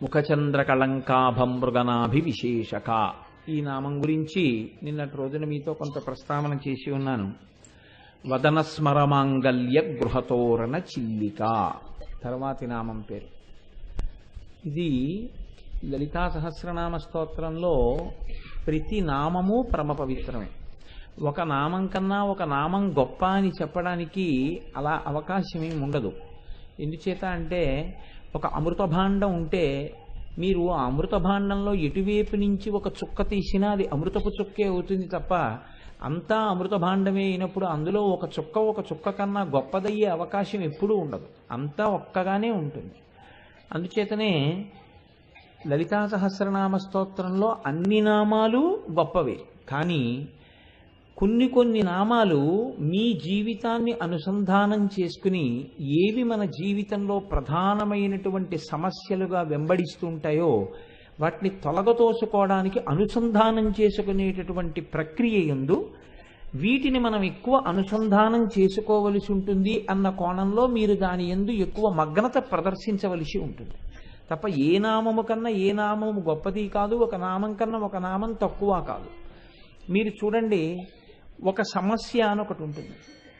ముఖచంద్రకళంకాభం మృగనాభివిశేషక. ఈ నామం గురించి నిన్నటి రోజున మీతో కొంత ప్రస్తావన చేసి ఉన్నాను. వదనస్మరమాంగల్య గృహతోరణ చిల్లిక తర్వాతి నామం పేరు. ఇది లలితా సహస్రనామ స్తోత్రంలో ప్రతి నామము పరమ పవిత్రమే. ఒక నామం కన్నా ఒక నామం గొప్ప అని చెప్పడానికి అలా అవకాశం ఏమి ఉండదు. ఎందుచేత అంటే ఒక అమృత భాండం ఉంటే మీరు ఆ అమృత భాండంలో ఎటువైపు నుంచి ఒక చుక్క తీసినా అది అమృతపు చుక్కే అవుతుంది తప్ప అంతా అమృత భాండమే అయినప్పుడు అందులో ఒక చుక్క కన్నా గొప్పదయ్యే అవకాశం ఎప్పుడూ ఉండదు. అంతా ఒక్కగానే ఉంటుంది. అందుచేతనే లలితా సహస్రనామ స్తోత్రంలో అన్ని నామాలు గొప్పవే. కానీ కొన్ని నామాలు మీ జీవితాన్ని అనుసంధానం చేసుకుని ఏవి మన జీవితంలో ప్రధానమైనటువంటి సమస్యలుగా వెంబడిస్తుంటాయో వాటిని తొలగతోసుకోవడానికి అనుసంధానం చేసుకునేటటువంటి ప్రక్రియ యందు వీటిని మనం ఎక్కువ అనుసంధానం చేసుకోవలసి ఉంటుంది అన్న కోణంలో మీరు దాని యందు ఎక్కువ మగ్నత ప్రదర్శించవలసి ఉంటుంది తప్ప ఏ నామము కన్నా ఏ నామము గొప్పది కాదు, ఒక నామం కన్నా ఒక నామం తక్కువ కాదు. మీరు చూడండి, ఒక సమస్య అని ఒకటి ఉంటుంది.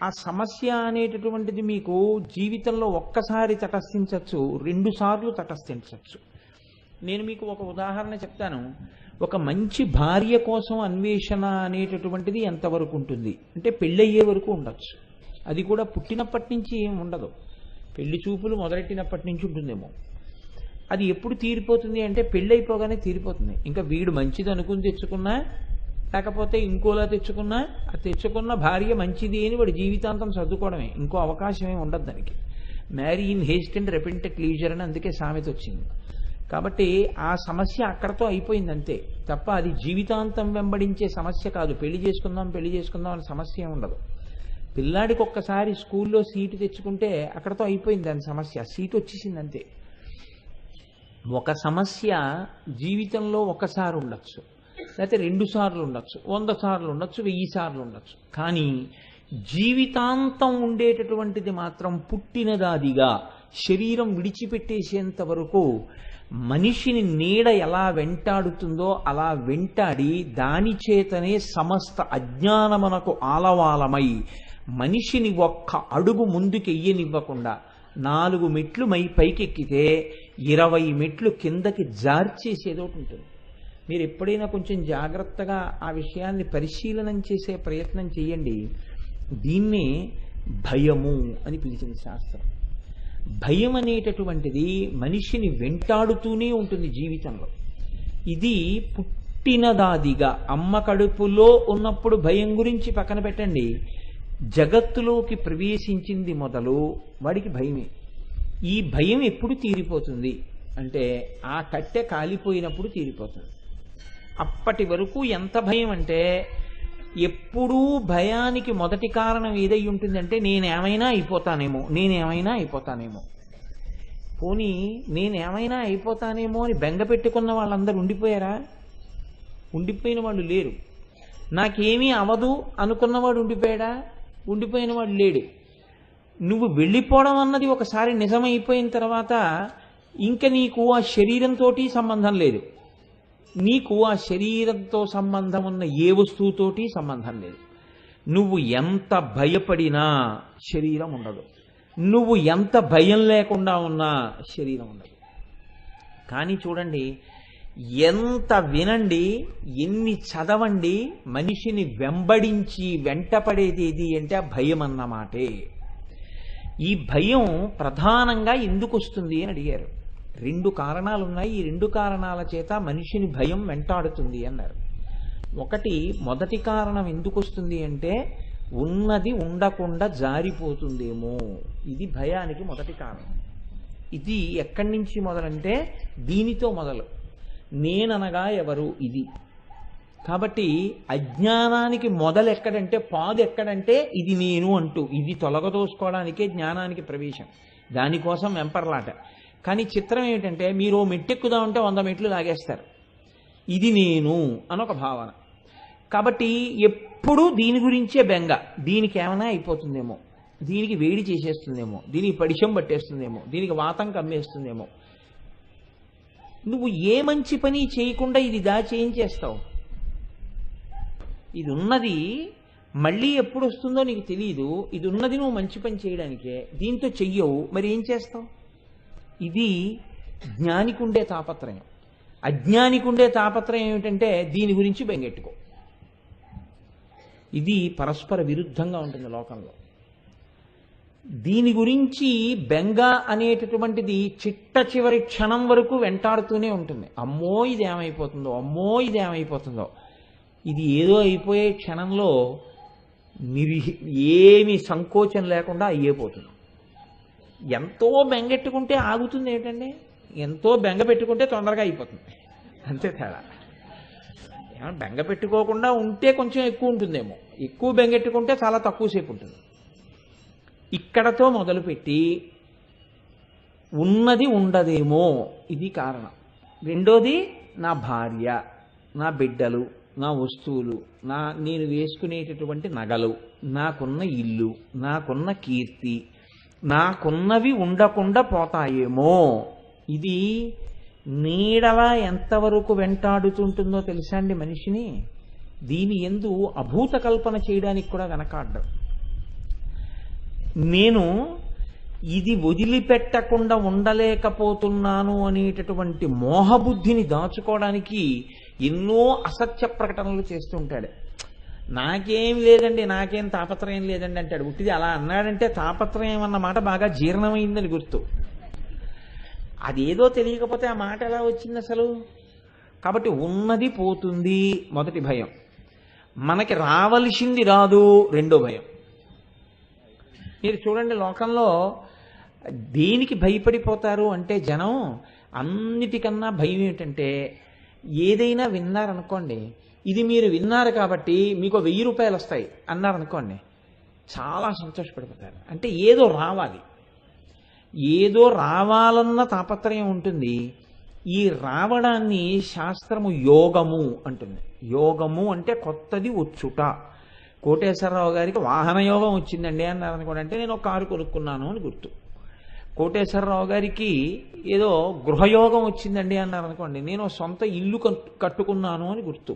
ఆ సమస్య అనేటటువంటిది మీకు జీవితంలో ఒక్కసారి తటస్థించవచ్చు, 2 సార్లు తటస్థించవచ్చు. నేను మీకు ఒక ఉదాహరణ చెప్తాను. ఒక మంచి భార్య కోసం అన్వేషణ అనేటటువంటిది ఎంతవరకు ఉంటుంది అంటే పెళ్ళయ్యే వరకు ఉండొచ్చు. అది కూడా పుట్టినప్పటి నుంచి ఏం ఉండదు, పెళ్లి చూపులు మొదలెట్టినప్పటి నుంచి ఉంటుందేమో. అది ఎప్పుడు తీరిపోతుంది అంటే పెళ్ళైపోగానే తీరిపోతుంది. ఇంకా వీడు మంచిది అనుకుని తెచ్చుకున్నా లేకపోతే ఇంకోలా తెచ్చుకున్నా ఆ తెచ్చుకున్న భార్య మంచిది అని వాడు జీవితాంతం సర్దుకోవడమే, ఇంకో అవకాశమే ఉండదు దానికి. Marry in haste and repentant leisure అని అందుకే సామెత వచ్చింది. కాబట్టి ఆ సమస్య అక్కడతో అయిపోయింది అంతే తప్ప అది జీవితాంతం వెంబడించే సమస్య కాదు. పెళ్లి చేసుకుందాం అనే సమస్య ఉండదు. పిల్లాడికి ఒక్కసారి స్కూల్లో సీటు తెచ్చుకుంటే అక్కడతో అయిపోయింది దాని సమస్య, సీటు వచ్చేసింది అంతే. ఒక సమస్య జీవితంలో ఒకసారి ఉండొచ్చు, లేకపోతే 2 సార్లు ఉండొచ్చు, 100 సార్లు ఉండొచ్చు, 1000 సార్లు ఉండొచ్చు. కానీ జీవితాంతం ఉండేటటువంటిది మాత్రం పుట్టినదాదిగా శరీరం విడిచిపెట్టేసేంత వరకు మనిషిని నీడ ఎలా వెంటాడుతుందో అలా వెంటాడి దాని చేతనే సమస్త అజ్ఞానమునకు ఆలవాలమై మనిషిని ఒక్క అడుగు ముందుకెయ్యనివ్వకుండా 4 మెట్లు పైకెక్కితే 20 మెట్లు కిందకి జార్చేసేదోటి ఉంటుంది. మీరు ఎప్పుడైనా కొంచెం జాగ్రత్తగా ఆ విషయాన్ని పరిశీలనం చేసే ప్రయత్నం చేయండి. దీన్నే భయము అని పిలిచింది శాస్త్రం. భయం అనేటటువంటిది మనిషిని వెంటాడుతూనే ఉంటుంది జీవితంలో. ఇది పుట్టినదాదిగా అమ్మ కడుపులో ఉన్నప్పుడు భయం గురించి పక్కన పెట్టండి, జగత్తులోకి ప్రవేశించింది మొదలు వాడికి భయమే. ఈ భయం ఎప్పుడు తీరిపోతుంది అంటే ఆ కట్టె కాలిపోయినప్పుడు తీరిపోతుంది. అప్పటి వరకు ఎంత భయం అంటే ఎప్పుడూ భయానికి మొదటి కారణం ఏదై ఉంటుందంటే నేనేమైనా అయిపోతానేమో. పోనీ నేనేమైనా అయిపోతానేమో అని బెంగ పెట్టుకున్న వాళ్ళందరూ ఉండిపోయారా? ఉండిపోయిన వాళ్ళు లేరు. నాకేమీ అవదు అనుకున్నవాడు ఉండిపోయాడా? ఉండిపోయిన వాడు లేడు. నువ్వు వెళ్ళిపోవడం అన్నది ఒకసారి నిజమైపోయిన తర్వాత ఇంక నీకు ఆ శరీరంతో సంబంధం లేదు, నీకు ఆ శరీరంతో సంబంధం ఉన్న ఏ వస్తువుతోటి సంబంధం లేదు. నువ్వు ఎంత భయపడినా శరీరం ఉండదు, నువ్వు ఎంత భయం లేకుండా ఉన్నా శరీరం ఉండదు. కానీ చూడండి, ఎంత వినండి, ఎన్ని చదవండి, మనిషిని వెంబడించి వెంటపడేది ఏది అంటే ఆ భయం అన్నమాటే. ఈ భయం ప్రధానంగా ఎందుకు వస్తుంది అని అడిగారు. 2 కారణాలు ఉన్నాయి. ఈ 2 కారణాల చేత మనిషిని భయం వెంటాడుతుంది అన్నారు. మొదటి కారణం ఎందుకు వస్తుంది అంటే ఉన్నది ఉండకుండా జారిపోతుందేమో, ఇది భయానికి మొదటి కారణం. ఇది ఎక్కడి నుంచి మొదలంటే దీనితో మొదలు, నేననగా ఎవరు ఇది. కాబట్టి అజ్ఞానానికి మొదలు ఎక్కడంటే పాదు ఎక్కడంటే ఇది నేను అంటూ ఇది తొలగదోసుకోవడానికే జ్ఞానానికి ప్రవేశం, దానికోసం వెంపర్లాట. కానీ చిత్రం ఏమిటంటే మీరు మెట్టెక్కుదామంటే 100 మెట్లు లాగేస్తారు. ఇది నేను అనొక భావన. కాబట్టి ఎప్పుడూ దీని గురించే బెంగ, దీనికి ఏమైనా అయిపోతుందేమో, దీనికి వేడి చేసేస్తుందేమో, దీనికి పడిశం పట్టేస్తుందేమో, దీనికి వాతం కమ్మేస్తుందేమో. నువ్వు ఏ మంచి పని చేయకుండా ఇది దాచి ఏం చేస్తావు? ఇది ఉన్నది మళ్ళీ ఎప్పుడు వస్తుందో నీకు తెలియదు. ఇది ఉన్నది నువ్వు మంచి పని చేయడానికే, దీంతో చెయ్యవు, మరి ఏం చేస్తావు? ఇది జ్ఞానికి ఉండే తాపత్రయం. అజ్ఞానికి ఉండే తాపత్రయం ఏమిటంటే దీని గురించి బెంగెట్టుకో. ఇది పరస్పర విరుద్ధంగా ఉంటుంది లోకంలో. దీని గురించి బెంగ అనేటటువంటిది చిట్ట చివరి క్షణం వరకు వెంటాడుతూనే ఉంటుంది. అమ్మో ఇది ఏమైపోతుందో, అమ్మో ఇది ఏమైపోతుందో. ఇది ఏదో అయిపోయే క్షణంలో ఏమి సంకోచం లేకుండా అయ్యేపోతుంది. ఎంతో బెంగెట్టుకుంటే ఆగుతుంది ఏమిటండి? ఎంతో బెంగ పెట్టుకుంటే తొందరగా అయిపోతుంది, అంతే తేడా. ఏమన్నా బెంగ పెట్టుకోకుండా ఉంటే కొంచెం ఎక్కువ ఉంటుందేమో, ఎక్కువ బెంగెట్టుకుంటే చాలా తక్కువసేపు ఉంటుంది. ఇక్కడతో మొదలుపెట్టి ఉన్నది ఉండదేమో, ఇది కారణం. రెండోది నా భార్య, నా బిడ్డలు, నా వస్తువులు, నేను వేసుకునేటటువంటి నగలు, నాకున్న ఇల్లు, నాకున్న కీర్తి, నాకున్నవి ఉండకుండా పోతాయేమో. ఇది నీడలా ఎంతవరకు వెంటాడుతుంటుందో తెలుసా అండి మనిషిని. దీని యందు అభూత కల్పన చేయడానికి కూడా వెనకాడ్డం. నేను ఇది వదిలిపెట్టకుండా ఉండలేకపోతున్నాను అనేటటువంటి మోహబుద్ధిని దాచుకోవడానికి ఎన్నో అసత్య ప్రకటనలు చేస్తుంటాడు. నాకేం లేదండి, నాకేం తాపత్రయం లేదండి అంటాడు. ఉట్టిది అలా అన్నాడంటే తాపత్రయం అన్న మాట బాగా జీర్ణమైందని గుర్తు. అదేదో తెలియకపోతే ఆ మాట ఎలా వచ్చింది అసలు? కాబట్టి ఉన్నది పోతుంది, మొదటి భయం. మనకి రావలసింది రాదు, రెండో భయం. మీరు చూడండి, లోకంలో దేనికి భయపడిపోతారు అంటే జనం అన్నిటికన్నా భయం ఏమిటంటే, ఏదైనా విన్నారనుకోండి, ఇది మీరు విన్నారు కాబట్టి మీకు 1000 రూపాయలు వస్తాయి అన్నారనుకోండి, చాలా సంతోషపడిపోతారు. అంటే ఏదో రావాలి, ఏదో రావాలన్న తాపత్రయం ఉంటుంది. ఈ రావడాన్ని శాస్త్రము యోగము అంటుంది. యోగము అంటే కొత్తది వచ్చుట. కోటేశ్వరరావు గారికి వాహన యోగం వచ్చిందండి అన్నారు అనుకోండి, అంటే నేను ఒక కారు కొనుక్కున్నాను అని గుర్తు. కోటేశ్వరరావు గారికి ఏదో గృహయోగం వచ్చిందండి అన్నారు అనుకోండి, నేను సొంత ఇల్లు కట్టుకున్నాను అని గుర్తు.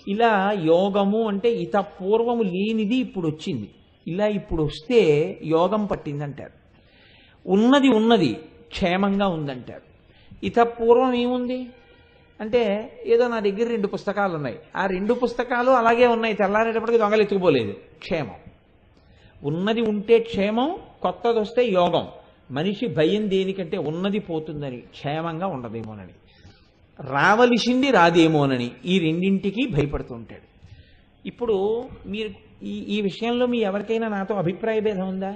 ఇలా యోగము అంటే ఇత పూర్వము లేనిది ఇప్పుడు వచ్చింది, ఇలా ఇప్పుడు వస్తే యోగం పట్టిందంటారు. ఉన్నది క్షేమంగా ఉందంటారు. ఇత పూర్వం ఏముంది అంటే, ఏదో నా దగ్గర 2 పుస్తకాలు ఉన్నాయి, ఆ 2 పుస్తకాలు అలాగే ఉన్నాయి, తెల్లారేటప్పటికి దొంగలు ఎత్తుకుపోలేదు, క్షేమం. ఉన్నది ఉంటే క్షేమం, కొత్తది వస్తే యోగం. మనిషి భయం దేనికంటే ఉన్నది పోతుందని, క్షేమంగా ఉండదేమోనని, రావలసింది రాదేమోనని, ఈ రెండింటికి భయపడుతూ ఉంటాడు. ఇప్పుడు మీరు ఈ విషయంలో మీ ఎవరికైనా నాతో అభిప్రాయ భేదం ఉందా?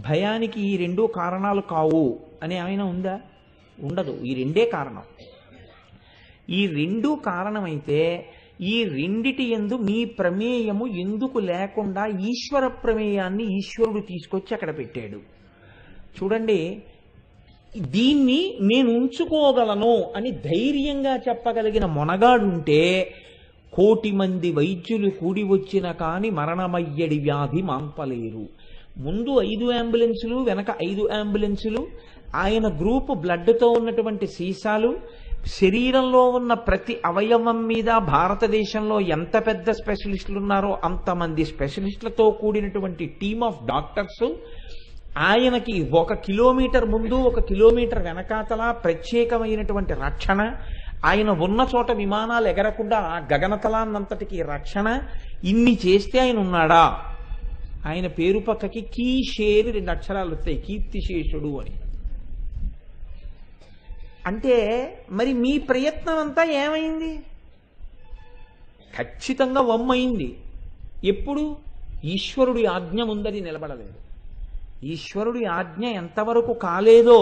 భయానికి ఈ 2 కారణాలు కావు అని ఏమైనా ఉందా? ఉండదు. ఈ 2 కారణం. ఈ 2 కారణమైతే ఈ రెండిటి యందు మీ ప్రమేయము ఎందుకు లేకుండా ఈశ్వర ప్రమేయాన్ని ఈశ్వరుడు తీసుకొచ్చి అక్కడ పెట్టాడు. చూడండి, దీన్ని నేను ఉంచుకోగలను అని ధైర్యంగా చెప్పగలిగిన మొనగాడుంటే 1,000,000 మంది వైద్యులు కూడి వచ్చిన కాని మరణమయ్యడి వ్యాధి మాంపలేరు. ముందు 5 అంబులెన్సులు, వెనక 5 అంబులెన్సులు, ఆయన గ్రూపు బ్లడ్తో ఉన్నటువంటి సీసాలు, శరీరంలో ఉన్న ప్రతి అవయవం మీద భారతదేశంలో ఎంత పెద్ద స్పెషలిస్టులు ఉన్నారో అంతమంది స్పెషలిస్టులతో కూడినటువంటి టీమ్ ఆఫ్ డాక్టర్స్, ఆయనకి 1 కిలోమీటర్ ముందు 1 కిలోమీటర్ వెనకాతల ప్రత్యేకమైనటువంటి రక్షణ, ఆయన ఉన్న చోట విమానాలు ఎగరకుండా ఆ గగనతలాన్నంతటికి రక్షణ. ఇన్ని చేస్తే ఆయన ఉన్నాడా? ఆయన పేరు పక్కకి కీషేరు 2 అక్షరాలు వస్తాయి, కీర్తిశేషుడు అని. అంటే మరి మీ ప్రయత్నం అంతా ఏమైంది? ఖచ్చితంగా వమ్మైంది. ఎప్పుడు? ఈశ్వరుడి ఆజ్ఞ ముందది నిలబడలేదు. ఈశ్వరుడి ఆజ్ఞ ఎంతవరకు కాలేదో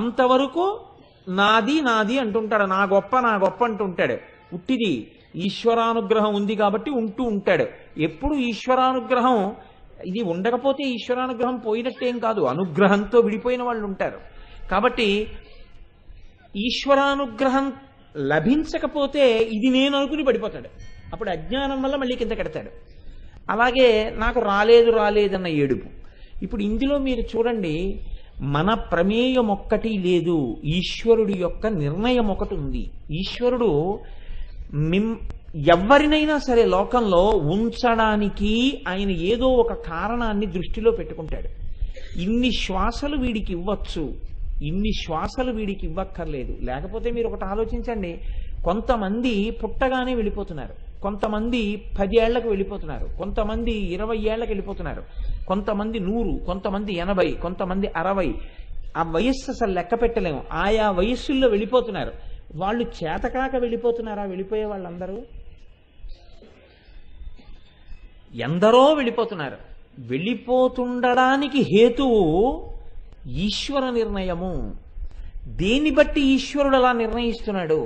అంతవరకు నాది నాది అంటుంటాడు, నా గొప్ప అంటుంటాడు. ఉట్టిది ఈశ్వరానుగ్రహం ఉంది కాబట్టి ఉంటూ ఉంటాడు. ఎప్పుడు ఈశ్వరానుగ్రహం, ఇది ఉండకపోతే ఈశ్వరానుగ్రహం పోయినట్టేం కాదు, అనుగ్రహంతో విడిపోయిన వాళ్ళు ఉంటారు. కాబట్టి ఈశ్వరానుగ్రహం లభించకపోతే ఇది నేను అనుకుని పడిపోతాడు. అప్పుడు అజ్ఞానం వల్ల మళ్ళీ కింద కడతాడు. అలాగే నాకు రాలేదన్న ఏడుపు. ఇప్పుడు ఇందులో మీరు చూడండి, మన ప్రమేయం ఒక్కటి లేదు, ఈశ్వరుడి యొక్క నిర్ణయం ఒకటి ఉంది. ఈశ్వరుడు ఎవరినైనా సరే లోకంలో ఉంచడానికి ఆయన ఏదో ఒక కారణాన్ని దృష్టిలో పెట్టుకుంటాడు. ఇన్ని శ్వాసలు వీడికి ఇవ్వచ్చు, ఇన్ని శ్వాసలు వీడికి ఇవ్వక్కర్లేదు. లేకపోతే మీరు ఒకటి ఆలోచించండి, కొంతమంది పుట్టగానే వెళ్ళిపోతున్నారు, కొంతమంది 10 ఏళ్లకు వెళ్ళిపోతున్నారు, కొంతమంది 20 ఏళ్లకు వెళ్ళిపోతున్నారు, కొంతమంది 100, కొంతమంది 80, కొంతమంది 60. ఆ వయస్సు అసలు లెక్క పెట్టలేము. ఆయా వయస్సుల్లో వెళ్ళిపోతున్నారు. వాళ్ళు చేతకాక వెళ్ళిపోతున్నారా? వెళ్ళిపోయే వాళ్ళందరూ ఎందరో వెళ్ళిపోతున్నారు. వెళ్ళిపోతుండడానికి హేతువు ఈశ్వర నిర్ణయము. దేన్ని బట్టి ఈశ్వరుడు అలా నిర్ణయిస్తున్నాడు?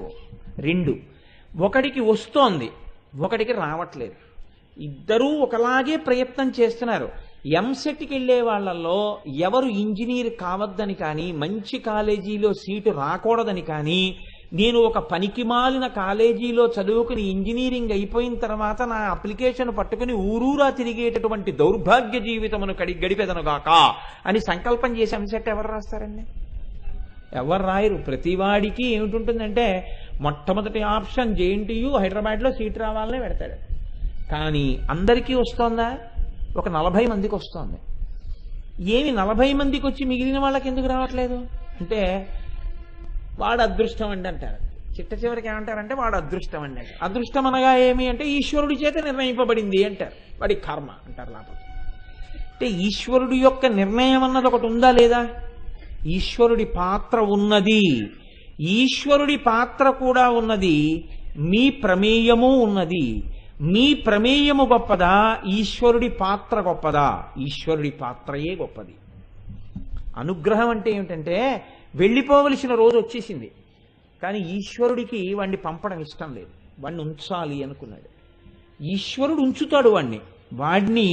2. ఒకడికి వస్తోంది, ఒకడికి రావట్లేదు. ఇద్దరూ ఒకలాగే ప్రయత్నం చేస్తున్నారు. ఎంసెట్కి వెళ్ళే వాళ్ళల్లో ఎవరు ఇంజనీర్ కావద్దని కానీ, మంచి కాలేజీలో సీటు రాకూడదని కానీ, నేను ఒక పనికిమాలిన కాలేజీలో చదువుకుని ఇంజనీరింగ్ అయిపోయిన తర్వాత నా అప్లికేషన్ పట్టుకుని ఊరూరా తిరిగేటటువంటి దౌర్భాగ్య జీవితమును గడిపెదనుగాక అని సంకల్పం చేసి ఎంసెట్ ఎవరు రాస్తారండి? ఎవరు రాయరు. ప్రతివాడికి ఏమిటుంటుందంటే మొట్టమొదటి ఆప్షన్ జేఎన్టీయూ, హైదరాబాద్లో సీట్ రావాలనే పెడతాడు. కానీ అందరికీ వస్తోందా? ఒక 40 మందికి వస్తోంది. ఏమి 40 మందికి వచ్చి మిగిలిన వాళ్ళకి ఎందుకు రావట్లేదు అంటే వాడు అదృష్టం అండి అంటారు. చిట్ట చివరికి ఏమంటారంటే వాడు అదృష్టం అండి అంటారు. అదృష్టం అనగా ఏమి అంటే ఈశ్వరుడి చేత నిర్ణయింపబడింది అంటారు. వాడి కర్మ అంటారు లేకపోతే. అంటే ఈశ్వరుడి యొక్క నిర్ణయం అన్నది ఒకటి ఉందా లేదా? ఈశ్వరుడి పాత్ర ఉన్నది, ఈశ్వరుడి పాత్ర కూడా ఉన్నది, మీ ప్రమేయము ఉన్నది. మీ ప్రమేయము గొప్పదా, ఈశ్వరుడి పాత్ర గొప్పదా? ఈశ్వరుడి పాత్రయే గొప్పది. అనుగ్రహం అంటే ఏమిటంటే వెళ్ళిపోవలసిన రోజు వచ్చేసింది, కానీ ఈశ్వరుడికి వాడిని పంపడం ఇష్టం లేదు, వాడిని ఉంచాలి అనుకున్నాడు. ఈశ్వరుడు ఉంచుతాడు వాడిని. వాడిని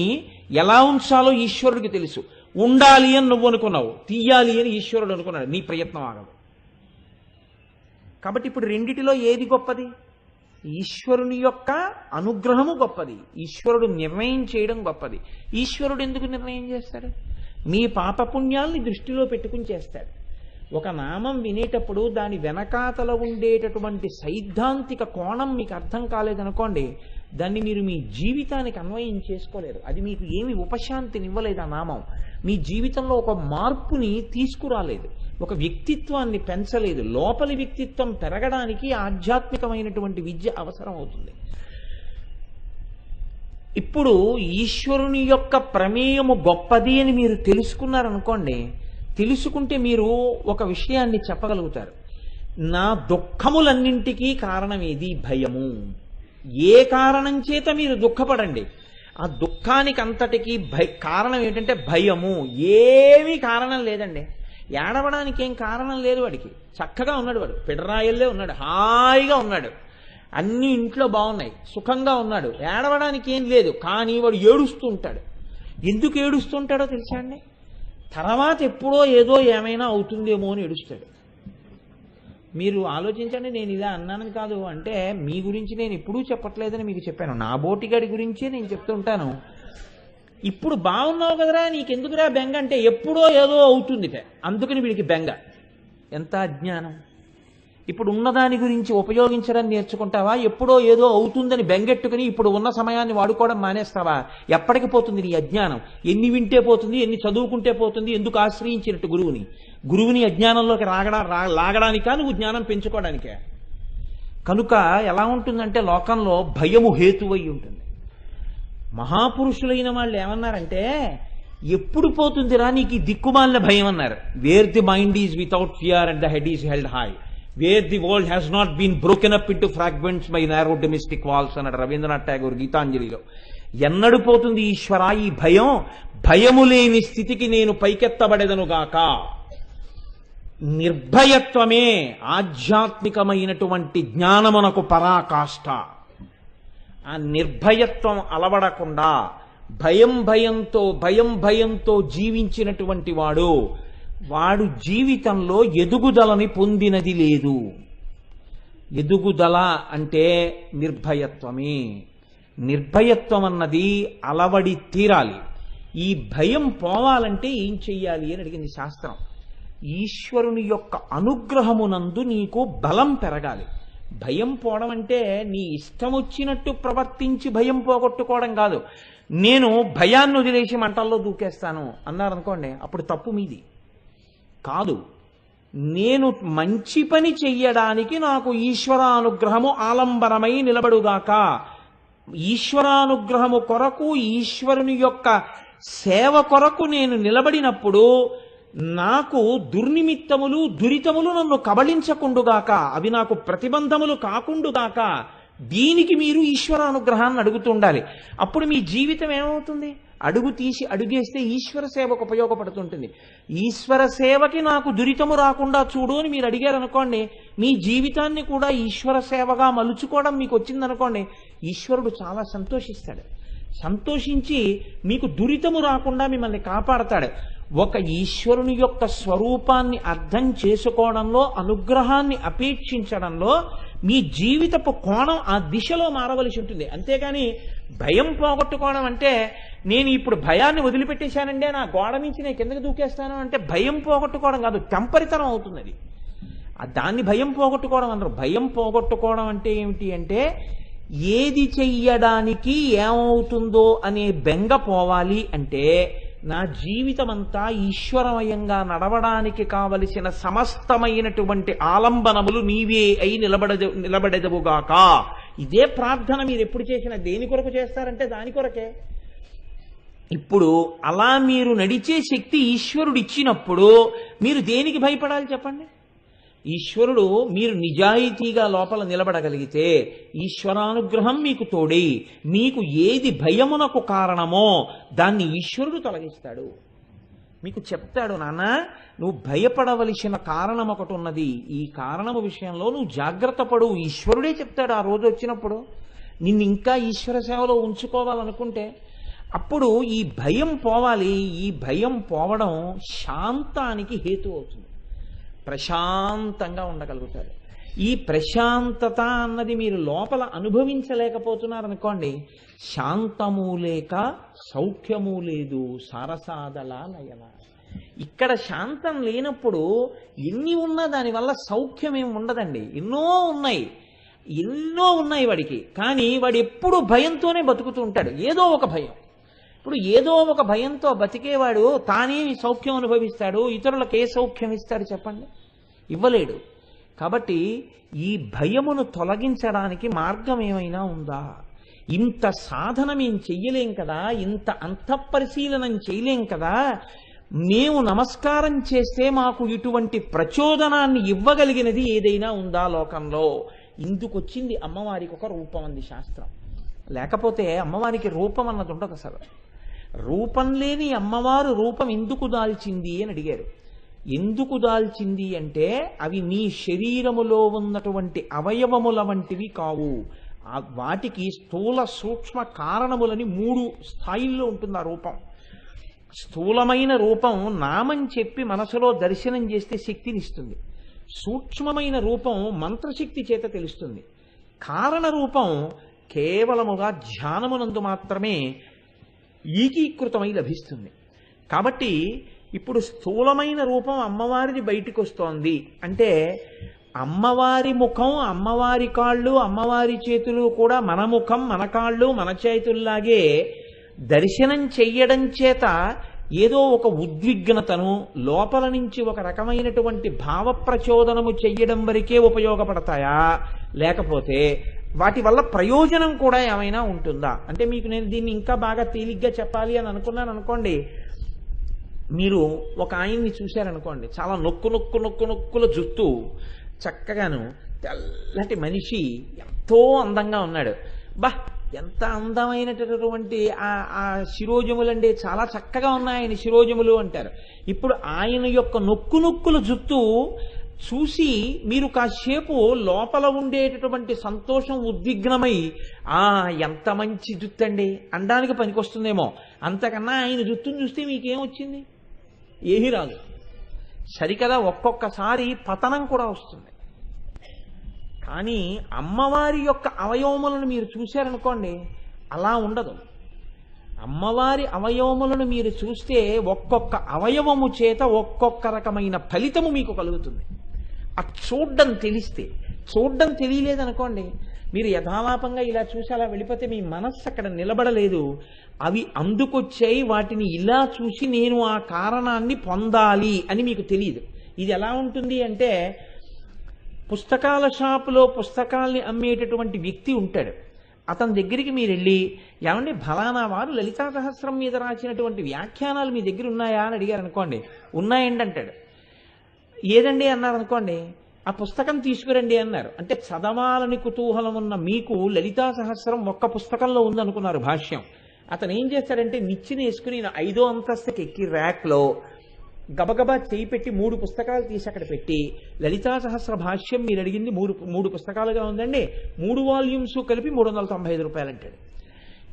ఎలా ఉంచాలో ఈశ్వరుడికి తెలుసు. ఉండాలి అని నువ్వు అనుకున్నావు, తీయాలి అని ఈశ్వరుడు అనుకున్నాడు. నీ ప్రయత్నం ఆగదు. కాబట్టి ఇప్పుడు రెండిటిలో ఏది గొప్పది? ఈశ్వరుని యొక్క అనుగ్రహము గొప్పది, ఈశ్వరుడు నిర్ణయం చేయడం గొప్పది. ఈశ్వరుడు ఎందుకు నిర్ణయం చేస్తాడు? మీ పాపపుణ్యాల్ని దృష్టిలో పెట్టుకుని చేస్తాడు. ఒక నామం వినేటప్పుడు దాని వెనకాతల ఉండేటటువంటి సైద్ధాంతిక కోణం మీకు అర్థం కాలేదనుకోండి, దాన్ని మీరు మీ జీవితానికి అన్వయం చేసుకోలేరు. అది మీకు ఏమి ఉపశాంతినివ్వలేదు. ఆ నామం మీ జీవితంలో ఒక మార్పుని తీసుకురాలేదు, ఒక వ్యక్తిత్వాన్ని పెంచలేదు. లోపలి వ్యక్తిత్వం పెరగడానికి ఆధ్యాత్మికమైనటువంటి విద్య అవసరం అవుతుంది. ఇప్పుడు ఈశ్వరుని యొక్క ప్రమేయము గొప్పది అని మీరు తెలుసుకున్నారనుకోండి, తెలుసుకుంటే మీరు ఒక విషయాన్ని చెప్పగలుగుతారు. నా దుఃఖములన్నింటికీ కారణం ఏది? భయము. ఏ కారణం చేత మీరు దుఃఖపడండి, ఆ దుఃఖానికి అంతటికీ కారణం ఏంటంటే భయము. ఏమీ కారణం లేదండి. ఏడవడానికి ఏం కారణం లేదు. వాడికి చక్కగా ఉన్నాడు, వాడు పిడరాయల్లే ఉన్నాడు, హాయిగా ఉన్నాడు, అన్ని ఇంట్లో బాగున్నాయి, సుఖంగా ఉన్నాడు, ఏడవడానికి ఏం లేదు. కానీ వాడు ఏడుస్తూ ఉంటాడు. ఎందుకు ఏడుస్తుంటాడో తెలుసా అండి? తర్వాత ఎప్పుడో ఏదో ఏమైనా అవుతుందేమో అని ఏడుస్తాడు. మీరు ఆలోచించండి. నేను ఇలా అన్నాను కాదు అంటే మీ గురించి నేను ఎప్పుడూ చెప్పట్లేదని మీకు చెప్పాను. నా బోటిగాడి గురించే నేను చెప్తుంటాను. ఇప్పుడు బాగున్నావు కదరా, నీకెందుకురా బెంగ అంటే ఎప్పుడో ఏదో అవుతుందిట, అందుకని వీడికి బెంగ. ఎంత అజ్ఞానం! ఇప్పుడు ఉన్నదాని గురించి ఉపయోగించడం నేర్చుకుంటావా? ఎప్పుడో ఏదో అవుతుందని బెంగెట్టుకుని ఇప్పుడు ఉన్న సమయాన్ని వాడుకోవడం మానేస్తావా? ఎప్పటికి పోతుంది నీ అజ్ఞానం? ఎన్ని వింటే పోతుంది, ఎన్ని చదువుకుంటే పోతుంది? ఎందుకు ఆశ్రయించినట్టు గురువుని అజ్ఞానంలోకి లాగడానికా, నువ్వు జ్ఞానం పెంచుకోవడానికే? కనుక ఎలా ఉంటుందంటే లోకంలో భయము హేతువై ఉంటుంది. మహాపురుషులైన వాళ్ళు ఏమన్నారంటే ఎప్పుడు పోతుందిరా నీకు ఈ దిక్కుమాలిన భయం అన్నారు. Where the mind is without fear and the head is held high, where the world has not been broken up into fragments by narrow domestic walls అన్నాడు రవీంద్రనాథ్ ఠాగూర్ గీతాంజలిలో. ఎన్నడు పోతుంది ఈశ్వరా ఈ భయం? భయము లేని స్థితికి నేను పైకెత్తబడెదనుగాక. నిర్భయత్వమే ఆధ్యాత్మికమైనటువంటి జ్ఞానమునకు పరాకాష్ఠ. ఆ నిర్భయత్వం అలవడకుండా భయంతో జీవించినటువంటి వాడు జీవితంలో ఎదుగుదలని పొందినది లేదు. ఎదుగుదల అంటే నిర్భయత్వమే. నిర్భయత్వం అన్నది అలవడి తీరాలి. ఈ భయం పోవాలంటే ఏం చెయ్యాలి అని అడిగింది శాస్త్రం. ఈశ్వరుని యొక్క అనుగ్రహమునందు నీకు బలం పెరగాలి. భయం పోవడం అంటే నీ ఇష్టం వచ్చినట్టు ప్రవర్తించి భయం పోగొట్టుకోవడం కాదు. నేను భయాన్ని వదిలేసి మంటల్లో దూకేస్తాను అన్నారనుకోండి, అప్పుడు తప్పు మీది కాదు. నేను మంచి పని చెయ్యడానికి నాకు ఈశ్వరానుగ్రహము ఆలంబనమై నిలబడుగాక. ఈశ్వరానుగ్రహము కొరకు, ఈశ్వరుని యొక్క సేవ కొరకు నేను నిలబడినప్పుడు నాకు దుర్నిమిత్తములు దురితములు నన్ను కబళించకుండుగాక, అవి నాకు ప్రతిబంధములు కాకుండుగాక. దీనికి మీరు ఈశ్వరానుగ్రహాన్ని అడుగుతుండాలి. అప్పుడు మీ జీవితం ఏమవుతుంది? అడుగు తీసి అడుగేస్తే ఈశ్వర సేవకు ఉపయోగపడుతుంటుంది. ఈశ్వర సేవకి నాకు దురితము రాకుండా చూడు అని మీరు అడిగారనుకోండి, మీ జీవితాన్ని కూడా ఈశ్వర సేవగా మలుచుకోవడం మీకు వచ్చిందనుకోండి, ఈశ్వరుడు చాలా సంతోషిస్తాడు. సంతోషించి మీకు దురితము రాకుండా మిమ్మల్ని కాపాడతాడు. ఒక ఈశ్వరుని యొక్క స్వరూపాన్ని అర్థం చేసుకోవడంలో, అనుగ్రహాన్ని అపేక్షించడంలో మీ జీవితపు కోణం ఆ దిశలో మారవలసి ఉంటుంది. అంతేగాని భయం పోగొట్టుకోవడం అంటే నేను ఇప్పుడు భయాన్ని వదిలిపెట్టేశానంటే నా గోడ నుంచి నేను కిందకి దూకేస్తాను అంటే భయం పోగొట్టుకోవడం కాదు, టెంపరితనం అవుతుంది అది. దాన్ని భయం పోగొట్టుకోవడం అన్నారు. భయం పోగొట్టుకోవడం అంటే ఏమిటి అంటే ఏది చెయ్యడానికి ఏమవుతుందో అనే బెంగ పోవాలి. అంటే నా జీవితమంతా ఈశ్వరమయంగా నడవడానికి కావలసిన సమస్తమైనటువంటి ఆలంబనములు నీవే అయి నిలబడెదవుగాక. ఇదే ప్రార్థన మీరు ఎప్పుడు చేసినా దేని కొరకు చేస్తారంటే దాని కొరకే. ఇప్పుడు అలా మీరు నడిచే శక్తి ఈశ్వరుడు ఇచ్చినప్పుడు మీరు దేనికి భయపడాలి చెప్పండి? ఈశ్వరుడు మీరు నిజాయితీగా లోపల నిలబడగలిగితే ఈశ్వరానుగ్రహం మీకు తోడై మీకు ఏది భయమునకు కారణమో దాన్ని ఈశ్వరుడు తొలగిస్తాడు. మీకు చెప్తాడు, నాన్న నువ్వు భయపడవలసిన కారణం ఒకటి ఉన్నది, ఈ కారణము విషయంలో నువ్వు జాగ్రత్త పడు. ఈశ్వరుడే చెప్తాడు ఆ రోజు వచ్చినప్పుడు. నిన్ను ఇంకా ఈశ్వర సేవలో ఉంచుకోవాలనుకుంటే అప్పుడు ఈ భయం పోవాలి. ఈ భయం పోవడం శాంతానికి హేతు అవుతుంది. ప్రశాంతంగా ఉండగలుగుతారు. ఈ ప్రశాంతత అన్నది మీరు లోపల అనుభవించలేకపోతున్నారనుకోండి, శాంతము లేక సౌఖ్యము లేదు సారసాదల లయన. ఇక్కడ శాంతం లేనప్పుడు ఎన్ని ఉన్నా దానివల్ల సౌఖ్యం ఏమి ఉండదండి. ఎన్నో ఉన్నాయి వాడికి. కానీ వాడు ఎప్పుడు భయంతోనే బతుకుతూ ఉంటాడు. ఏదో ఒక భయం. ఇప్పుడు ఏదో ఒక భయంతో బతికేవాడు తానేమి సౌఖ్యం అనుభవిస్తాడు? ఇతరులకు ఏ సౌఖ్యం ఇస్తాడు చెప్పండి? ఇవ్వలేడు. కాబట్టి ఈ భయమును తొలగించడానికి మార్గం ఏమైనా ఉందా? ఇంత సాధన మేము చెయ్యలేం కదా, ఇంత అంతఃపరిశీలనం చేయలేం కదా, మేము నమస్కారం చేస్తే మాకు ఇటువంటి ప్రచోదనాన్ని ఇవ్వగలిగినది ఏదైనా ఉందా లోకంలో? ఇందుకొచ్చింది అమ్మవారికి ఒక రూపం అంది శాస్త్రం. లేకపోతే అమ్మవారికి రూపం అన్నది ఉండదు అసలు. రూపం లేని అమ్మవారు రూపం ఎందుకు దాల్చింది అని అడిగారు. ఎందుకు దాల్చింది అంటే అవి నీ శరీరములో ఉన్నటువంటి అవయవముల వంటివి కావు. వాటికి స్థూల సూక్ష్మ కారణములని 3 స్థాయిల్లో ఉంటుంది ఆ రూపం. స్థూలమైన రూపం నామం చెప్పి మనసులో దర్శనం చేస్తే శక్తినిస్తుంది. సూక్ష్మమైన రూపం మంత్రశక్తి చేత తెలుస్తుంది. కారణ రూపం కేవలముగా ధ్యానమునందు మాత్రమే ఏకీకృతమై లభిస్తుంది. కాబట్టి ఇప్పుడు స్థూలమైన రూపం అమ్మవారిది బయటికి వస్తోంది అంటే అమ్మవారి ముఖం, అమ్మవారి కాళ్ళు, అమ్మవారి చేతులు కూడా మన ముఖం, మన కాళ్ళు, మన చేతుల్లాగే దర్శనం చెయ్యడం చేత ఏదో ఒక ఉద్విగ్నతను లోపల నుంచి ఒక రకమైనటువంటి భావ ప్రచోదనము చెయ్యడం వరకే ఉపయోగపడతాయా? లేకపోతే వాటి వల్ల ప్రయోజనం కూడా ఏమైనా ఉంటుందా? అంటే మీకు నేను దీన్ని ఇంకా బాగా తేలిగ్గా చెప్పాలి అని అనుకున్నాను అనుకోండి. మీరు ఒక ఆయన్ని చూశారనుకోండి, చాలా నొక్కుల జుట్టు, చక్కగాను తెల్లటి మనిషి, ఎంతో అందంగా ఉన్నాడు. ఎంత అందమైనటువంటి ఆ శిరోజములండి, చాలా చక్కగా ఉన్నాయి ఆయన శిరోజములు అంటారు. ఇప్పుడు ఆయన యొక్క నొక్కుల జుట్టు చూసి మీరు కాసేపు లోపల ఉండేటటువంటి సంతోషం ఉద్విగ్నమై ఎంత మంచి జుట్టు అండి అనడానికి పనికొస్తుందేమో. అంతకన్నా ఆయన జుట్టును చూస్తే మీకేమొచ్చింది? ఏమీ రాదు. సరికదా, ఒక్కొక్కసారి పతనం కూడా వస్తుంది. కానీ అమ్మవారి యొక్క అవయవములను మీరు చూశారనుకోండి, అలా ఉండదు. అమ్మవారి అవయవములను మీరు చూస్తే ఒక్కొక్క అవయవము చేత ఒక్కొక్క రకమైన ఫలితము మీకు కలుగుతుంది. ఆ చూడ్డం తెలిస్తే. చూడ్డం తెలియలేదనుకోండి, మీరు యథాలాపంగా ఇలా చూసి అలా వెళ్ళిపోతే మీ మనస్సు అక్కడ నిలబడలేదు. అవి అందుకొచ్చాయి, వాటిని ఇలా చూసి నేను ఆ కారణాన్ని పొందాలి అని మీకు తెలియదు. ఇది ఎలా ఉంటుంది అంటే, పుస్తకాల షాపులో పుస్తకాల్ని అమ్మేటటువంటి వ్యక్తి ఉంటాడు. అతని దగ్గరికి మీరు వెళ్ళి, ఏమండి ఫలానా వారు లలితా సహస్రం మీద రాసినటువంటి వ్యాఖ్యానాలు మీ దగ్గర ఉన్నాయా అని అడిగారు అనుకోండి. ఉన్నాయండి అంటాడు. ఏదండి అన్నారు అనుకోండి, ఆ పుస్తకం తీసుకురండి అన్నారు. అంటే చదవాలని కుతూహలం ఉన్న మీకు లలితా సహస్రం ఒక్క పుస్తకంలో ఉందనుకున్నారు భాష్యం. అతను ఏం చేస్తాడంటే నిచ్చెన వేసుకుని 5వ అంతస్తుకి ఎక్కి ర్యాక్లో గబగబా చేయి పెట్టి 3 పుస్తకాలు తీసి అక్కడ పెట్టి, లలితా సహస్ర భాష్యం మీరు అడిగింది 3 పుస్తకాలుగా ఉందండి, 3 వాల్యూమ్స్ కలిపి 395 రూపాయలు అంటాడు.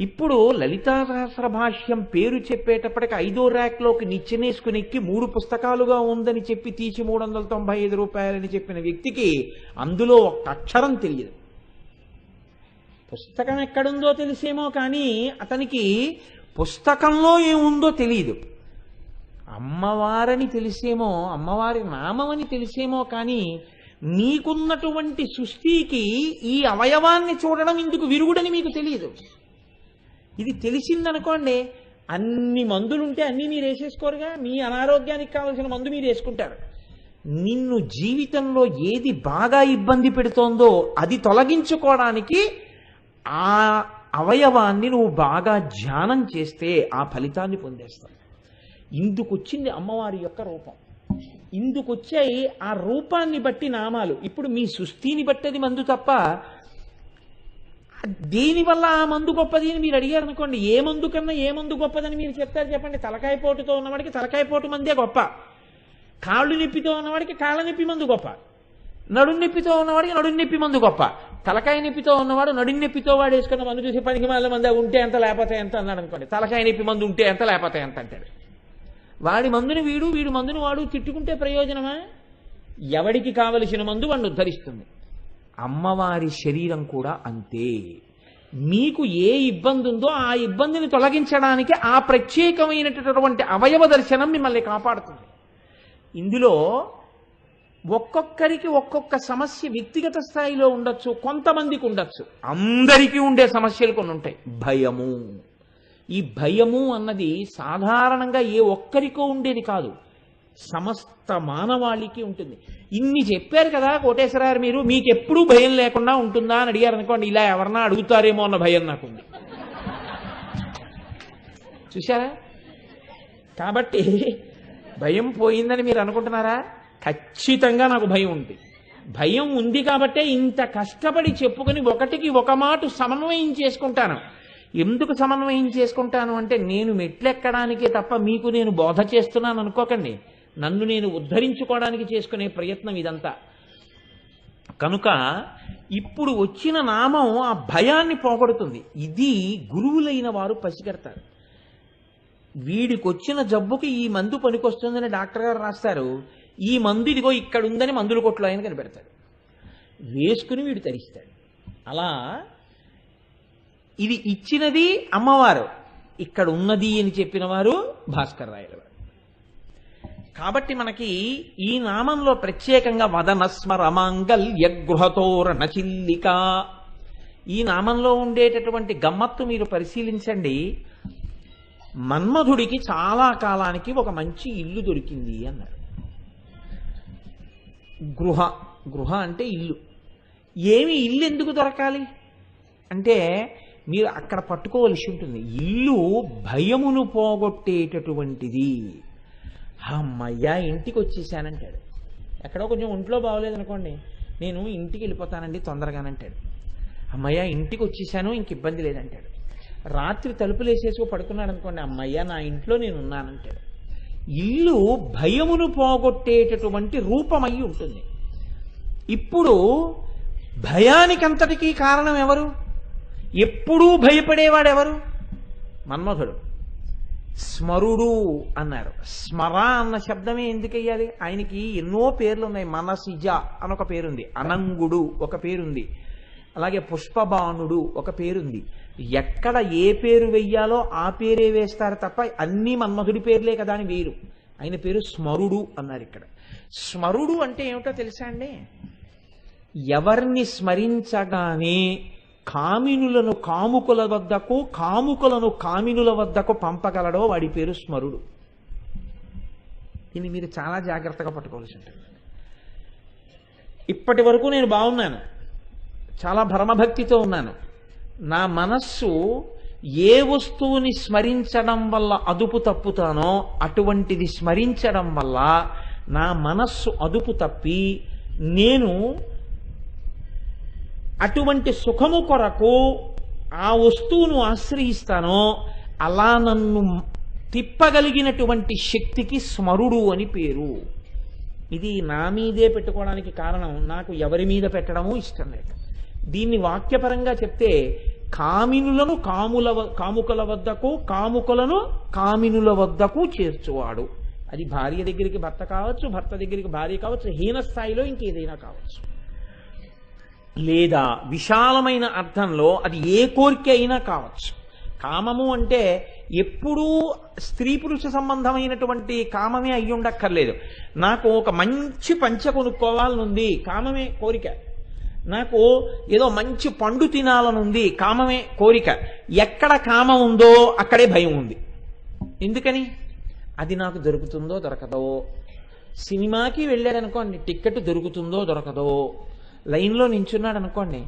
ఇప్పుడు లలితా సహస్ర భాష్యం పేరు చెప్పేటప్పటికి 5వ ర్యాక్లోకి నిచ్చెనేసుకుని ఎక్కి 3 పుస్తకాలుగా ఉందని చెప్పి తీసి 395 రూపాయలని చెప్పిన వ్యక్తికి అందులో ఒక్క అక్షరం తెలియదు. పుస్తకం ఎక్కడుందో తెలిసేమో కానీ అతనికి పుస్తకంలో ఏముందో తెలియదు. అమ్మవారని తెలిసేమో, అమ్మవారి నామమని తెలిసేమో కానీ నీకున్నటువంటి సృష్టికి ఈ అవయవాన్ని చూడడం ఇందుకు విరుగుడని మీకు తెలియదు. ఇది తెలిసిందనుకోండి, అన్ని మందులుంటే అన్నీ మీరు వేసేసుకోరుగా. మీ అనారోగ్యానికి కావలసిన మందు మీరు వేసుకుంటారు. నిన్ను జీవితంలో ఏది బాగా ఇబ్బంది పెడుతోందో అది తొలగించుకోవడానికి ఆ అవయవాన్ని నువ్వు బాగా ధ్యానం చేస్తే ఆ ఫలితాన్ని పొందేస్తావు. ఇందుకొచ్చింది అమ్మవారి యొక్క రూపం. ఇందుకొచ్చాయి ఆ రూపాన్ని బట్టి నామాలు. ఇప్పుడు మీ సృష్టిని బట్టి అది మందు తప్ప దేనివల్ల ఆ మందు గొప్పది అని మీరు అడిగారు అనుకోండి, ఏ మందు కన్నా ఏ మందు గొప్పదని మీరు చెప్తారు చెప్పండి. తలకాయ పోటుతో ఉన్నవాడికి తలకాయ పోటు మందే గొప్ప, కాళ్ళు నొప్పితో ఉన్నవాడికి కాళ్ళ నొప్పి మందు గొప్ప, నడుం నొప్పితో ఉన్నవాడికి నడుం నొప్పి మందు గొప్ప. తలకాయ నొప్పితో ఉన్నవాడు నడుం నొప్పితో వాడు వేసుకున్న మందు చూసి 10కి మాల మంది ఉంటే ఎంత లేకపోతే ఎంత అన్నాడు అనుకోండి. తలకాయ నొప్పి మందు ఉంటే ఎంత లేకపోతే ఎంత అంటాడు. వాడి మందుని వీడు, వీడి మందుని వాడు తిట్టుకుంటే ప్రయోజనమా? ఎవడికి కావలసిన మందు వాడిని ఉద్ధరిస్తుంది. అమ్మవారి శరీరం కూడా అంతే. మీకు ఏ ఇబ్బంది ఉందో ఆ ఇబ్బందిని తొలగించడానికి ఆ ప్రత్యేకమైనటువంటి అవయవ దర్శనం మిమ్మల్ని కాపాడుతుంది. ఇందులో ఒక్కొక్కరికి ఒక్కొక్క సమస్య వ్యక్తిగత స్థాయిలో ఉండొచ్చు, కొంతమందికి ఉండొచ్చు. అందరికీ ఉండే సమస్యలు కొన్ని ఉంటాయి. భయము. ఈ భయము అన్నది సాధారణంగా ఏ ఒక్కరికో ఉండేది కాదు, సమస్త మానవాళికి ఉంటుంది. ఇన్ని చెప్పారు కదా కోటేశ్వరారు, మీరు మీకెప్పుడూ భయం లేకుండా ఉంటుందా అని అడిగారు అనుకోండి, ఇలా ఎవరన్నా అడుగుతారేమో అన్న భయం నాకుంది. చూశారా? కాబట్టి భయం పోయిందని మీరు అనుకుంటున్నారా? ఖచ్చితంగా నాకు భయం ఉంది. భయం ఉంది కాబట్టే ఇంత కష్టపడి చెప్పుకుని ఒకటికి ఒక మాట సమన్వయం చేసుకుంటాను. ఎందుకు సమన్వయం చేసుకుంటాను అంటే, నేను మెట్లెక్కడానికే తప్ప మీకు నేను బోధ చేస్తున్నాను అనుకోకండి. నన్ను నేను ఉద్ధరించుకోవడానికి చేసుకునే ప్రయత్నం ఇదంతా. కనుక ఇప్పుడు వచ్చిన నామం ఆ భయాన్ని పోగొడుతుంది. ఇది గురువులైన వారు పసిగడతారు. వీడికి వచ్చిన జబ్బుకి ఈ మందు పనికొస్తుందని డాక్టర్ గారు రాస్తారు. ఈ మందు ఇదిగో ఇక్కడ ఉందని మందుల కొట్లో ఆయన కనిపెడతాడు. వేసుకుని వీడు తరిస్తాడు. అలా ఇది ఇచ్చినది అమ్మవారు, ఇక్కడ ఉన్నది అని చెప్పిన వారు భాస్కర్ రాయల వారు. కాబట్టి మనకి ఈ నామంలో ప్రత్యేకంగా వదనస్మరమాంగల్య గృహతోరణ చిల్లిక, ఈ నామంలో ఉండేటటువంటి గమ్మత్తు మీరు పరిశీలించండి. మన్మధుడికి చాలా కాలానికి ఒక మంచి ఇల్లు దొరికింది అన్నారు. గృహ అంటే ఇల్లు. ఏమి ఇల్లు ఎందుకు దొరకాలి అంటే, మీరు అక్కడ పట్టుకోవలసి ఉంటుంది. ఇల్లు భయమును పోగొట్టేటటువంటిది. అమ్మయ్యా ఇంటికి వచ్చేసానంటాడు. ఎక్కడో కొంచెం ఒంట్లో బాగోలేదనుకోండి, నేను ఇంటికి వెళ్ళిపోతానండి తొందరగానంటాడు. అమ్మయ్యా ఇంటికి వచ్చేసాను, ఇంక ఇబ్బంది లేదంటాడు. రాత్రి తలుపులు వేసేసి పడుకున్నాడు అనుకోండి, అమ్మయ్యా నా ఇంట్లో నేను ఉన్నానంటాడు. ఇల్లు భయమును పోగొట్టేటటువంటి రూపమై ఉంటుంది. ఇప్పుడు భయానికంతటికీ కారణం ఎవరు? ఎప్పుడూ భయపడేవాడెవరు? మన్మధుడు. స్మరుడు అన్నారు. స్మర అన్న శబ్దమే ఎందుకయ్యాలి? ఆయనకి ఎన్నో పేర్లు ఉన్నాయి. మనసిజ అని ఒక పేరుంది, అనంగుడు ఒక పేరుంది, అలాగే పుష్పబాణుడు ఒక పేరుంది. ఎక్కడ ఏ పేరు వెయ్యాలో ఆ పేరే వేస్తారు తప్ప అన్నీ మన్మధుడి పేర్లే కదా అని వేరు. ఆయన పేరు స్మరుడు అన్నారు ఇక్కడ. స్మరుడు అంటే ఏమిటో తెలుసా అండి? ఎవరిని స్మరించగానే కామినులను కాముకుల వద్దకు, కాముకులను కామినుల వద్దకు పంపగలడో వాడి పేరు స్మరుడు. దీన్ని మీరు చాలా జాగ్రత్తగా పట్టుకోవాల్సి ఉంటుంది. ఇప్పటి వరకు నేను బాగున్నాను, చాలా భరమభక్తితో ఉన్నాను. నా మనస్సు ఏ వస్తువుని స్మరించడం వల్ల అదుపు తప్పుతానో అటువంటిది స్మరించడం వల్ల నా మనస్సు అదుపు తప్పి నేను అటువంటి సుఖము కొరకు ఆ వస్తువును ఆశ్రయిస్తానో అలా నన్ను తిప్పగలిగినటువంటి శక్తికి స్మరుడు అని పేరు. ఇది నా మీదే పెట్టుకోవడానికి కారణం నాకు ఎవరి మీద పెట్టడము ఇష్టం లేక. దీన్ని వాక్యపరంగా చెప్తే కామినులను కాముకుల వద్దకు, కాముకులను కామినుల వద్దకు చేర్చువాడు. అది భార్య దగ్గరికి భర్త కావచ్చు, భర్త దగ్గరికి భార్య కావచ్చు, హీన స్థాయిలో ఇంకేదైనా కావచ్చు. లేదా విశాలమైన అర్థంలో అది ఏ కోరిక అయినా కావచ్చు. కామము అంటే ఎప్పుడూ స్త్రీ పురుష సంబంధమైనటువంటి కామమే అయ్యి ఉండక్కర్లేదు. నాకు ఒక మంచి పంచె కొనుక్కోవాలనుంది, కామమే కోరిక. నాకు ఏదో మంచి పండు తినాలనుంది, కామమే కోరిక. ఎక్కడ కామం ఉందో అక్కడే భయం ఉంది. ఎందుకని? అది నాకు దొరుకుతుందో దొరకదో. సినిమాకి వెళ్ళాడనుకోండి, టిక్కెట్ దొరుకుతుందో దొరకదో. లైన్లో నించున్నాడు అనుకోండి,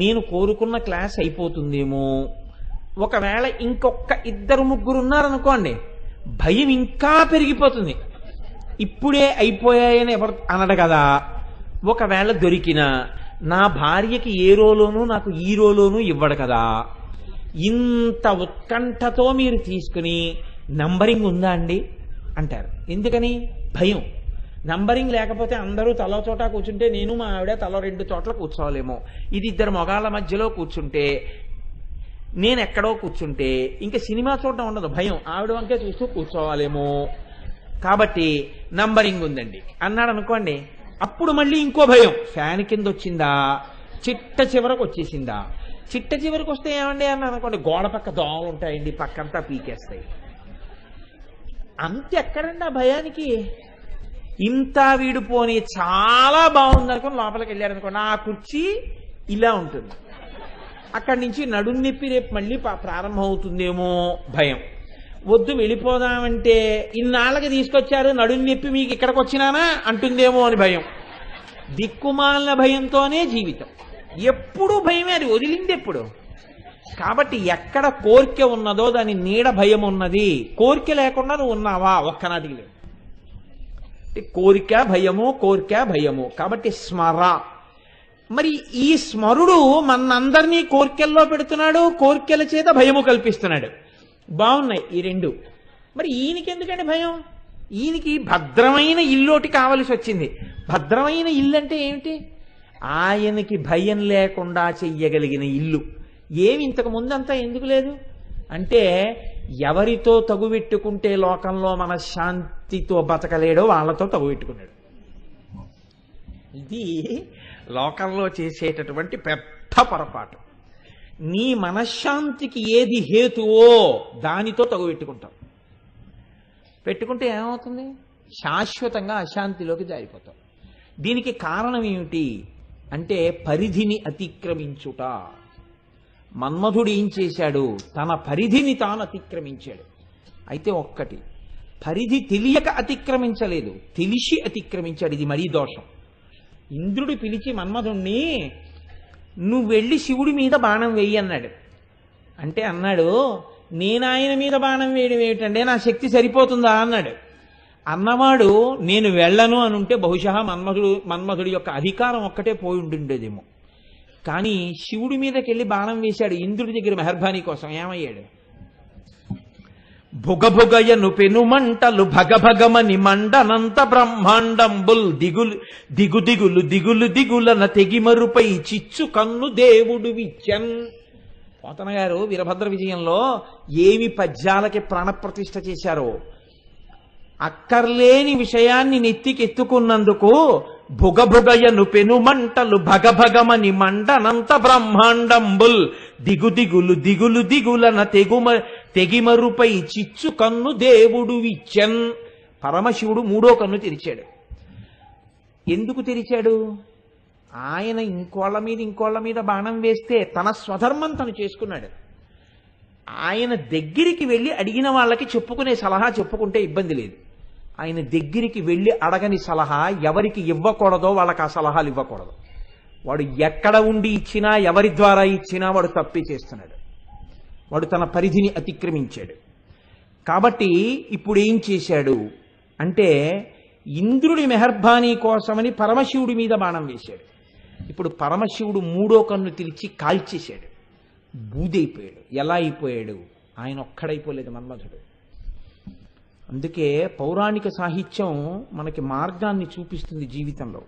నేను కోరుకున్న క్లాస్ అయిపోతుందేమో. ఒకవేళ ఇంకొక 2-3 ఉన్నారనుకోండి, భయం ఇంకా పెరిగిపోతుంది. ఇప్పుడే అయిపోయాయని ఎవరు అనడు కదా. ఒకవేళ దొరికినా నా భార్యకి ఏ రోలోనూ నాకు ఈ రోలోనూ ఇవ్వడు కదా. ఇంత ఉత్కంఠతో మీరు తీసుకుని నంబరింగ్ ఉందా అండి అంటారు. ఎందుకని? భయం. నంబరింగ్ లేకపోతే అందరూ తలో చోట కూర్చుంటే నేను మా ఆవిడ తలో 2 చోట్ల కూర్చోవాలేమో. ఇది 2 మగాళ్ళ మధ్యలో కూర్చుంటే, నేను ఎక్కడో కూర్చుంటే ఇంకా సినిమా చూడడం ఉండదు, భయం. ఆవిడ వంకే చూస్తూ కూర్చోవాలేమో. కాబట్టి నంబరింగ్ ఉందండి అన్నాడు అనుకోండి, అప్పుడు మళ్ళీ ఇంకో భయం. ఫ్యాన్ కింద వచ్చిందా, చిట్ట చివరకు వచ్చేసిందా. చిట్ట చివరికి వస్తే ఏమండి అన్నాను అనుకోండి, గోడ పక్క దోమలు ఉంటాయండి, పక్కంతా పీకేస్తాయి. అంత ఎక్కడండి ఆ భయానికి? ఇంత వీడిపోని చాలా బాగుంది అనుకోని లోపలికి వెళ్ళారు అనుకోండి, ఆ కుర్చీ ఇలా ఉంటుంది. అక్కడి నుంచి నడుం నొప్పి రేపు మళ్ళీ ప్రారంభం అవుతుందేమో భయం. వద్దు వెళ్ళిపోదామంటే ఇన్నాళ్ళకి తీసుకొచ్చారు, నడుం నొప్పి మీకు ఇక్కడికి వచ్చినానా అంటుందేమో అని భయం. దిక్కుమాలిన భయంతోనే జీవితం. ఎప్పుడూ భయమే, అది వదిలింది ఎప్పుడు. కాబట్టి ఎక్కడ కోరిక ఉన్నదో దాని నీడ భయం ఉన్నది. కోరిక లేకుండా నువ్వు ఉన్నావా? ఒక్కనాటికి లేదు. కోరిక భయము, కోరిక భయము. కాబట్టి స్మర. మరి ఈ స్మరుడు మనందరినీ కోరికల్లో పెడుతున్నాడు, కోరికల చేత భయము కల్పిస్తున్నాడు. బాగున్నాయి ఈ 2. మరి ఈయనకి ఎందుకండి భయం? ఈయనకి భద్రమైన ఇల్లోటి కావలసి వచ్చింది. భద్రమైన ఇల్లు అంటే ఏమిటి? ఆయనకి భయం లేకుండా చెయ్యగలిగిన ఇల్లు. ఏమి ఇంతకు ముందంతా ఎందుకు లేదు అంటే, ఎవరితో తగువెట్టుకుంటే లోకంలో మన శాంతితో బతకలేడో వాళ్ళతో తగువెట్టుకున్నాడు. ఇది లోకంలో చేసేటటువంటి పెద్ద పొరపాటు. నీ మనశ్శాంతికి ఏది హేతువో దానితో తగువెట్టుకుంటావు. పెట్టుకుంటే ఏమవుతుంది? శాశ్వతంగా అశాంతిలోకి జారిపోతావు. దీనికి కారణం ఏమిటి అంటే పరిధిని అతిక్రమించుట. మన్మధుడు ఏం చేశాడు? తన పరిధిని తాను అతిక్రమించాడు. అయితే ఒక్కటి, పరిధి తెలియక అతిక్రమించలేదు, తెలిసి అతిక్రమించాడు. ఇది మరీ దోషం. ఇంద్రుడు పిలిచి మన్మధుణ్ణి, నువ్వు వెళ్ళి శివుడి మీద బాణం వేయి అన్నాడు. అంటే అన్నాడు, నేను ఆయన మీద బాణం వేయడం ఏమిటంటే నా శక్తి సరిపోతుందా అన్నాడు. అన్నవాడు నేను వెళ్ళను అనుంటే బహుశా మన్మధుడి యొక్క అధికారం ఒక్కటే పోయి ఉంటుండేదేమో. కానీ శివుడి మీదకి వెళ్ళి బాణం వేశాడు ఇంద్రుడి దగ్గర మెహర్బానీ కోసం. ఏమయ్యాడు? భుగభుగయను పెనుమంటలు భగభగమని మండనంత బ్రహ్మాండంబుల్ దిగులు దిగు దిగులు దిగులు దిగులన తెగిమరుపై చిచ్చు కన్ను దేవుడు విచ్చన్. పోతన గారు వీరభద్ర విజయంలో ఏమి పద్యాలకి ప్రాణప్రతిష్ఠ చేశారో. అక్కర్లేని విషయాన్ని నెత్తికెత్తుకున్నందుకు భుగభుగయను పెనుమంటలు భగభగమని మండనంత బ్రహ్మాండంబుల్ దిగుదిగులు దిగులు దిగులన తెగిమరుపై చిచ్చు కన్ను దేవుడు విచ్చన్. పరమశివుడు మూడో కన్ను తెరిచాడు. ఎందుకు తెరిచాడు? ఆయన ఇంకోళ్ళ మీద బాణం వేస్తే తన స్వధర్మం తను చేసుకున్నాడు. ఆయన దగ్గరికి వెళ్ళి అడిగిన వాళ్ళకి చెప్పుకునే సలహా చెప్పుకుంటే ఇబ్బంది లేదు. ఆయన దగ్గరికి వెళ్ళి అడగని సలహా ఎవరికి ఇవ్వకూడదో వాళ్ళకి ఆ సలహాలు ఇవ్వకూడదు. వాడు ఎక్కడ ఉండి ఇచ్చినా ఎవరి ద్వారా ఇచ్చినా వాడు తప్పే చేస్తున్నాడు. వాడు తన పరిధిని అతిక్రమించాడు. కాబట్టి ఇప్పుడు ఏం చేశాడు అంటే ఇంద్రుడి మెహర్బానీ కోసమని పరమశివుడి మీద బాణం వేశాడు. ఇప్పుడు పరమశివుడు మూడో కన్ను తెరిచి కాల్చేశాడు. బూదైపోయాడు. ఎలా అయిపోయాడు? ఆయన ఒక్కడైపోలేదు, మన్మధుడు. అందుకే పౌరాణిక సాహిత్యం మనకి మార్గాన్ని చూపిస్తుంది జీవితంలో.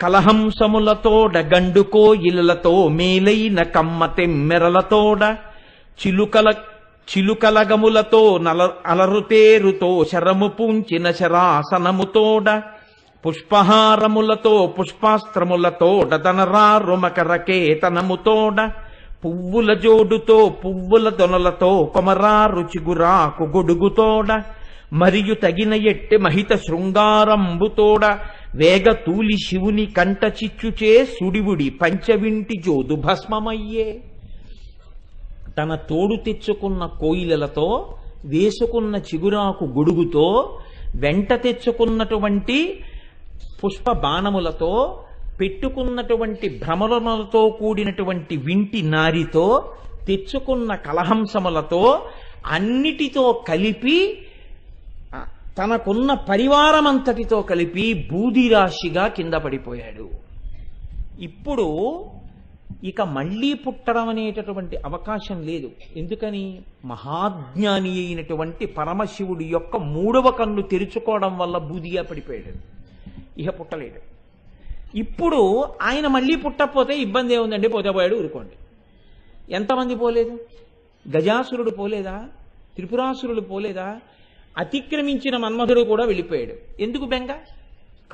కలహంసములతోడ గండుకో ఇలలతో మేలైన కమ్మ తెమ్మెరలతోడ చిలుకలగములతో అలరుతేరుతో శరము పూంచిన శరాసనముతోడ పుష్పహారములతో పుష్పాస్త్రములతోడ దనరారుమకరకేతనముతోడ పువ్వుల జోడుతో పువ్వుల దొనలతో కొమరారు చిగురాకు గొడుగుతోడ మరియు తగిన ఎట్టె మహిత శృంగారంబుతోడ వేగ తూలి శివుని కంట చిచ్చుచే సుడివుడి పంచవింటి జోదు భస్మమయ్యే. తన తోడు తెచ్చుకున్న కోయిలలతో వేసుకున్న చిగురాకు గొడుగుతో వెంట తెచ్చుకున్నటువంటి పుష్ప బాణములతో పెట్టుకున్నటువంటి భ్రమలతో కూడినటువంటి వింటి నారితో తెచ్చుకున్న కలహంసములతో అన్నిటితో కలిపి తనకున్న పరివారమంతటితో కలిపి బూదిరాశిగా కింద పడిపోయాడు. ఇప్పుడు ఇక మళ్లీ పుట్టడం అనేటటువంటి అవకాశం లేదు. ఎందుకని? మహాజ్ఞాని అయినటువంటి పరమశివుడి యొక్క మూడవ కన్ను తెరుచుకోవడం వల్ల బూదిగా పడిపోయాడు. ఇక పుట్టలేడు. ఇప్పుడు ఆయన మళ్ళీ పుట్టకపోతే ఇబ్బంది ఏముందండి, పోతే పోయాడు, ఊరుకోండి. ఎంతమంది పోలేదు? గజాసురుడు పోలేదా? త్రిపురాసురుడు పోలేదా? అతిక్రమించిన మన్మధుడు కూడా వెళ్ళిపోయాడు. ఎందుకు బెంగ?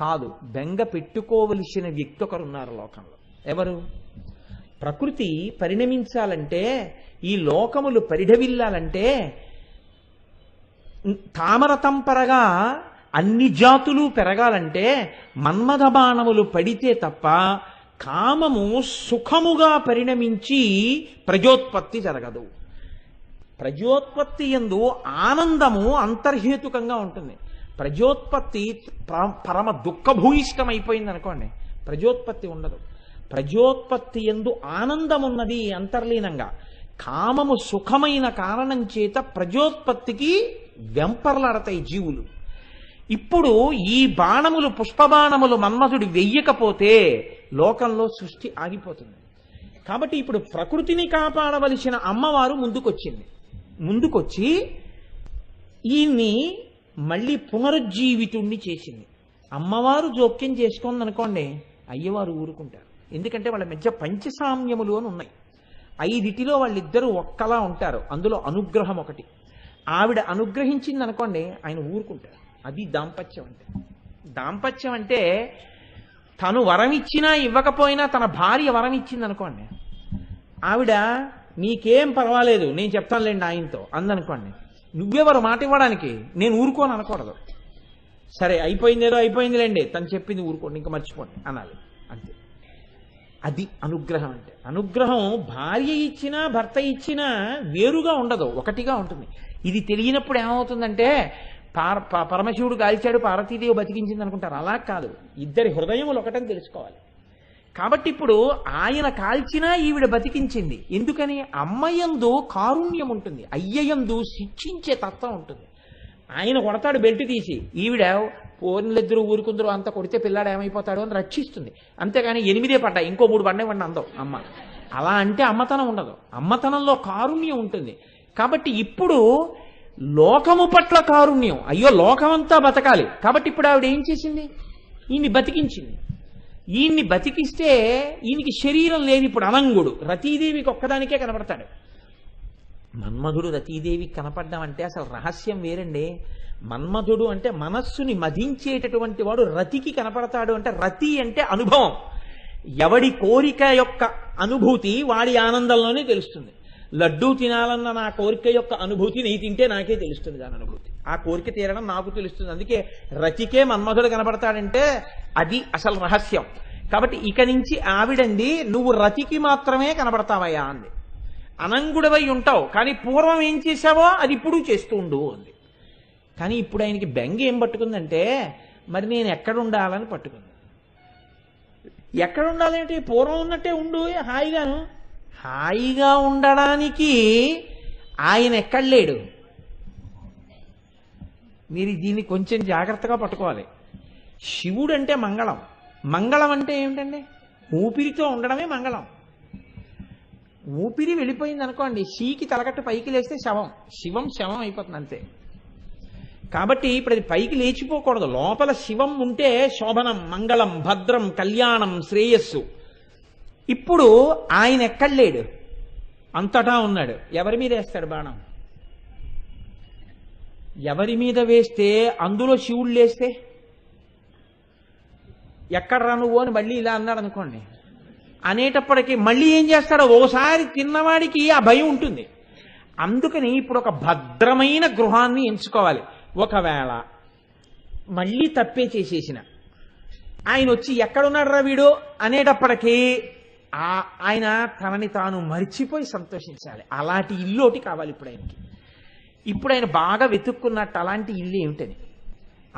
కాదు, బెంగ పెట్టుకోవలసిన వ్యక్తి ఒకరున్నారు లోకంలో. ఎవరు? ప్రకృతి పరిణమించాలంటే, ఈ లోకములు పరిఢవిల్లాలంటే తామరతంపరగా అన్ని జాతులు పెరగాలంటే మన్మథ బాణములు పడితే తప్ప కామము సుఖముగా పరిణమించి ప్రజోత్పత్తి జరగదు. ప్రజోత్పత్తి యందు ఆనందము అంతర్హేతుకంగా ఉంటుంది. ప్రజోత్పత్తి పరమ దుఃఖభూయిష్టమైపోయింది అనుకోండి, ప్రజోత్పత్తి ఉండదు. ప్రజోత్పత్తి యందు ఆనందం ఉన్నది అంతర్లీనంగా. కామము సుఖమైన కారణం చేత ప్రజోత్పత్తికి వెంపర్లాడతాయి జీవులు. ఇప్పుడు ఈ బాణములు పుష్పబాణములు మన్మథుడు వెయ్యకపోతే లోకంలో సృష్టి ఆగిపోతుంది. కాబట్టి ఇప్పుడు ప్రకృతిని కాపాడవలసిన అమ్మవారు ముందుకొచ్చి ఈయన్ని మళ్ళీ పునరుజ్జీవితుణ్ణి చేసింది. అమ్మవారు జోక్యం చేసుకుంది అనుకోండి, అయ్యవారు ఊరుకుంటారు. ఎందుకంటే వాళ్ళ మధ్య పంచసామ్యములు అని ఉన్నాయి. 5 వాళ్ళిద్దరూ ఒక్కలా ఉంటారు. అందులో అనుగ్రహం ఒకటి. ఆవిడ అనుగ్రహించింది అనుకోండి, ఆయన ఊరుకుంటారు. అది దాంపత్యం అంటే. దాంపత్యం అంటే తను వరం ఇచ్చినా ఇవ్వకపోయినా తన భార్య వరం ఇచ్చింది అనుకోండి, ఆవిడ నీకేం పర్వాలేదు నేను చెప్తానులేండి ఆయనతో అందనుకోండి, నువ్వెవరు మాట ఇవ్వడానికి, నేను ఊరుకోను అనకూడదు. సరే అయిపోయిందేదో అయిపోయిందిలేండి, తను చెప్పింది ఊరుకోండి, ఇంకా మర్చిపోండి అనాలి, అంతే. అది అనుగ్రహం అంటే. అనుగ్రహం భార్య ఇచ్చినా భర్త ఇచ్చినా వేరుగా ఉండదు, ఒకటిగా ఉంటుంది. ఇది తెలియనప్పుడు ఏమవుతుందంటే పరమశివుడు కాల్చాడు, పార్వతీదేవి బతికించింది అనుకుంటారు. అలా కాదు, ఇద్దరి హృదయములు ఒకటని తెలుసుకోవాలి. కాబట్టి ఇప్పుడు ఆయన కాల్చినా ఈవిడ బతికించింది. ఎందుకని? అమ్మయందు కారుణ్యం ఉంటుంది, అయ్యయందు శిక్షించే తత్వం ఉంటుంది. ఆయన కొడతాడు బెల్ట్ తీసి, ఈవిడ పోన్లిద్దరూ ఊరుకుందరూ అంత కొడితే పిల్లాడు ఏమైపోతాడు అని రక్షిస్తుంది. అంతేగాని 8 పడ్డాయి ఇంకో 3 పడ్డాయి అందం అమ్మ. అలా అంటే అమ్మతనం ఉండదు. అమ్మతనంలో కారుణ్యం ఉంటుంది. కాబట్టి ఇప్పుడు లోకము పట్ల కారుణ్యం, అయ్యో లోకమంతా బతకాలి. కాబట్టి ఇప్పుడు ఆవిడ ఏం చేసింది? ఈయన్ని బతికించింది. ఈయన్ని బతికిస్తే ఈయనకి శరీరం లేదు. ఇప్పుడు అనంగుడు రతీదేవికి ఒక్కదానికే కనబడతాడు. మన్మధుడు రతీదేవి కనపడ్డం అంటే అసలు రహస్యం వేరండి. మన్మధుడు అంటే మనస్సుని మదించేటటువంటి వాడు రతికి కనపడతాడు. అంటే రతి అంటే అనుభవం. ఎవడి కోరిక యొక్క అనుభూతి వాడి ఆనందంలోనే తెలుస్తుంది. లడ్డూ తినాలన్న నా కోరిక యొక్క అనుభూతి నీ తింటే నాకే తెలుస్తుంది దాని అనుభూతి. ఆ కోరిక తీరడం నాకు తెలుస్తుంది. అందుకే రతికే మన్మధుడు కనపడతాడంటే అది అసలు రహస్యం. కాబట్టి ఇక నుంచి ఆవిడంది నువ్వు రతికి మాత్రమే కనపడతావయ్యా అంది. అనంగుడవై ఉంటావు కానీ పూర్వం ఏం చేశావో అది ఇప్పుడు చేస్తూ ఉండు అంది. కానీ ఇప్పుడు ఆయనకి బెంగ ఏం పట్టుకుందంటే మరి నేను ఎక్కడ ఉండాలని పట్టుకుంది. ఎక్కడ ఉండాలంటే పూర్వం ఉన్నట్టే ఉండు హాయిగాను. హాయిగా ఉండడానికి ఆయన ఎక్కడ లేడు. మీరు దీన్ని కొంచెం జాగ్రత్తగా పట్టుకోవాలి. శివుడు అంటే మంగళం. మంగళం అంటే ఏమిటండి? ఊపిరితో ఉండడమే మంగళం. ఊపిరి వెళ్ళిపోయింది అనుకోండి, షీకి తలకట్టు పైకి లేస్తే శవం, శివం శవం అయిపోతుంది అంతే. కాబట్టి ఇప్పుడు అది పైకి లేచిపోకూడదు. లోపల శివం ఉంటే శోభనం, మంగళం, భద్రం, కళ్యాణం, శ్రేయస్సు. ఇప్పుడు ఆయన ఎక్కడ లేడు, అంతటా ఉన్నాడు. ఎవరి మీద వేస్తాడు బాణం? ఎవరి మీద వేస్తే అందులో శివుడు లేస్తే ఎక్కడరా నువ్వు అని మళ్ళీ ఇలా అన్నాడు అనుకోండి. అనేటప్పటికీ మళ్ళీ ఏం చేస్తాడో ఓసారి తిన్నవాడికి ఆ భయం ఉంటుంది. అందుకని ఇప్పుడు ఒక భద్రమైన గృహాన్ని ఎంచుకోవాలి. ఒకవేళ మళ్ళీ తప్పే చేసేసిన ఆయన వచ్చి ఎక్కడున్నాడు రా వీడు అనేటప్పటికీ ఆయన తనని తాను మరిచిపోయి సంతోషించాలి. అలాంటి ఇల్లు ఒకటి కావాలి ఇప్పుడు ఆయనకి. ఇప్పుడు ఆయన బాగా వెతుక్కున్నట్టు అలాంటి ఇల్లు ఏమిటని.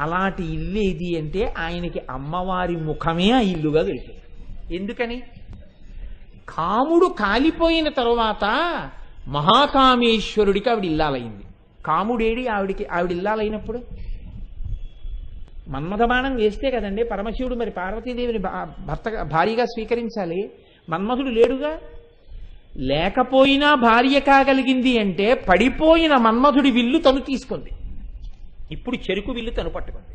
అలాంటి ఇల్లు ఏది అంటే ఆయనకి అమ్మవారి ముఖమే ఆ ఇల్లుగా దొరికింది. ఎందుకని? కాముడు కాలిపోయిన తరువాత మహాకామేశ్వరుడికి ఆవిడ ఇల్లాలైంది. కాముడేడి ఆవిడ ఇల్లాలైనప్పుడు? మన్మథబాణం వేస్తే కదండి పరమశివుడు మరి పార్వతీదేవిని భార్యగా స్వీకరించాలి. మన్మథుడు లేడుగా. లేకపోయినా భార్య కాగలిగింది అంటే పడిపోయిన మన్మథుడి విల్లు తను తీసుకుంది. ఇప్పుడు చెరుకు విల్లు తను పట్టుకుంది.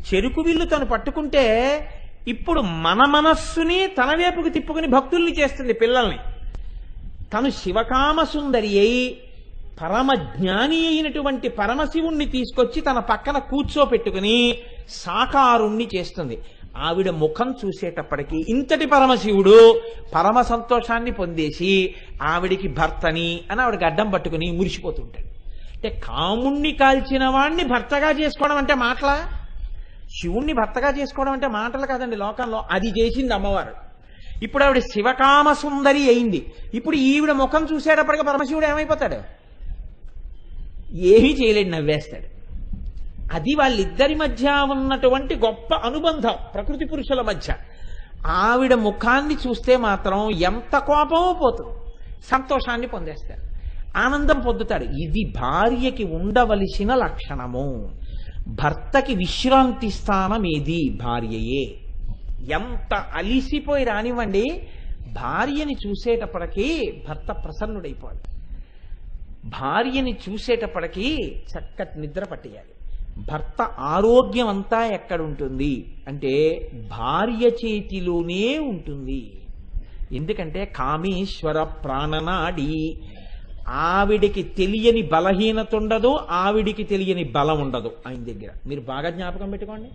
చెరుకు విల్లు తను పట్టుకుంటే ఇప్పుడు మన మనస్సుని తన వైపుకు తిప్పుకుని భక్తుల్ని చేస్తుంది, పిల్లల్ని. తను శివకామ సుందరి అయి పరమ జ్ఞాని అయినటువంటి పరమశివుణ్ణి తీసుకొచ్చి తన పక్కన కూర్చోపెట్టుకుని సాకారుణ్ణి చేస్తుంది. ఆవిడ ముఖం చూసేటప్పటికీ ఇంతటి పరమశివుడు పరమ సంతోషాన్ని పొందేసి ఆవిడికి భర్తని అని ఆవిడకి అడ్డం పట్టుకుని మురిసిపోతుంటాడు. అంటే కాముణ్ణి కాల్చిన వాణ్ణి భర్తగా చేసుకోవడం అంటే మాటలా? శివుణ్ణి భర్తగా చేసుకోవడం అంటే మాటలు కాదండి లోకంలో. అది చేసింది అమ్మవారు. ఇప్పుడు ఆవిడ శివకామ సుందరి అయింది. ఇప్పుడు ఈవిడ ముఖం చూసేటప్పటికీ పరమశివుడు ఏమైపోతాడు? ఏమీ చేయలేడు, నవ్వేస్తాడు. అది వాళ్ళిద్దరి మధ్య ఉన్నటువంటి గొప్ప అనుబంధం ప్రకృతి పురుషుల మధ్య. ఆవిడ ముఖాన్ని చూస్తే మాత్రం ఎంత కోపమో పోతుంది, సంతోషాన్ని పొందేస్తాడు, ఆనందం పొందుతాడు. ఇది భార్యకి ఉండవలసిన లక్షణము. భర్తకి విశ్రాంతి స్థానం ఏది? భార్యయే. ఎంత అలిసిపోయి రానివ్వండి, భార్యని చూసేటప్పటికీ భర్త ప్రసన్నుడైపోవాలి. భార్యని చూసేటప్పటికీ చక్కటి నిద్ర పట్టేయాలి. భర్త ఆరోగ్యం అంతా ఎక్కడుంటుంది అంటే భార్య చేతిలోనే ఉంటుంది. ఎందుకంటే కామేశ్వర ప్రాణనాడి. ఆవిడికి తెలియని బలహీనత ఉండదు, ఆవిడికి తెలియని బలం ఉండదు ఆయన దగ్గర. మీరు బాగా జ్ఞాపకం పెట్టుకోండి.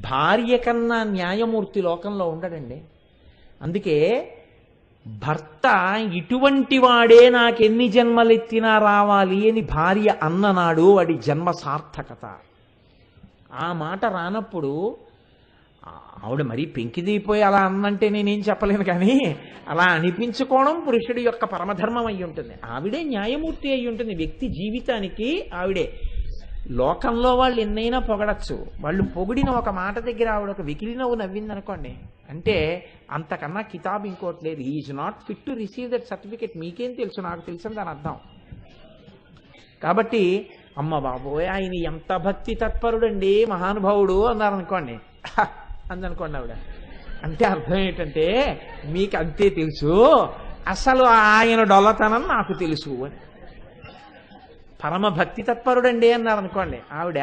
భార్య కన్నా న్యాయమూర్తి లోకంలో ఉండడండి. అందుకే భర్త ఇటువంటి వాడే నాకెన్ని జన్మలెత్తినా రావాలి అని భార్య అన్ననాడు వాడి జన్మ సార్థకత. ఆ మాట రానప్పుడు ఆవిడ మరీ పెంకిదిపోయి అలా అన్నంటే నేనేం చెప్పలేను, కానీ అలా అనిపించుకోవడం పురుషుడి యొక్క పరమధర్మం అయి ఉంటుంది. ఆవిడే న్యాయమూర్తి అయి ఉంటుంది వ్యక్తి జీవితానికి. ఆవిడే లోకంలో వాళ్ళు ఎన్నైనా పొగడచ్చు. వాళ్ళు పొగిడిన ఒక మాట దగ్గర ఆవిడ ఒక వెకిలి నవ్వు నవ్వింది అనుకోండి, అంటే అంతకన్నా కితాబ్ ఇంకోటి లేదు. Is not fit to receive that certificate. మీకేం తెలుసు, నాకు తెలుసు దాని అర్థం. కాబట్టి అమ్మ బాబోయ్ ఆయన ఎంత భక్తి తత్పరుడండి మహానుభావుడు అన్నారనుకోండి, అందనుకోండి ఆవిడ. అంటే అర్థం ఏంటంటే మీకు అంతే తెలుసు, అసలు ఆయన డొల్లతనం నాకు తెలుసు అని. పరమ భక్తి తత్పరుడండి అన్నారనుకోండి, ఆవిడ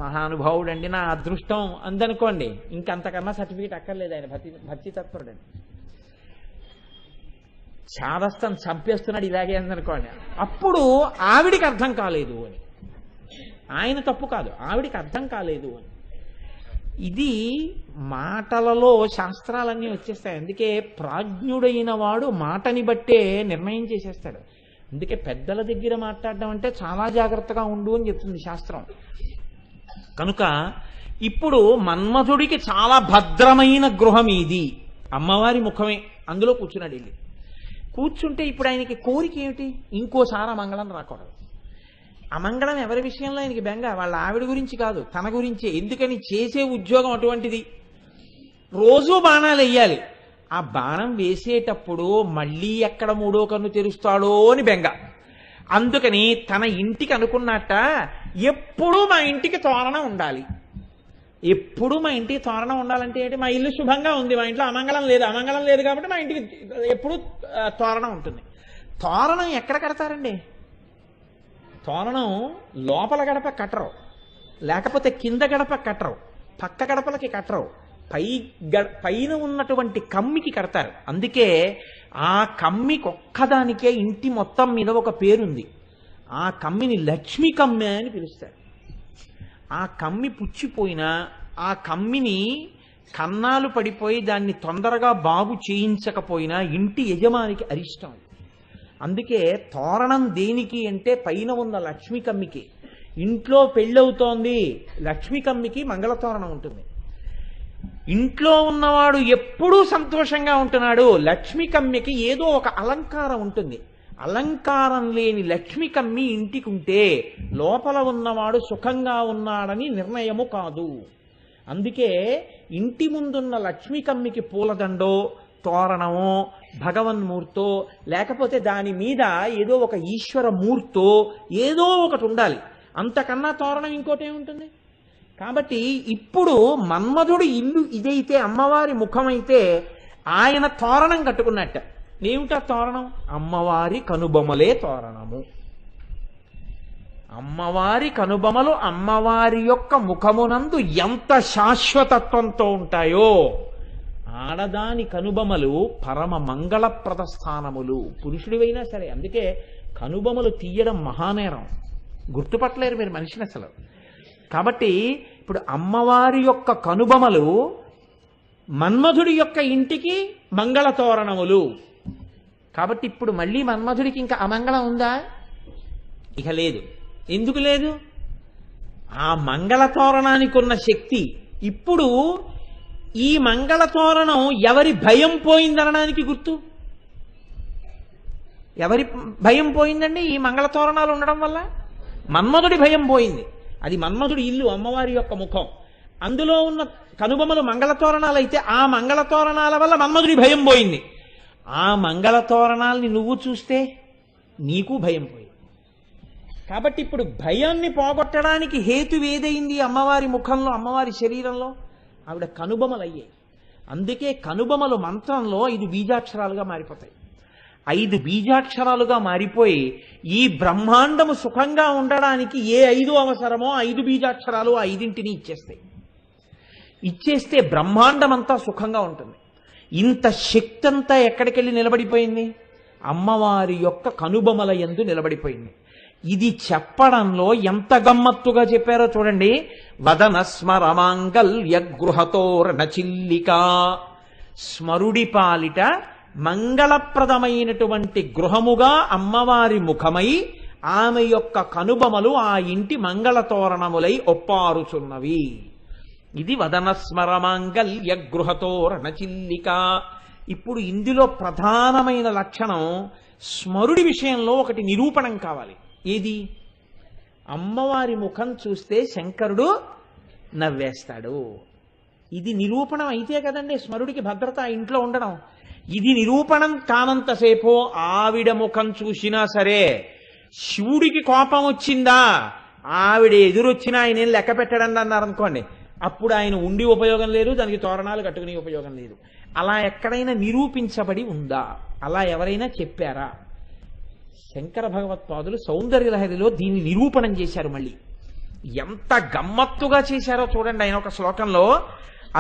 మహానుభావుడండి నా అదృష్టం అందనుకోండి, ఇంకంతకన్నా సర్టిఫికేట్ అక్కర్లేదు ఆయన భక్తి తత్పరుడండి. చాదస్తం చంపేస్తున్నాడు ఇలాగే అందనుకోండి, అప్పుడు ఆవిడికి అర్థం కాలేదు అని. ఆయన తప్పు కాదు, ఆవిడికి అర్థం కాలేదు అని. ఇది మాటలలో శాస్త్రాలన్నీ వచ్చేస్తాయి. అందుకే ప్రాజ్ఞుడైన వాడు మాటని బట్టే నిర్ణయం చేసేస్తాడు. అందుకే పెద్దల దగ్గర మాట్లాడడం అంటే చాలా జాగ్రత్తగా ఉండు అని చెప్తుంది శాస్త్రం. కనుక ఇప్పుడు మన్మథుడికి చాలా భద్రమైన గృహం ఇది, అమ్మవారి ముఖమే, అందులో కూర్చున్నాడు వెళ్ళి. కూర్చుంటే ఇప్పుడు ఆయనకి కోరిక ఏమిటి? ఇంకోసారి అమంగళం రాకూడదు. అమంగళం ఎవరి విషయంలో ఆయనకి బెంగ? వాళ్ళ ఆవిడ గురించి కాదు, తన గురించే. ఎందుకని? చేసే ఉద్యోగం అటువంటిది, రోజూ బాణాలు వెయ్యాలి. ఆ బాణం వేసేటప్పుడు మళ్ళీ ఎక్కడ మూడో కన్ను తెరుస్తాడో అని బెంగ. అందుకని తన ఇంటికి అనుకున్నట్ట, ఎప్పుడూ మా ఇంటికి తోరణం ఉండాలి. ఎప్పుడు మా ఇంటికి తోరణం ఉండాలంటే ఏంటి? మా ఇల్లు శుభంగా ఉంది, మా ఇంట్లో అమంగళం లేదు, అమంగళం లేదు కాబట్టి మా ఇంటికి ఎప్పుడు తోరణం ఉంటుంది. తోరణం ఎక్కడ కడతారండి? తోరణం లోపల గడప కట్టరు, లేకపోతే కింద గడప కట్టరు, పక్క గడపలకి కట్టరు, పైన ఉన్నటువంటి కమ్మికి కడతారు. అందుకే ఆ కమ్మికి ఒక్కదానికే ఇంటి మొత్తం మీద ఒక పేరుంది. ఆ కమ్మిని లక్ష్మీ కమ్మి అని పిలుస్తారు. ఆ కమ్మి పుచ్చిపోయినా, ఆ కమ్మిని కన్నాలు పడిపోయి దాన్ని తొందరగా బాగు చేయించకపోయినా ఇంటి యజమానికి అరిష్టం. అందుకే తోరణం దేనికి అంటే పైన ఉన్న లక్ష్మీ కమ్మికి. ఇంట్లో పెళ్ళవుతోంది, లక్ష్మీ కమ్మికి మంగళతోరణం ఉంటుంది. ఇంట్లో ఉన్నవాడు ఎప్పుడూ సంతోషంగా ఉంటున్నాడు, లక్ష్మీ కమ్మికి ఏదో ఒక అలంకారం ఉంటుంది. అలంకారం లేని లక్ష్మీ కమ్మి ఇంటికి ఉంటే లోపల ఉన్నవాడు సుఖంగా ఉన్నాడని నిర్ణయము కాదు. అందుకే ఇంటి ముందున్న లక్ష్మీ కమ్మికి పూలదండో, తోరణమో, భగవన్మూర్తో, లేకపోతే దాని మీద ఏదో ఒక ఈశ్వర మూర్తో ఏదో ఒకటి ఉండాలి. అంతకన్నా తోరణం ఇంకోటి ఏముంటుంది? కాబట్టి ఇప్పుడు మన్మధుడు ఇల్లు ఇదైతే, అమ్మవారి ముఖమైతే, ఆయన తోరణం కట్టుకున్నట్ట. ఏమిటా తోరణం? అమ్మవారి కనుబొమలే తోరణము. అమ్మవారి కనుబొమలు అమ్మవారి యొక్క ముఖమునందు ఎంత శాశ్వతత్వంతో ఉంటాయో, ఆడదాని కనుబొమలు పరమ మంగళప్రద స్థానములు. పురుషుడివైనా సరే. అందుకే కనుబొమలు తీయడం మహానేరం, గుర్తుపట్టలేరు మీరు మనిషిని అసలు. కాబట్టి ఇప్పుడు అమ్మవారి యొక్క కనుబొమలు మన్మధుడి యొక్క ఇంటికి మంగళ తోరణములు. కాబట్టి ఇప్పుడు మళ్ళీ మన్మధుడికి ఇంకా అమంగళం ఉందా? ఇక లేదు. ఎందుకు లేదు? ఆ మంగళ తోరణానికి ఉన్న శక్తి. ఇప్పుడు ఈ మంగళ తోరణం ఎవరి భయం పోయిందనడానికి గుర్తు? ఎవరి భయం పోయిందండి ఈ మంగళ తోరణాలు ఉండడం వల్ల? మన్మధుడి భయం పోయింది. అది మన్మధుడి ఇల్లు, అమ్మవారి యొక్క ముఖం. అందులో ఉన్న కనుబొమలు మంగళ తోరణాలు అయితే ఆ మంగళ తోరణాల వల్ల మన్మధుడి భయం పోయింది. ఆ మంగళ తోరణాలని నువ్వు చూస్తే నీకు భయం పోయింది. కాబట్టి ఇప్పుడు భయాన్ని పోగొట్టడానికి హేతు ఏదైంది అమ్మవారి ముఖంలో, అమ్మవారి శరీరంలో? ఆవిడ కనుబొమలు అయ్యాయి. అందుకే కనుబొమలు మంత్రంలో 5 బీజాక్షరాలుగా మారిపోతాయి. 5 బీజాక్షరాలుగా మారిపోయి ఈ బ్రహ్మాండము సుఖంగా ఉండడానికి ఏ 5 అవసరమో 5 బీజాక్షరాలు ఆ 5ంటిని ఇచ్చేస్తాయి. ఇచ్చేస్తే బ్రహ్మాండం అంతా సుఖంగా ఉంటుంది. ఇంత శక్తి అంతా ఎక్కడికెళ్ళి నిలబడిపోయింది? అమ్మవారి యొక్క కనుబొమల యందు నిలబడిపోయింది. ఇది చెప్పడంలో ఎంత గమ్మత్తుగా చెప్పారో చూడండి. వదన స్మరమాంగల్య గృహతోరణ చిల్లిక. స్మరుడి పాలిట మంగళప్రదమైనటువంటి గృహముగా అమ్మవారి ముఖమై ఆమె యొక్క కనుబొమలు ఆ ఇంటి మంగళతోరణములై ఒప్పారుచున్నవి. ఇది వదన స్మరమాంగల్య గృహతోరణ చిల్లిక. ఇప్పుడు ఇందులో ప్రధానమైన లక్షణం స్మరుడి విషయంలో ఒకటి నిరూపణం కావాలి. ఏది? అమ్మవారి ముఖం చూస్తే శంకరుడు నవ్వేస్తాడు. ఇది నిరూపణం అయితే కదండి స్మరుడికి భద్రత ఇంట్లో ఉండడం. ఇది నిరూపణం కానంతసేపు ఆవిడ ముఖం చూసినా సరే, శివుడికి కోపం వచ్చిందా, ఆవిడ ఎదురొచ్చినా ఆయన లెక్క పెట్టడం అన్నారనుకోండి, అప్పుడు ఆయన ఉండి ఉపయోగం లేదు, దానికి తోరణాలు కట్టుకునే ఉపయోగం లేదు. అలా ఎక్కడైనా నిరూపించబడి ఉందా? అలా ఎవరైనా చెప్పారా? శంకర భగవత్పాదులు సౌందర్యలహరిలో దీన్ని నిరూపణం చేశారు. మళ్ళీ ఎంత గమ్మత్తుగా చేశారో చూడండి. ఆయన ఒక శ్లోకంలో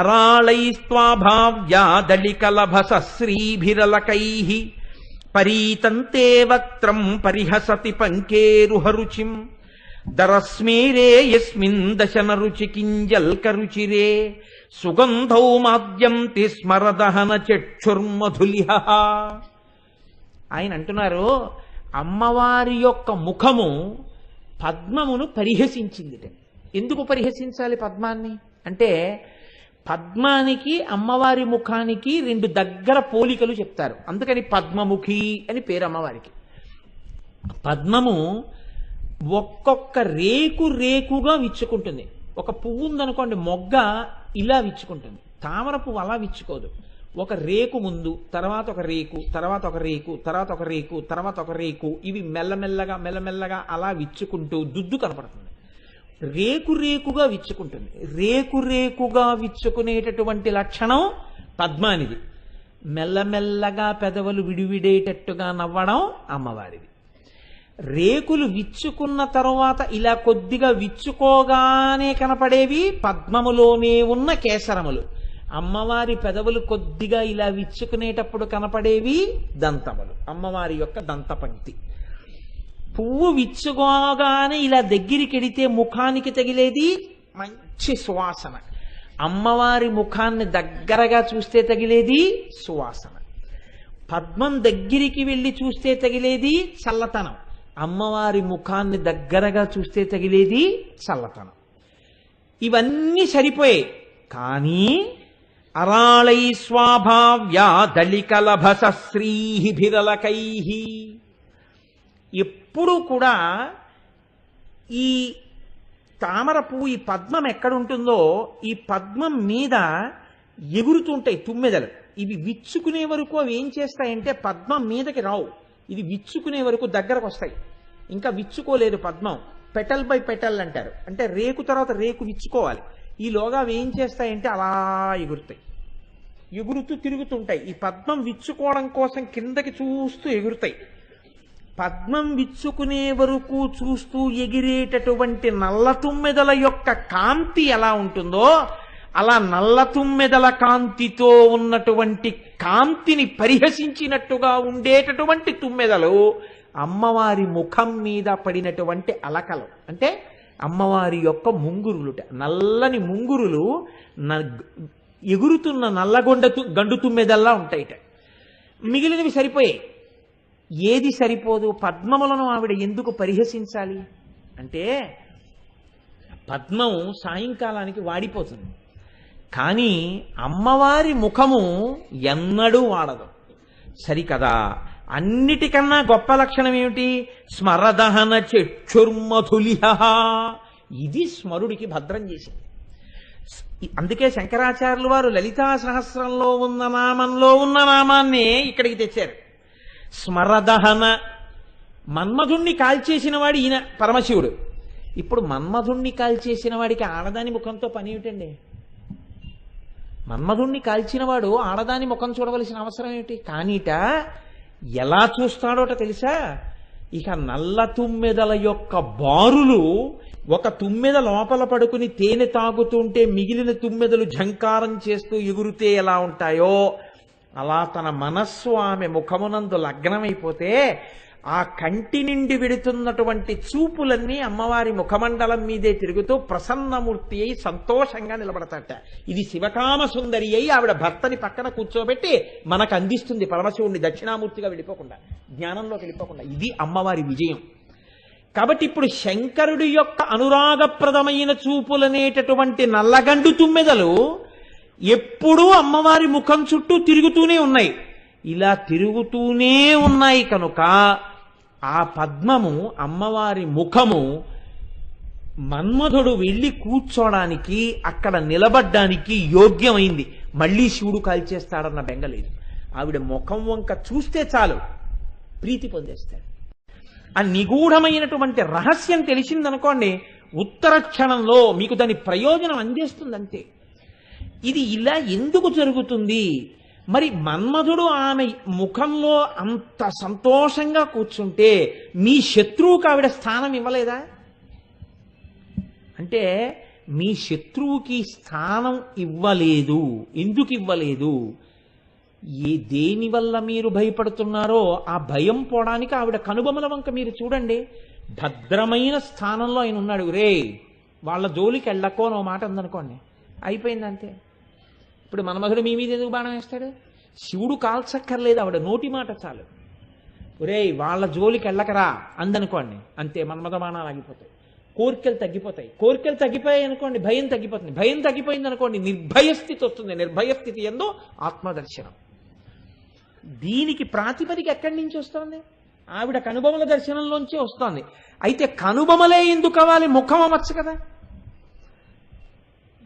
అరాళైస్త్వాభావ్యా దళికలభస శ్రీభిరలకైః పరీతంతే వక్త్రం పరిహసతి పంకేరుహరుచిం దరస్మేరే యస్మిన్ దశన రుచి కింజల్కరుచిరే సుగంధౌ మాద్యంతి స్మరదహన చక్షుర్మధులిహ. ఆయన అంటున్నారు, అమ్మవారి యొక్క ముఖము పద్మమును పరిహసించింది. ఎందుకు పరిహసించాలి పద్మాన్ని అంటే, పద్మానికి అమ్మవారి ముఖానికి రెండు దగ్గర పోలికలు చెప్తారు. అందుకని పద్మముఖి అని పేరు అమ్మవారికి. పద్మము ఒక్కొక్క రేకు రేకుగా విచ్చుకుంటుంది. ఒక పువ్వు ఉందనుకోండి, మొగ్గ ఇలా విచ్చుకుంటుంది. తామర పువ్వు అలా విచ్చుకోదు. ఒక రేకు ముందు, తర్వాత ఒక రేకు, తర్వాత ఒక రేకు, తర్వాత ఒక రేకు, తర్వాత ఒక రేకు, ఇవి మెల్లమెల్లగా మెల్లమెల్లగా అలా విచ్చుకుంటూ దుద్దు కనపడుతుంది. రేకు రేకుగా విచ్చుకుంటుంది. రేకు రేకుగా విచ్చుకునేటటువంటి లక్షణం పద్మానిది. మెల్లమెల్లగా పెదవులు విడివిడేటట్టుగా నవ్వడం అమ్మవారిది. రేకులు విచ్చుకున్న తరువాత ఇలా కొద్దిగా విచ్చుకోగానే కనపడేవి పద్మములోనే ఉన్న కేసరములు. అమ్మవారి పెదవులు కొద్దిగా ఇలా విచ్చుకునేటప్పుడు కనపడేవి దంతములు, అమ్మవారి యొక్క దంతపంక్తి. పువ్వు విచ్చుకోగానే ఇలా దగ్గరికి ఎడితే ముఖానికి తగిలేది మంచి సువాసన. అమ్మవారి ముఖాన్ని దగ్గరగా చూస్తే తగిలేది సువాసన. పద్మం దగ్గరికి వెళ్ళి చూస్తే తగిలేది చల్లతనం. అమ్మవారి ముఖాన్ని దగ్గరగా చూస్తే తగిలేది చల్లతనం. ఇవన్నీ సరిపోయాయి. కానీ అరాళై స్వాభావ్యా దళికలభస శ్రీభిరలకై, ఎప్పుడూ కూడా ఈ తామర పువ్వు, ఈ పద్మం ఎక్కడుంటుందో ఈ పద్మం మీద ఎగురుతుంటాయి తుమ్మెదలు. ఇవి విచ్చుకునే వరకు అవి ఏం చేస్తాయంటే పద్మం మీదకి రావు, ఇది విచ్చుకునే వరకు దగ్గరకు వస్తాయి. ఇంకా విచ్చుకోలేదు పద్మం. పెటల్ బై పెటల్ అంటారు, అంటే రేకు తర్వాత రేకు విచ్చుకోవాలి. ఈలోగా అవి ఏం చేస్తాయంటే అలా ఎగురుతాయి, ఎగురుతూ తిరుగుతుంటాయి. ఈ పద్మం విచ్చుకోవడం కోసం కిందకి చూస్తూ ఎగురుతాయి. పద్మం విచ్చుకునే వరకు చూస్తూ ఎగిరేటటువంటి నల్ల తుమ్మెదల యొక్క కాంతి ఎలా ఉంటుందో అలా నల్ల తుమ్మెదల కాంతితో ఉన్నటువంటి కాంతిని పరిహసించినట్టుగా ఉండేటటువంటి తుమ్మెదలు అమ్మవారి ముఖం మీద పడినటువంటి అలకలు, అంటే అమ్మవారి యొక్క ముంగురులుట. నల్లని ముంగురులు ఎగురుతున్న నల్లగొండ గండు తుమ్మెదల్లా ఉంటాయిట. మిగిలినవి సరిపోయాయి. ఏది సరిపోదు? పద్మములను ఆవిడ ఎందుకు పరిహసించాలి అంటే, పద్మం సాయంకాలానికి వాడిపోతుంది, కానీ అమ్మవారి ముఖము ఎన్నడూ వాడదు. సరికదా? అన్నిటికన్నా గొప్ప లక్షణం ఏమిటి? స్మరదహన చక్షుర్మధులిహ. ఇది స్మరుడికి భద్రం చేసింది. అందుకే శంకరాచార్యులు వారు లలితా సహస్రంలో ఉన్న నామంలో ఉన్న నామాన్నే ఇక్కడికి తెచ్చారు. స్మరదహన. మన్మధుణ్ణి కాల్చేసిన వాడు ఈయన పరమశివుడు. ఇప్పుడు మన్మధుణ్ణి కాల్చేసిన వాడికి ఆడదాని ముఖంతో పని ఏమిటండి? మన్మధుణ్ణి కాల్చినవాడు ఆడదాని ముఖం చూడవలసిన అవసరం ఏమిటి? కానీట ఎలా చూస్తాడోట తెలుసా? ఇక నల్ల తుమ్మెదల యొక్క బారులు, ఒక తుమ్మెద లోపల పడుకుని తేనె తాగుతుంటే మిగిలిన తుమ్మెదలు ఝంకారం చేస్తూ ఎగురుతే ఎలా ఉంటాయో అలా తన మనస్సు ఆమె ముఖమునందు లగ్నమైపోతే ఆ కంటి నుండి విడుతున్నటువంటి చూపులన్నీ అమ్మవారి ముఖమండలం మీదే తిరుగుతూ ప్రసన్నమూర్తి అయి సంతోషంగా నిలబడతాట. ఇది శివకామ సుందరి అయి ఆవిడ భర్తని పక్కన కూర్చోబెట్టి మనకు అందిస్తుంది పరమశివుణ్ణి దక్షిణామూర్తిగా వెళ్ళిపోకుండా, జ్ఞానంలోకి వెళ్ళిపోకుండా. ఇది అమ్మవారి విజయం. కాబట్టి ఇప్పుడు శంకరుడి యొక్క అనురాగప్రదమైన చూపులనేటటువంటి నల్లగండు తుమ్మెదలు ఎప్పుడూ అమ్మవారి ముఖం చుట్టూ తిరుగుతూనే ఉన్నాయి. ఇలా తిరుగుతూనే ఉన్నాయి కనుక ఆ పద్మము, అమ్మవారి ముఖము, మన్మధుడు వెళ్ళి కూర్చోడానికి, అక్కడ నిలబడ్డానికి యోగ్యమైంది. మళ్ళీ శివుడు కాల్చేస్తాడన్న బెంగలేదు. ఆవిడ ముఖం వంక చూస్తే చాలు ప్రీతి పొందేస్తాడు. ఆ నిగూఢమైనటువంటి రహస్యం తెలిసిందనుకోండి, ఉత్తర క్షణంలో మీకు దాని ప్రయోజనం అందేస్తుంది అంతే. ఇది ఇలా ఎందుకు జరుగుతుంది? మరి మన్మధుడు ఆమె ముఖంలో అంత సంతోషంగా కూర్చుంటే మీ శత్రువుకి ఆవిడ స్థానం ఇవ్వలేదా? అంటే మీ శత్రువుకి స్థానం ఇవ్వలేదు. ఎందుకు ఇవ్వలేదు? దేని వల్ల మీరు భయపడుతున్నారో ఆ భయం పోవడానికి ఆవిడ కనుబొమల వంక మీరు చూడండి. భద్రమైన స్థానంలో ఆయన ఉన్నాడు. రే వాళ్ళ జోలికి వెళ్ళకో అని మాట ఉందనుకోండి, అయిపోయింది అంతే. ఇప్పుడు మన్మధుడు మీ మీద ఎందుకు బాణం వేస్తాడు? శివుడు కాల్చక్కర్లేదు, ఆవిడ నోటి మాట చాలు. రే వాళ్ళ జోలికి వెళ్ళకరా అందనుకోండి, అంతే, మన్మథ బాణాలు ఆగిపోతాయి. కోరికలు తగ్గిపోతాయి. కోరికలు తగ్గిపోయాయి అనుకోండి, భయం తగ్గిపోతుంది. భయం తగ్గిపోయింది అనుకోండి, నిర్భయ స్థితి వస్తుంది. నిర్భయ స్థితి ఎందో ఆత్మదర్శనం. దీనికి ప్రాతిపదిక ఎక్కడి నుంచి వస్తుంది? ఆవిడ కనుబొమల దర్శనంలోంచి వస్తోంది. అయితే కనుబొమలే ఎందుకు కావాలి? ముఖం అమర్చు కదా.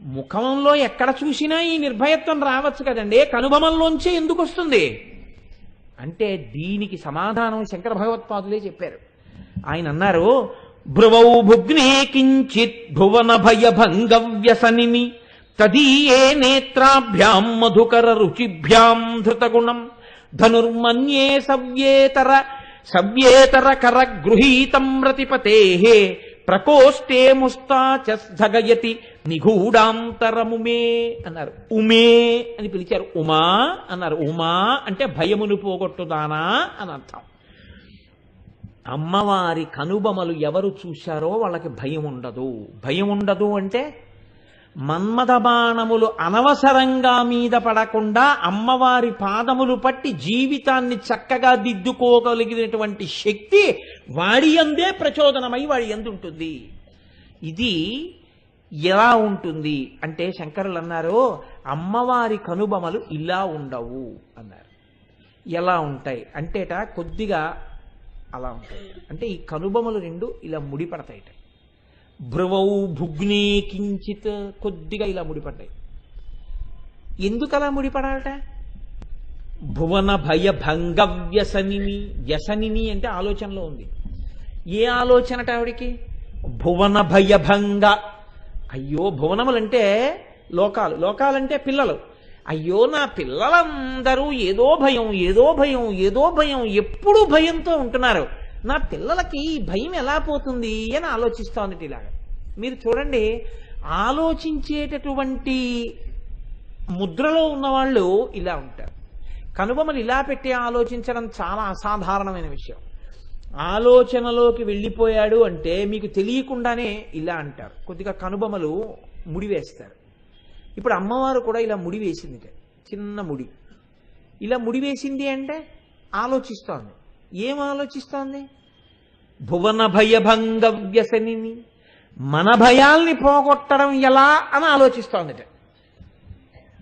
ముఖంలో ఎక్కడ చూసినా ఈ నిర్భయత్వం రావచ్చు కదండి, కనుబొమల్లోంచే ఎందుకు వస్తుంది అంటే దీనికి సమాధానం శంకర భగవత్పాదులే చెప్పారు. ఆయన అన్నారు, భ్రువౌ భుగ్నే కించిత్ భువన భయ భంగ వ్యసనిని తదీయే నేత్రాభ్యాం మధుకర రుచిభ్యాం ధృతగుణం ధనుర్మన్యే సవ్యేతర కర గృహీతం రతిపతేః ప్రకోష్ఠే ముస్తాచస్థగయతి నిగూఢాంతరముమే అన్నారు. ఉమే అని పిలిచారు. ఉమా అన్నారు. ఉమా అంటే భయమును పోగొట్టుదానా అని అర్థం. అమ్మవారి కనుబొమలు ఎవరు చూశారో వాళ్ళకి భయం ఉండదు. భయం ఉండదు అంటే మన్మథ బాణములు అనవసరంగా మీద పడకుండా అమ్మవారి పాదములు పట్టి జీవితాన్ని చక్కగా దిద్దుకోగలిగినటువంటి శక్తి వాడి యందే ప్రచోదనమై వాడి యందు ఉంటుంది. ఇది ఎలా ఉంటుంది అంటే శంకరులు అన్నారు, అమ్మవారి కనుబొమలు ఇలా ఉండవు అన్నారు. ఎలా ఉంటాయి అంటేట కొద్దిగా అలా ఉంటాయి. అంటే ఈ కనుబొమలు రెండు ఇలా ముడిపడతాయిట. భ్రువౌ భుగ్నే కించిత్ కొద్దిగా ఇలా ముడిపడ్డాయి. ఎందుకు అలా ముడిపడాలట? భువన భయ భంగ వ్యసనిని. వ్యసనిని అంటే ఆలోచనలో ఉంది. ఏ ఆలోచనట ఆవిడికి? భువన భయ భంగ. అయ్యో, భువనములంటే లోకాలు, లోకాలంటే పిల్లలు. అయ్యో నా పిల్లలందరూ ఏదో భయం ఏదో భయం ఏదో భయం, ఎప్పుడూ భయంతో ఉంటున్నారు. నా పిల్లలకి ఈ భయం ఎలా పోతుంది అని ఆలోచిస్తోంది. ఇలాగా మీరు చూడండి, ఆలోచించేటటువంటి ముద్రలో ఉన్నవాళ్ళు ఇలా ఉంటారు. కనుబొమలు ఇలా పెట్టి ఆలోచించడం చాలా అసాధారణమైన విషయం. ఆలోచనలోకి వెళ్ళిపోయాడు అంటే మీకు తెలియకుండానే ఇలా అంటారు. కొద్దిగా కనుబొమలు ముడివేస్తారు. ఇప్పుడు అమ్మవారు కూడా ఇలా ముడి వేసింది, చిన్న ముడి. ఇలా ముడి వేసింది అంటే ఆలోచిస్తోంది. ఏం ఆలోచిస్తోంది? భువన భయభంగ వ్యసనిని, మన భయాల్ని పోగొట్టడం ఎలా అని ఆలోచిస్తోంది.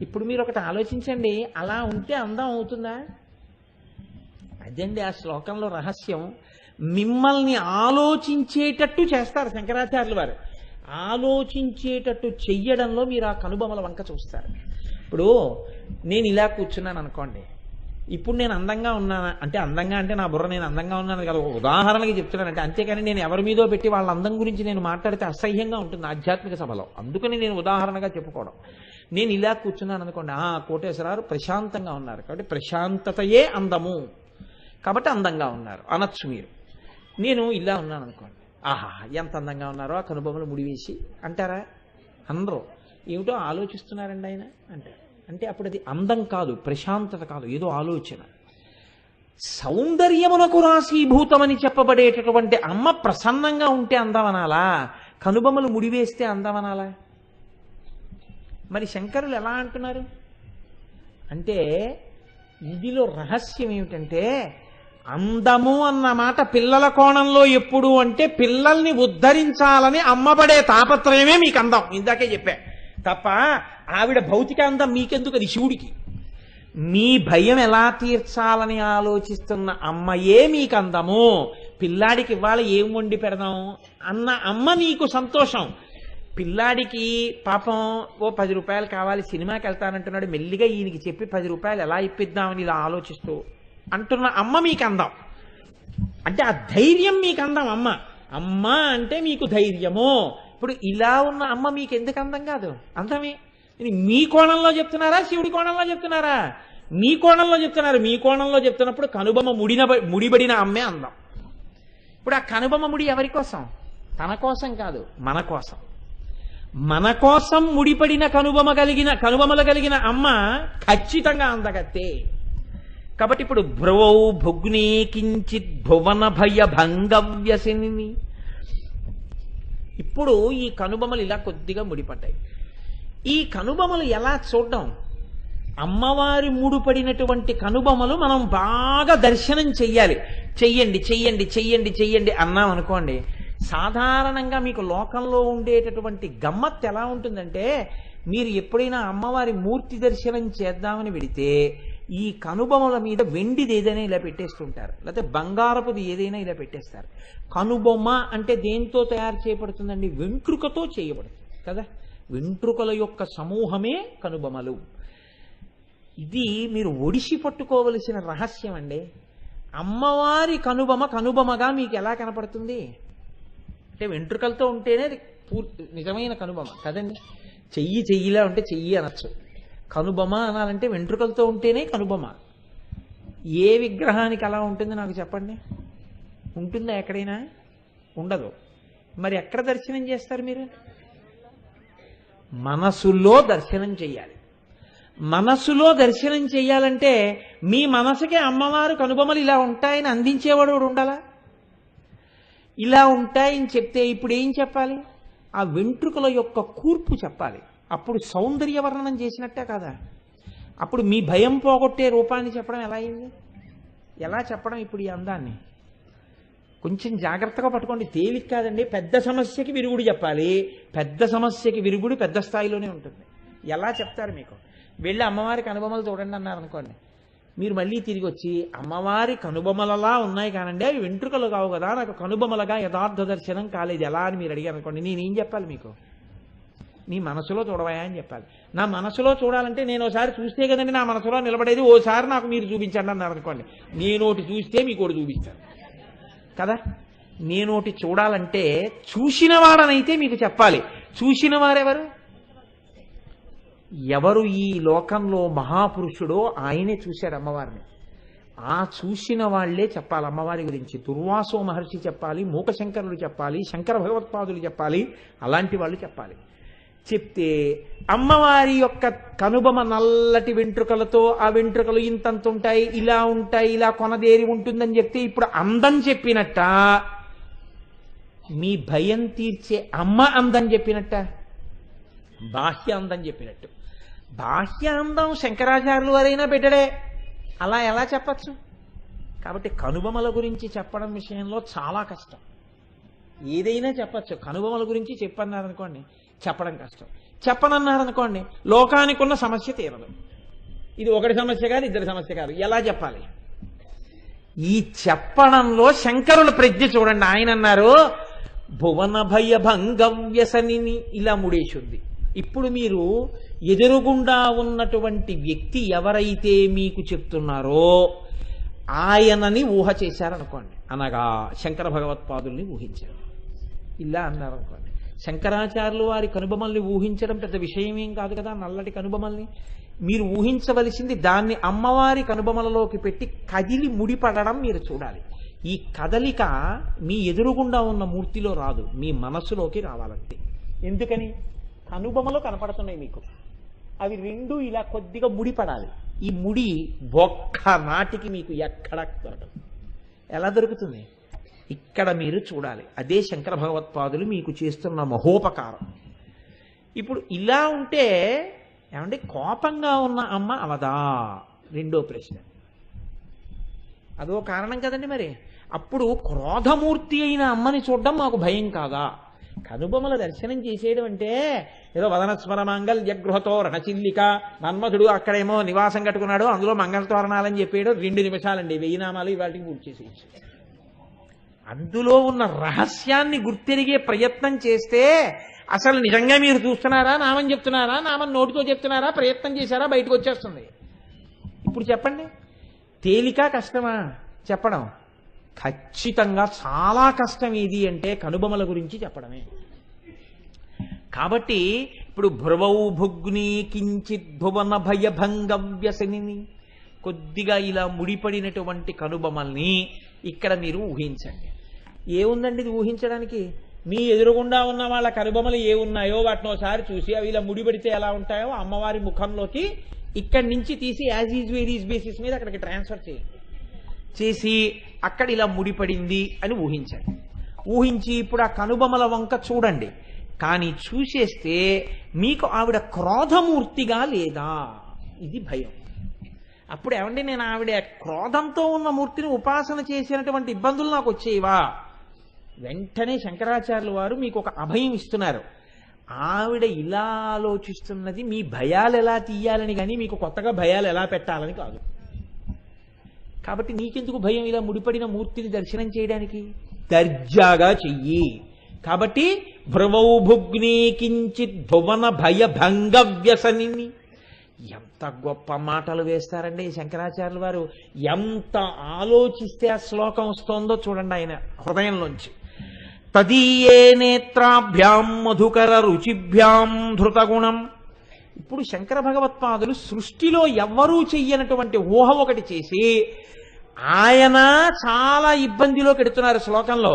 ఇప్పుడు మీరు ఒకటి ఆలోచించండి, అలా ఉంటే అందం అవుతుందా? అదండి ఆ శ్లోకంలో రహస్యం. మిమ్మల్ని ఆలోచించేటట్టు చేస్తారు శంకరాచార్యులు వారు. ఆలోచించేటట్టు చెయ్యడంలో మీరు ఆ కనుబొమల వంక చూస్తారు. ఇప్పుడు నేను ఇలా కూర్చున్నాను అనుకోండి, ఇప్పుడు నేను అందంగా ఉన్నానా అంటే, అందంగా అంటే నా బుర్ర నేను అందంగా ఉన్నాను కదా, ఉదాహరణకి చెప్తున్నానంటే, అంతేకాని నేను ఎవరి మీదో పెట్టి వాళ్ళ అందం గురించి నేను మాట్లాడితే అసహ్యంగా ఉంటుంది ఆధ్యాత్మిక సభలో. అందుకని నేను ఉదాహరణగా చెప్పుకోవడం. నేను ఇలా కూర్చున్నాను అనుకోండి, కోటేశ్వరరావు ప్రశాంతంగా ఉన్నారు కాబట్టి ప్రశాంతతయే అందము కాబట్టి అందంగా ఉన్నారు అనొచ్చు మీరు. నేను ఇలా ఉన్నాను అనుకోండి, ఆహా ఎంత అందంగా ఉన్నారో ఆ కనుబొమలు ముడివేసి అంటారా? అందరూ ఏమిటో ఆలోచిస్తున్నారండి ఆయన అంటారు. అంటే అప్పుడు అది అందం కాదు, ప్రశాంతత కాదు, ఏదో ఆలోచన. సౌందర్యమునకు రాశీభూతమని చెప్పబడేటటువంటి అమ్మ ప్రసన్నంగా ఉంటే అందమనాలా, కనుబొమలు ముడివేస్తే అందమనాలా? మరి శంకరులు ఎలా అంటున్నారు అంటే, ఇందులో రహస్యం ఏమిటంటే, అందము అన్న మాట పిల్లల కోణంలో ఎప్పుడు అంటే పిల్లల్ని ఉద్ధరించాలని అమ్మబడే తాపత్రయమే మీకు అందం. ఇందాకే చెప్పా తప్ప ఆవిడ భౌతిక అందం మీకెందుకు, అది శివుడికి. మీ భయం ఎలా తీర్చాలని ఆలోచిస్తున్న అమ్మయే మీకు అందము. పిల్లాడికి ఇవాళ ఏం వండి పెడదాం అన్న అమ్మ నీకు సంతోషం. పిల్లాడికి పాపం ఓ 10 రూపాయలు కావాలి, సినిమాకి వెళ్తానంటున్నాడు, మెల్లిగా ఈయనకి చెప్పి 10 రూపాయలు ఎలా ఇప్పిద్దామని ఇలా ఆలోచిస్తూ అంటున్న అమ్మ మీకు అందం. అంటే ఆ ధైర్యం మీకు అందం. అమ్మ అంటే మీకు ధైర్యము. ఇప్పుడు ఇలా ఉన్న అమ్మ మీకు ఎందుకు అందం కాదు? అందమే. మీ కోణంలో చెప్తున్నారా, శివుడి కోణంలో చెప్తున్నారా? మీ కోణంలో చెప్తున్నారు. మీ కోణంలో చెప్తున్నప్పుడు కనుబొమ్మ ముడిబడిన అమ్మే అందం. ఇప్పుడు ఆ కనుబొమ్మ ముడి ఎవరి కోసం? తన కోసం కాదు, మన కోసం. మన కోసం ముడిపడిన కనుబొమలు కలిగిన అమ్మ ఖచ్చితంగా అందగత్తే. కాబట్టి ఇప్పుడు భ్రువౌ భుగ్నే కించిత్ భువన భయ భంగవ్యసిని. ఇప్పుడు ఈ కనుబొమలు ఇలా కొద్దిగా ముడిపడ్డాయి. ఈ కనుబొమలు ఎలా చూడడం? అమ్మవారి ముడిపడినటువంటి కనుబొమలు మనం బాగా దర్శనం చెయ్యాలి. చెయ్యండి చెయ్యండి చెయ్యండి చెయ్యండి అన్నాం అనుకోండి, సాధారణంగా మీకు లోకంలో ఉండేటటువంటి గమ్మత్తు ఎలా ఉంటుందంటే, మీరు ఎప్పుడైనా అమ్మవారి మూర్తి దర్శనం చేద్దామని వెడితే ఈ కనుబొమల మీద వెండిది ఏదైనా ఇలా పెట్టేస్తుంటారు, లేకపోతే బంగారపుది ఏదైనా ఇలా పెట్టేస్తారు. కనుబొమ్మ అంటే దేంతో తయారు చేయబడుతుందండి? వెంట్రుకతో చేయబడుతుంది కదా. వెంట్రుకల యొక్క సమూహమే కనుబొమలు. ఇది మీరు ఒడిసి పట్టుకోవలసిన రహస్యం అండి. అమ్మవారి కనుబొమ కనుబొమగా మీకు ఎలా కనపడుతుంది అంటే, వెంట్రుకలతో ఉంటేనే నిజమైన కనుబొమ కదండి. చెయ్యిలా ఉంటే చెయ్యి అనొచ్చు, కనుబొమ అనాలంటే వెంట్రుకలతో ఉంటేనే కనుబొమ. ఏ విగ్రహానికి అలా ఉంటుంది నాకు చెప్పండి? ఉంటుందా ఎక్కడైనా? ఉండదు. మరి ఎక్కడ దర్శనం చేస్తారు మీరు? మనసులో దర్శనం చెయ్యాలి. మనసులో దర్శనం చెయ్యాలంటే మీ మనసుకే అమ్మవారు కనుబొమలు ఇలా ఉంటాయని అందించేవాడు ఉండాలా? ఇలా ఉంటాయని చెప్తే ఇప్పుడు ఏం చెప్పాలి? ఆ వెంట్రుకల యొక్క కూర్పు చెప్పాలి. అప్పుడు సౌందర్య వర్ణనం చేసినట్టే కదా. అప్పుడు మీ భయం పోగొట్టే రూపాన్ని చెప్పడం ఎలా అయింది? ఎలా చెప్పడం ఇప్పుడు ఈ అందాన్ని? కొంచెం జాగ్రత్తగా పట్టుకోండి. తేలిక కాదండి. పెద్ద సమస్యకి విరుగుడు చెప్పాలి. పెద్ద సమస్యకి విరుగుడు పెద్ద స్థాయిలోనే ఉంటుంది. ఎలా చెప్తారు? మీకు వెళ్ళి అమ్మవారి కనుబొమలు చూడండి అన్నారు అనుకోండి, మీరు మళ్ళీ తిరిగి వచ్చి అమ్మవారి కనుబొమలలా ఉన్నాయి కానండి అవి వెంట్రుకలు కావు కదా, నాకు కనుబొమలుగా యథార్థ దర్శనం కాలేదు ఎలా అని మీరు అడిగారు అనుకోండి, నేనేం చెప్పాలి మీకు? నీ మనసులో చూడవయా అని చెప్పాలి. నా మనసులో చూడాలంటే నేను ఒకసారి చూస్తే కదండి నా మనసులో నిలబడేది, ఓసారి నాకు మీరు చూపించండి అన్నారు అనుకోండి, నేనోటి చూస్తే మీకు ఒకటి చూపిస్తాను కదా. నేనోటి చూడాలంటే చూసిన వాడనైతే మీకు చెప్పాలి. చూసిన వారెవరు? ఎవరు ఈ లోకంలో మహాపురుషుడో ఆయనే చూశాడు అమ్మవారిని. ఆ చూసిన వాళ్లే చెప్పాలి అమ్మవారి గురించి. దుర్వాసో మహర్షి చెప్పాలి, మూకశంకరులు చెప్పాలి, శంకర భగవత్పాదులు చెప్పాలి, అలాంటి వాళ్ళు చెప్పాలి. చెప్తే అమ్మవారి యొక్క కనుబొమ నల్లటి వెంట్రుకలతో, ఆ వెంట్రుకలు ఇంతంత ఉంటాయి, ఇలా ఉంటాయి, ఇలా కొనదేరి ఉంటుందని చెప్తే ఇప్పుడు అందం చెప్పినట్ట, మీ భయం తీర్చే అమ్మ అందం చెప్పినట్ట, బాహ్య అందం చెప్పినట్టు. బాహ్య అందం శంకరాచార్యులు వారైనా పెట్టడే, అలా ఎలా చెప్పచ్చు? కాబట్టి కనుబొమల గురించి చెప్పడం విషయంలో చాలా కష్టం. ఏదైనా చెప్పచ్చు, కనుబొమల గురించి చెప్పన్నారనుకోండి చెప్పడం కష్టం. చెప్పనన్నారనుకోండి లోకానికి ఉన్న సమస్య తీరదు. ఇది ఒకటి సమస్య కాదు, ఇద్దరి సమస్య కాదు. ఎలా చెప్పాలి? ఈ చెప్పడంలో శంకరుల ప్రజ్ఞ చూడండి. ఆయన అన్నారు భువన భయ భంగవ్యసనిని, ఇలా ముడేసింది. ఇప్పుడు మీరు ఎదురుగుండా ఉన్నటువంటి వ్యక్తి ఎవరైతే మీకు చెప్తున్నారో ఆయనని ఊహ చేశారనుకోండి, అనగా శంకర భగవత్పాదుల్ని ఊహించారు. ఇలా అన్నారనుకోండి, శంకరాచార్యులు వారి కనుబొమల్ని ఊహించడం పెద్ద విషయమేం కాదు కదా. నల్లటి కనుబొమల్ని మీరు ఊహించవలసింది దాన్ని అమ్మవారి కనుబొమలలోకి పెట్టి కదిలి ముడిపడడం మీరు చూడాలి. ఈ కదలిక మీ ఎదురుగుండా ఉన్న మూర్తిలో రాదు, మీ మనసులోకి రావాలంతే. ఎందుకని? కనుబొమలో కనపడుతున్నాయి మీకు, అవి రెండు ఇలా కొద్దిగా ముడిపడాలి. ఈ ముడి ఒక్క నాటికి మీకు ఎక్కడ దొరకదు. ఎలా దొరుకుతుంది? ఇక్కడ మీరు చూడాలి. అదే శంకర భగవత్పాదులు మీకు చేస్తున్న మహోపకారం. ఇప్పుడు ఇలా ఉంటే ఏమంటే కోపంగా ఉన్న అమ్మ అవదా? రెండో ప్రశ్న. అదో కారణం కదండి. మరి అప్పుడు క్రోధమూర్తి అయిన అమ్మని చూడడం మాకు భయం కాదా? కనుబొమల దర్శనం చేసేయడం అంటే ఏదో వదనస్మర మాంగళ్య గృహతో రణచిల్లిక, మన్మధుడు అక్కడేమో నివాసం కట్టుకున్నాడు అందులో మంగళతోరణాలని చెప్పేయడం 2 నిమిషాలండి. 1000 నామాలు ఇవాటికి పూర్తి చేసేయచ్చు. అందులో ఉన్న రహస్యాన్ని గుర్తెరిగే ప్రయత్నం చేస్తే అసలు నిజంగా మీరు చూస్తున్నారా, నామం చెప్తున్నారా, నామం నోటితో చెప్తున్నారా, ప్రయత్నం చేశారా, బయటకు వచ్చేస్తుంది. ఇప్పుడు చెప్పండి, తేలిక కష్టమా చెప్పడం? ఖచ్చితంగా చాలా కష్టం. ఏది అంటే కనుబొమల గురించి చెప్పడమే. కాబట్టి ఇప్పుడు భ్రువౌ భుగ్ని కించిత్ భువన భయ భంగవ్యసనిని, కొద్దిగా ఇలా ముడిపడినటువంటి కనుబొమల్ని ఇక్కడ మీరు ఊహించండి. ఏముందండి ఇది ఊహించడానికి? మీ ఎదురుగుండా ఉన్న వాళ్ళ కనుబొమలు ఏ ఉన్నాయో వాటిని ఒకసారి చూసి అవి ఇలా ముడిపడితే ఎలా ఉంటాయో అమ్మవారి ముఖంలోకి ఇక్కడి నుంచి తీసి యాజ్ ఈజ్ వేరీస్ బేసిస్ మీద అక్కడికి ట్రాన్స్ఫర్ చేసి అక్కడ ఇలా ముడిపడింది అని ఊహించండి. ఊహించి ఇప్పుడు ఆ కనుబొమల వంక చూడండి. కానీ చూసేస్తే మీకు ఆవిడ క్రోధమూర్తిగా లేదా, ఇది భయం. అప్పుడు ఏమండి నేను ఆవిడ క్రోధంతో ఉన్న మూర్తిని ఉపాసన చేసినటువంటి ఇబ్బందులు నాకు వచ్చేవా? వెంటనే శంకరాచార్యుల వారు మీకు ఒక అభయం ఇస్తున్నారు. ఆవిడ ఇలా ఆలోచిస్తున్నది మీ భయాలు ఎలా తీయాలని కానీ మీకు కొత్తగా భయాలు ఎలా పెట్టాలని కాదు. కాబట్టి నీకెందుకు భయం ఇలా ముడిపడిన మూర్తిని దర్శనం చేయడానికి? దర్జాగా చెయ్యి. కాబట్టి భ్రువౌ భుగ్నే కించిత్ భువన భయ భంగ వ్యసనిని. ఎంత గొప్ప మాటలు వేస్తారండి శంకరాచార్యుల వారు. ఎంత ఆలోచిస్తే ఆ శ్లోకం వస్తోందో చూడండి ఆయన హృదయంలోంచి. తదీయే నేత్రాభ్యాం మధుకర రుచిభ్యాం ధృతగుణం. ఇప్పుడు శంకర భగవత్పాదులు సృష్టిలో ఎవ్వరూ చెయ్యనటువంటి ఊహ ఒకటి చేసి ఆయన చాలా ఇబ్బందిలోకి ఎడుతున్నారు. శ్లోకంలో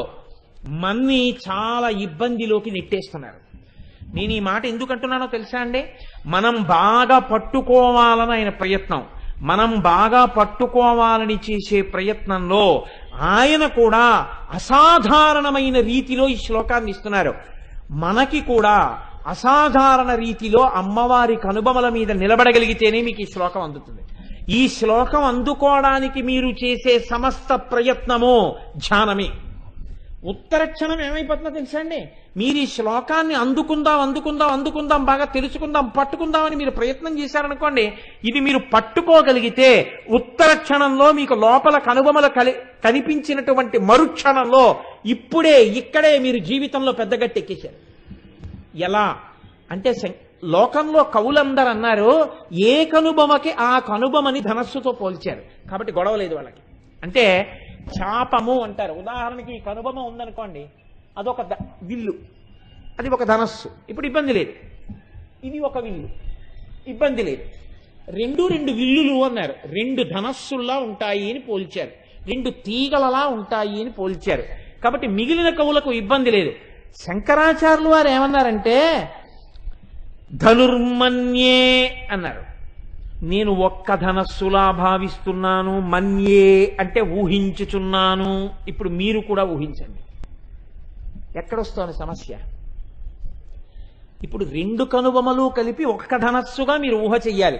మన్ని చాలా ఇబ్బందిలోకి నెట్టేస్తున్నారు. నేను ఈ మాట ఎందుకంటున్నానో తెలుసా అండి? మనం బాగా పట్టుకోవాలని ఆయన ప్రయత్నం, మనం బాగా పట్టుకోవాలని చేసే ప్రయత్నంలో ఆయన కూడా అసాధారణమైన రీతిలో ఈ శ్లోకాన్ని ఇస్తున్నారు. మనకి కూడా అసాధారణ రీతిలో అమ్మవారి కనుబొమల మీద నిలబడగలిగితేనే మీకు ఈ శ్లోకం అందుతుంది. ఈ శ్లోకం అందుకోవడానికి మీరు చేసే సమస్త ప్రయత్నము ధ్యానమే. ఉత్తర క్షణం ఏమైపోతుందో తెలుసా అండి? మీరు ఈ శ్లోకాన్ని అందుకుందాం బాగా తెలుసుకుందాం పట్టుకుందామని మీరు ప్రయత్నం చేశారనుకోండి, ఇది మీరు పట్టుకోగలిగితే ఉత్తర క్షణంలో మీకు లోపల కనుబొమలు కనిపించినటువంటి మరుక్షణంలో ఇక్కడే మీరు జీవితంలో పెద్ద గట్టెక్కేశారు. ఎలా అంటే లోకంలో కవులందరూ అన్నారు ఏ కనుబొమకి ఆ కనుబొమని ధనస్సుతో పోల్చారు. కాబట్టి గొడవ లేదు వాళ్ళకి. అంటే చాపము అంటారు. ఉదాహరణకి ఈ కనుబొమ ఉందనుకోండి, అదొక విల్లు, అది ఒక ధనస్సు, ఇప్పుడు ఇబ్బంది లేదు. ఇది ఒక విల్లు, ఇబ్బంది లేదు. రెండు విల్లులు అన్నారు. రెండు ధనస్సుల్లా ఉంటాయి అని పోల్చారు, రెండు తీగలలా ఉంటాయి అని పోల్చారు. కాబట్టి మిగిలిన కవులకు ఇబ్బంది లేదు. శంకరాచార్యులు వారు ఏమన్నారంటే ధనుర్మన్యే అన్నారు. నేను ఒక్క ధనస్సులా భావిస్తున్నాను, మన్యే అంటే ఊహించుచున్నాను. ఇప్పుడు మీరు కూడా ఊహించండి ఎక్కడొస్తోంది సమస్య. ఇప్పుడు రెండు కనుబొమలు కలిపి ఒక్క ధనస్సుగా మీరు ఊహ చెయ్యాలి.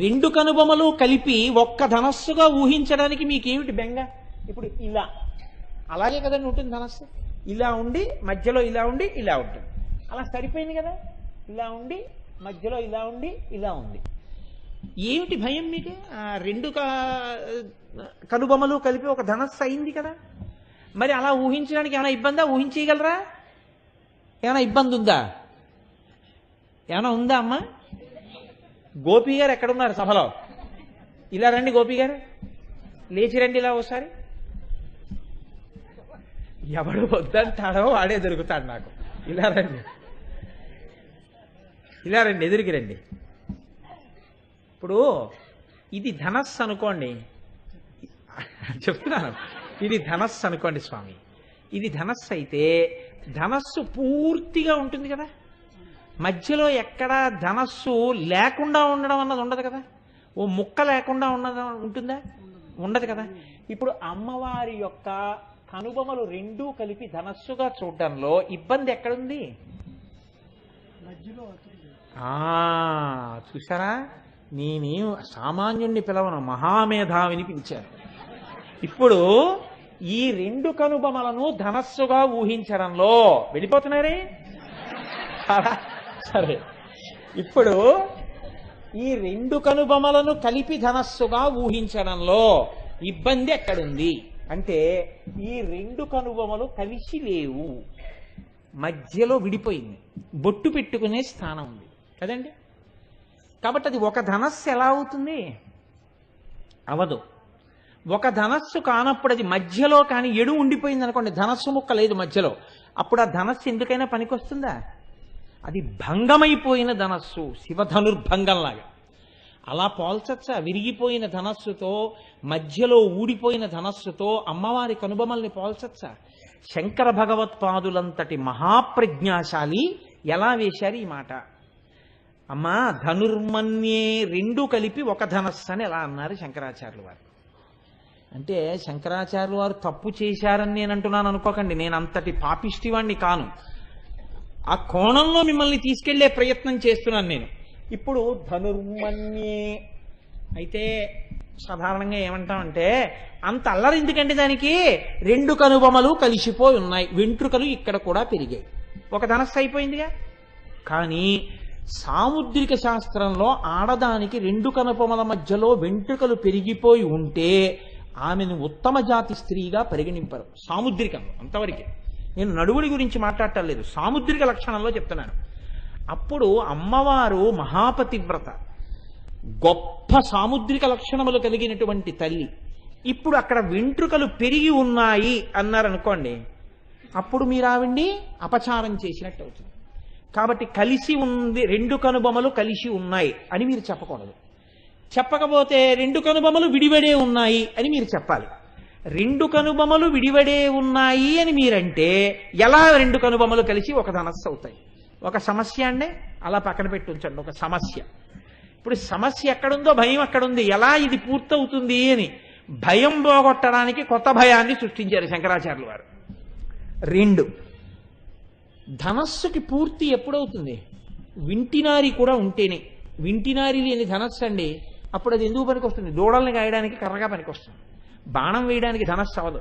రెండు కనుబొమలు కలిపి ఒక్క ధనస్సుగా ఊహించడానికి మీకేమిటి బెంగ? ఇప్పుడు ఇలా అలాగే కదండి ఉంటుంది ధనస్సు. ఇలా ఉండి మధ్యలో ఇలా ఉండి ఇలా ఉంటుంది, అలా సరిపోయింది కదా. ఇలా ఉండి మధ్యలో ఇలా ఉండి ఇలా ఉంది. ఏమిటి భయం మీకు? రెండు కనుబొమలు కలిపి ఒక ధనస్సు అయింది కదా. మరి అలా ఊహించడానికి ఏమైనా ఇబ్బందా? ఊహించగలరా? ఏమైనా ఇబ్బంది ఉందా? ఏమైనా ఉందా అమ్మా? గోపి గారు ఎక్కడున్నారు సభలో? ఇలా రండి గోపి గారు, లేచి రండి ఇలా ఒకసారి. ఎవడు వద్దంటాడో వాడే దొరుకుతాడు నాకు. ఇలా రండి, ఇలా రండి, ఎదురికి రండి. ఇప్పుడు ఇది ధనస్సు అనుకోండి, చెప్తున్నాను, ఇది ధనస్సు అనుకోండి స్వామి. ఇది ధనస్సు అయితే ధనస్సు పూర్తిగా ఉంటుంది కదా. మధ్యలో ఎక్కడ ధనస్సు లేకుండా ఉండడం అన్నది ఉండదు కదా. ఓ ముక్క లేకుండా ఉంటుందా? ఉండదు కదా. ఇప్పుడు అమ్మవారి యొక్క కనుబొమలు రెండూ కలిపి ధనస్సుగా చూడడంలో ఇబ్బంది ఎక్కడుంది? చూసారా, నేనేం సామాన్యుణ్ణి పిలవను, మహామేధావిని పిలిచాను. ఇప్పుడు ఈ రెండు కనుబొమలను ధనస్సుగా ఊహించడంలో వెళ్ళిపోతున్నారే. సరే, ఇప్పుడు ఈ రెండు కనుబొమలను కలిపి ధనస్సుగా ఊహించడంలో ఇబ్బంది ఎక్కడుంది అంటే ఈ రెండు కనుబొమలు కలిసి లేవు, మధ్యలో విడిపోయింది, బొట్టు పెట్టుకునే స్థానం ఉంది కదండి. కాబట్టి అది ఒక ధనస్సు ఎలా అవుతుంది? అవదు. ఒక ధనస్సు కానప్పుడు అది మధ్యలో కానీ ఎడు ఉండిపోయింది అనుకోండి, ధనస్సు ముక్క లేదు మధ్యలో, అప్పుడు ఆ ధనస్సు ఎందుకైనా పనికొస్తుందా? అది భంగమైపోయిన ధనస్సు, శివధనుర్భంగంలాగా. అలా పోల్చచ్చా? విరిగిపోయిన ధనస్సుతో, మధ్యలో ఊడిపోయిన ధనస్సుతో అమ్మవారి కనుబొమల్ని పోల్చచ్చా? శంకర భగవత్పాదులంతటి మహాప్రజ్ఞాశాలి ఎలా వేశారు ఈ మాట? అమ్మా ధనుర్మన్యే రెండు కలిపి ఒక ధనస్సు అని ఎలా అన్నారు శంకరాచార్యులు వారు. అంటే శంకరాచార్యులు వారు తప్పు చేశారని నేను అంటున్నాను అనుకోకండి, నేను అంతటి పాపిష్టివాణ్ణి కాను. ఆ కోణంలో మిమ్మల్ని తీసుకెళ్లే ప్రయత్నం చేస్తున్నాను నేను. ఇప్పుడు ధనుర్మన్యే అయితే సాధారణంగా ఏమంటామంటే, అంత అల్లరి ఎందుకంటే దానికి రెండు కనుబొమలు కలిసిపోయి ఉన్నాయి, వెంట్రుకలు ఇక్కడ కూడా పెరిగాయి, ఒక ధనస్సు అయిపోయిందిగా. కానీ సాముద్రిక శాస్త్రంలో ఆడదానికి రెండు కనుబొమల మధ్యలో వెంట్రుకలు పెరిగిపోయి ఉంటే ఆమెను ఉత్తమ జాతి స్త్రీగా పరిగణింపరు సాముద్రికంలో. అంతవరకే, నేను నడువుడి గురించి మాట్లాడటం లేదు, సాముద్రిక లక్షణంలో చెప్తున్నాను. అప్పుడు అమ్మవారు మహాపతివ్రత, గొప్ప సాముద్రిక లక్షణములు కలిగినటువంటి తల్లి. ఇప్పుడు అక్కడ వెంట్రుకలు పెరిగి ఉన్నాయి అన్నారనుకోండి, అప్పుడు మీరు ఆవిడ్ని అపచారం చేసినట్టు అవుతుంది. కాబట్టి కలిసి ఉంది, రెండు కనుబొమలు కలిసి ఉన్నాయి అని మీరు చెప్పకూడదు. చెప్పకపోతే రెండు కనుబొమలు విడివడే ఉన్నాయి అని మీరు చెప్పాలి. రెండు కనుబొమలు విడివడే ఉన్నాయి అని మీరంటే ఎలా రెండు కనుబొమలు కలిసి ఒక ధనస్సు అవుతాయి? ఒక సమస్య అండి, అలా పక్కన పెట్టి ఉంచండి. ఒక సమస్య. ఇప్పుడు సమస్య ఎక్కడుందో భయం అక్కడుంది. ఎలా ఇది పూర్తవుతుంది అని భయం పోగొట్టడానికి కొత్త భయాన్ని సృష్టించారు శంకరాచార్యులు వారు. రెండు, ధనస్సుకి పూర్తి ఎప్పుడవుతుంది? వింటినారి కూడా ఉంటేనే. వింటినారి లేని ధనస్సు అండి, అప్పుడు అది ఎందుకు పనికొస్తుంది? దూడల్ని గాయడానికి కర్రగా పనికొస్తుంది, బాణం వేయడానికి ధనస్సు అవదు.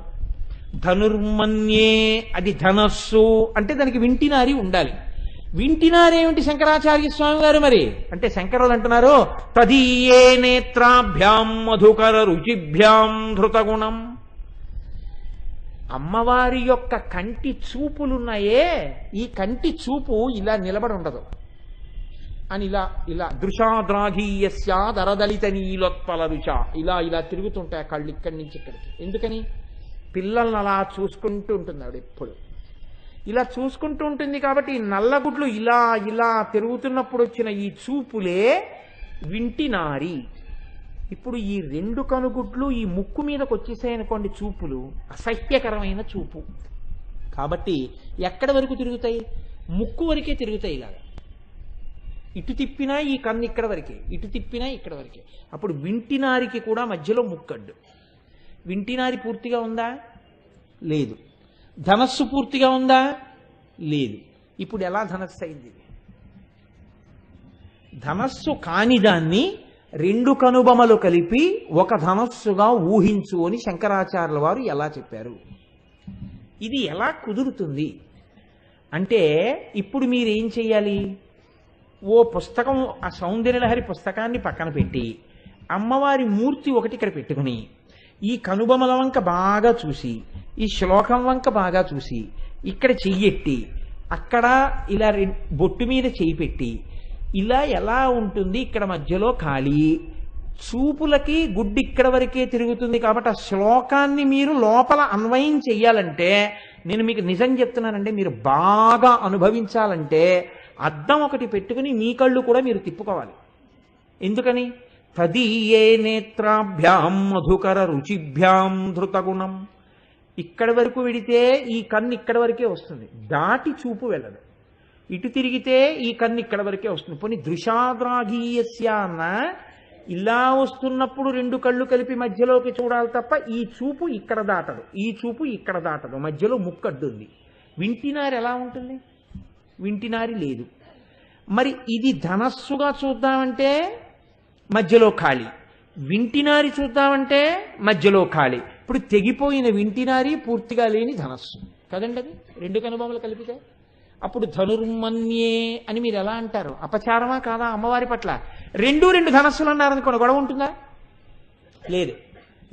ధనుర్మన్యే అది ధనస్సు అంటే దానికి వింటినారి ఉండాలి. వింటినారు ఏమిటి శంకరాచార్య స్వామి వారు మరి అంటే, శంకరులు అంటున్నారు తదీయే నేత్రాభ్యాం మధుకర రుచిభ్యాం ధృతగుణం. అమ్మవారి యొక్క కంటి చూపులున్నాయే, ఈ కంటి చూపు ఇలా నిలబడి ఉండదు అని ఇలా ఇలా దృశాద్రాఘీయస్యాదరదలిత నీలోత్పల రుచ ఇలా ఇలా తిరుగుతుంటాయి కళ్ళు ఇక్కడి నుంచి ఇక్కడికి. ఎందుకని? పిల్లల్ని అలా చూసుకుంటూ ఉంటుంది ఆవిడ ఎప్పుడు, ఇలా చూసుకుంటూ ఉంటుంది. కాబట్టి ఈ నల్లగుడ్లు ఇలా ఇలా తిరుగుతున్నప్పుడు వచ్చిన ఈ చూపులే వింటినారి. ఇప్పుడు ఈ రెండు కనుగుడ్లు ఈ ముక్కు మీదకి వచ్చేసాయనుకోండి, చూపులు అసహ్యకరమైన చూపు. కాబట్టి ఎక్కడి వరకు తిరుగుతాయి? ముక్కు వరకే తిరుగుతాయి. ఇలాగా ఇటు తిప్పినా ఈ కన్ను ఇక్కడ వరకే, ఇటు తిప్పినా ఇక్కడ వరకే. అప్పుడు వింటినారికి కూడా మధ్యలో ముక్కడ్డు. వింటినారి పూర్తిగా ఉందా? లేదు. ధనస్సు పూర్తిగా ఉందా? లేదు. ఇప్పుడు ఎలా ధనస్సు అయింది? ధనస్సు కాని దాన్ని రెండు కనుబొమలు కలిపి ఒక ధనస్సుగా ఊహించు అని శంకరాచార్యుల వారు ఎలా చెప్పారు? ఇది ఎలా కుదురుతుంది అంటే, ఇప్పుడు మీరేం చెయ్యాలి? ఓ పుస్తకం, ఆ సౌందర్యలహరి పుస్తకాన్ని పక్కన పెట్టి అమ్మవారి మూర్తి ఒకటి ఇక్కడ పెట్టుకుని ఈ కనుబొమల వంక బాగా చూసి, ఈ శ్లోకం వంక బాగా చూసి, ఇక్కడ చెయ్యెట్టి అక్కడ ఇలా బొట్టు మీద చెయ్యి పెట్టి ఇలా ఎలా ఉంటుంది? ఇక్కడ మధ్యలో ఖాళీ, చూపులకి గుడ్డు ఇక్కడ వరకే తిరుగుతుంది. కాబట్టి ఆ శ్లోకాన్ని మీరు లోపల అన్వయం చెయ్యాలంటే, నేను మీకు నిజం చెప్తున్నానంటే, మీరు బాగా అనుభవించాలంటే అద్దం ఒకటి పెట్టుకుని మీ కళ్ళు కూడా మీరు తిప్పుకోవాలి. ఎందుకని? తదీయే నేత్రాభ్యాం మధుకర రుచిభ్యాం ధృతగుణం. ఇక్కడి వరకు వెడితే ఈ కన్ను ఇక్కడ వరకే వస్తుంది, దాటి చూపు వెళ్ళదు. ఇటు తిరిగితే ఈ కన్ను ఇక్కడ వరకే వస్తుంది. పోనీ దృశాద్రాఘీయస్య అన్న ఇలా వస్తున్నప్పుడు రెండు కళ్ళు కలిపి మధ్యలోకి చూడాలి తప్ప ఈ చూపు ఇక్కడ దాటదు, ఈ చూపు ఇక్కడ దాటదు, మధ్యలో ముక్కడ్డుంది. వింటినారి ఎలా ఉంటుంది? వింటినారి లేదు. మరి ఇది ధనస్సుగా చూద్దామంటే మధ్యలో ఖాళీ, వింటినారి చూద్దామంటే మధ్యలో ఖాళీ. ఇప్పుడు తెగిపోయిన వింటినారి, పూర్తిగా లేని ధనస్సు కదండి అది, రెండు కనుబొమలు కలిపితే. అప్పుడు ధనుర్మన్యే అని మీరు ఎలా అంటారు? అపచారమా కాదా అమ్మవారి పట్ల? రెండు ధనస్సులు అన్నారనుకోండి, గొడవ ఉంటుందా? లేదు.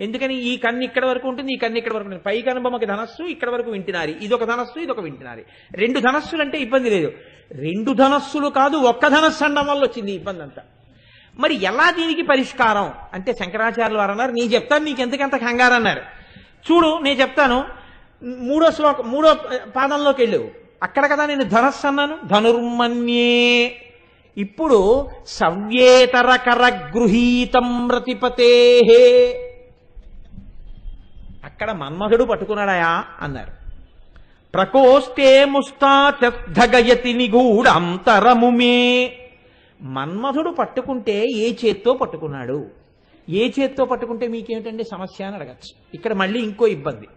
ఎందుకని? ఈ కన్ను ఇక్కడ వరకు ఉంటుంది, ఈ కన్ను ఇక్కడ వరకు ఉంటుంది. పై కనుబొమ్మకి ధనస్సు, ఇక్కడ వరకు వింటినారి. ఇదొక ధనస్సు, ఇదొక వింటినారి. రెండు ధనస్సులు అంటే ఇబ్బంది లేదు. రెండు ధనస్సులు కాదు, ఒక్క ధనస్సు అనడం వల్ల వచ్చింది ఇబ్బంది అంతా. మరి ఎలా దీనికి పరిష్కారం అంటే, శంకరాచార్యులు వారు అన్నారు, నీ చెప్తాను, నీకు ఎందుకంత కంగారు అన్నారు. చూడు నేను చెప్తాను, మూడో పాదంలోకి వెళ్ళు, అక్కడ కదా నేను ధనస్సు అన్నాను, ధనుర్మన్యే. ఇప్పుడు సవ్యేతరకర గృహీతం రతిపతే, అక్కడ మన్మధుడు పట్టుకున్నాడయా అన్నారు. ప్రకోష్ఠే ముష్టాచగయతి నిగూఢంతరముమే, మన్మధుడు పట్టుకుంటే ఏ చేత్తో పట్టుకున్నాడు? ఏ చేత్తో పట్టుకుంటే మీకేమిటండి సమస్య అని అడగచ్చు. ఇక్కడ మళ్ళీ ఇంకో ఇబ్బంది.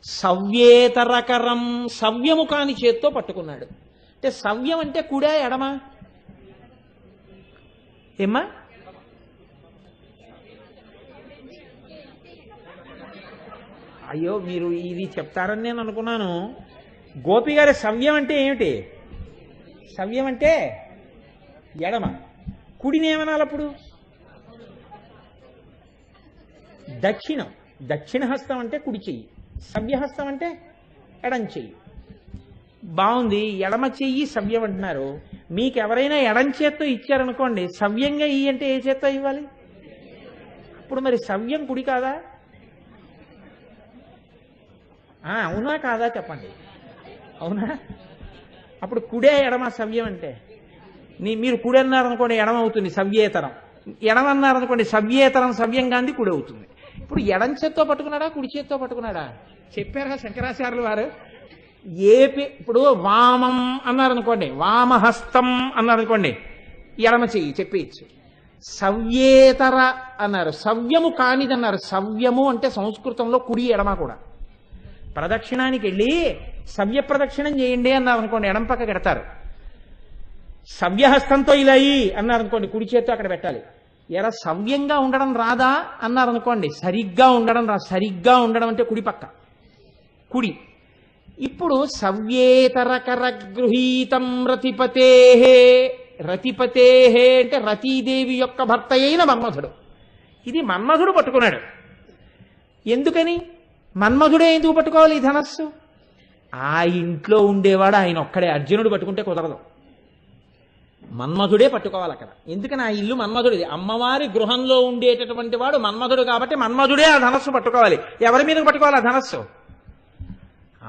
సవ్యేతరకరం, సవ్యము కాని చేత్తో పట్టుకున్నాడు. అంటే సవ్యం అంటే కుడా ఎడమా? ఏమ్మా? అయ్యో, మీరు ఇది చెప్తారని నేను అనుకున్నాను. గోపి గారి సవ్యం అంటే ఏమిటి? సవ్యం అంటే ఎడమ. కుడిని ఏమనాలి అప్పుడు? దక్షిణం. దక్షిణ హస్తం అంటే కుడి చెయ్యి, సవ్యహస్తం అంటే ఎడం చెయ్యి. బాగుంది, ఎడమ చెయ్యి సవ్యం అంటున్నారు. మీకు ఎవరైనా ఎడం చేత్తో ఇచ్చారనుకోండి, సవ్యంగా ఇయ్యి అంటే ఏ చేత్తో ఇవ్వాలి? అప్పుడు మరి సవ్యం కుడి కాదా? అవునా కాదా చెప్పండి. అవునా? అప్పుడు కుడే ఎడమ సవ్యం అంటే? మీరు కుడి అన్నారనుకోండి ఎడమ అవుతుంది, సవ్యేతరం. ఎడమ అన్నారనుకోండి సవ్యేతరం సవ్యం గాంధీ కుడి అవుతుంది. ఇప్పుడు ఎడం చేత్తో పట్టుకున్నాడా, కుడి చేత్తో పట్టుకున్నాడా? చెప్పారుగా శంకరాచార్యులు వారు. ఇప్పుడు వామం అన్నారనుకోండి, వామహస్తం అన్నారనుకోండి, ఎడమ చెయ్యి చెప్పేయచ్చు. సవ్యేతర అన్నారు, సవ్యము కానిదన్నారు. సవ్యము అంటే సంస్కృతంలో కుడి ఎడమ కూడా. ప్రదక్షిణానికి వెళ్ళి సవ్య ప్రదక్షిణం చేయండి అన్నారు అనుకోండి, ఎడం పక్క పెడతారు. సవ్యహస్తంతో ఇలా అన్నారనుకోండి, కుడి చేత్తో అక్కడ పెట్టాలి. ఎరా సవ్యంగా ఉండడం రాదా అన్నారనుకోండి, సరిగ్గా ఉండడం రా. సరిగ్గా ఉండడం అంటే కుడి పక్క, కుడి. ఇప్పుడు సవ్యేతరకర గృహీతం రతిపతే. రతిపతే అంటే రతీదేవి యొక్క భర్త అయిన మన్మధుడు. ఇది మన్మధుడు పట్టుకున్నాడు. ఎందుకని? మన్మధుడే ఎందుకు పట్టుకోవాలి ఈ ధనస్సు? ఆ ఇంట్లో ఉండేవాడు ఆయన ఒక్కడే. అర్జునుడు పట్టుకుంటే కుదరదు, మన్మధుడే పట్టుకోవాలి అక్కడ. ఎందుకని? ఆ ఇల్లు మన్మధుడిది. అమ్మవారి గృహంలో ఉండేటటువంటి వాడు మన్మధుడు కాబట్టి మన్మధుడే ఆ ధనస్సు పట్టుకోవాలి. ఎవరి మీద పట్టుకోవాలి ఆ ధనస్సు?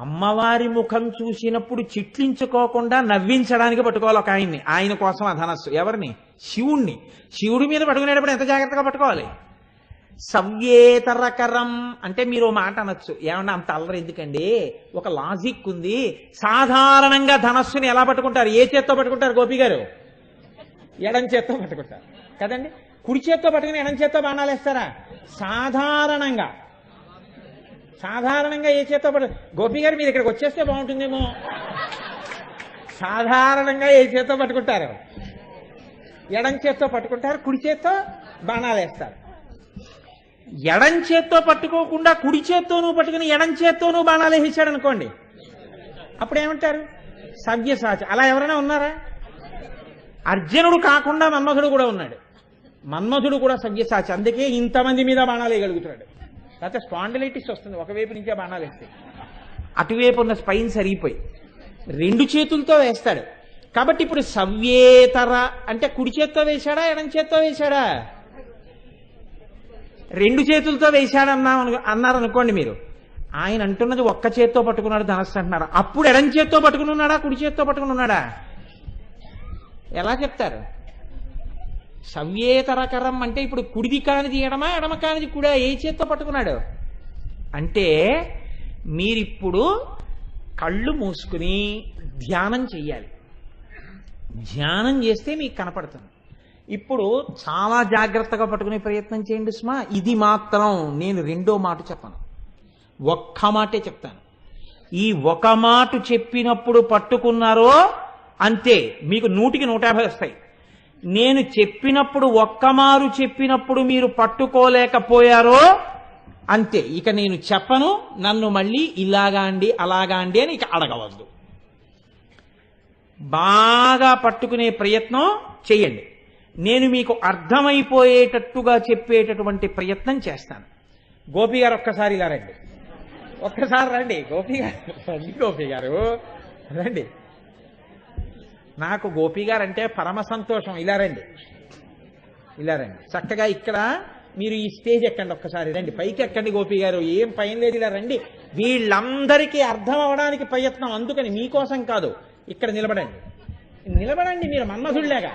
అమ్మవారి ముఖం చూసినప్పుడు చిట్లించుకోకుండా నవ్వించడానికి పట్టుకోవాలి ఒక ఆయన్ని. ఆయన కోసం ఆ ధనస్సు. ఎవరిని? శివుణ్ణి. శివుడి మీద పట్టుకునేటప్పుడు ఎంత జాగ్రత్తగా పట్టుకోవాలి? సవ్యేతరకరం అంటే మీరు మాట అనొచ్చు, ఏమన్నా అంత అల్లరి ఎందుకండి? ఒక లాజిక్ ఉంది. సాధారణంగా ధనస్సుని ఎలా పట్టుకుంటారు? ఏ చేత్తో పట్టుకుంటారు గోపి గారు? ఎడం చేత్తో పట్టుకుంటారు కదండి. కుడి చేత్తో పట్టుకుని ఎడం చేత్తో బాణాలు వేస్తారా? సాధారణంగా ఏ చేత్తో గోపి గారు మీరు ఇక్కడికి వచ్చేస్తే బాగుంటుందేమో. సాధారణంగా ఏ చేత్తో పట్టుకుంటారు? ఎడం చేత్తో పట్టుకుంటారు, కుడి చేత్తో బాణాలు వేస్తారు. ఎడం చేత్తో పట్టుకోకుండా కుడి చేత్తోనూ పట్టుకుని ఎడం చేత్తోనూ బాణాలు వేసాడు అనుకోండి, అప్పుడు ఏమంటారు? సవ్యసాచి. అలా ఎవరైనా ఉన్నారా? అర్జునుడు కాకుండా మన్మధుడు కూడా ఉన్నాడు. మన్మధుడు కూడా సవ్యసాచి, అందుకే ఇంతమంది మీద బాణాలు వేయగలుగుతున్నాడు. లేకపోతే స్పాండిలైటిస్ వస్తుంది ఒకవైపు నుంచే బాణాలు వేస్తే. అటువైపు ఉన్న స్పైన్ సరిగిపోయి రెండు చేతులతో వేస్తాడు. కాబట్టి ఇప్పుడు సవ్యేతర అంటే కుడి చేత్తో వేశాడా, ఎడం చేత్తో వేశాడా? రెండు చేతులతో అన్నారనుకోండి మీరు. ఆయన అంటున్నది ఒక్క చేత్తో పట్టుకున్నాడు ధనస్సు అంటున్నారు. అప్పుడు ఎడం చేత్తో పట్టుకుని ఉన్నాడా, కుడి చేత్తో పట్టుకుని ఉన్నాడా? ఎలా చెప్తారు? సవ్యేతరకరం అంటే ఇప్పుడు కుడిది కానిది ఎడమా, ఎడమ కానిది కుడా? ఏ చేత్తో పట్టుకున్నాడు అంటే మీరిప్పుడు కళ్ళు మూసుకుని ధ్యానం చెయ్యాలి. ధ్యానం చేస్తే మీకు కనపడుతుంది. ఇప్పుడు చాలా జాగ్రత్తగా పట్టుకునే ప్రయత్నం చేయండి సుమా. ఇది మాత్రం నేను రెండో మాట చెప్పను, ఒక్క మాటే చెప్తాను. ఈ ఒక మాట చెప్పినప్పుడు పట్టుకున్నారో అంతే, మీకు 100కి 150 వస్తాయి. నేను చెప్పినప్పుడు ఒక్కమారు చెప్పినప్పుడు మీరు పట్టుకోలేకపోయారో అంతే. ఇక నేను చెప్పను, నన్ను మళ్ళీ ఇలాగా అండి అలాగా అండి అని ఇక అడగవద్దు. బాగా పట్టుకునే ప్రయత్నం చెయ్యండి. నేను మీకు అర్థమైపోయేటట్టుగా చెప్పేటటువంటి ప్రయత్నం చేస్తాను. గోపి గారు ఒక్కసారి ఇలా రండి, ఒక్కసారి రండి. గోపి గారు రండి. నాకు గోపి గారు అంటే పరమ సంతోషం. ఇలా రండి, ఇలా రండి. చక్కగా ఇక్కడ మీరు ఈ స్టేజ్ ఎక్కండి, ఒక్కసారి రండి, పైకి ఎక్కండి. గోపి గారు ఏం పైన లేదు, ఇలా రండి. వీళ్ళందరికీ అర్థం అవడానికి ప్రయత్నం, అందుకని మీకోసం కాదు. ఇక్కడ నిలబడండి, నిలబడండి. మీరు మన్మధుడిలాగా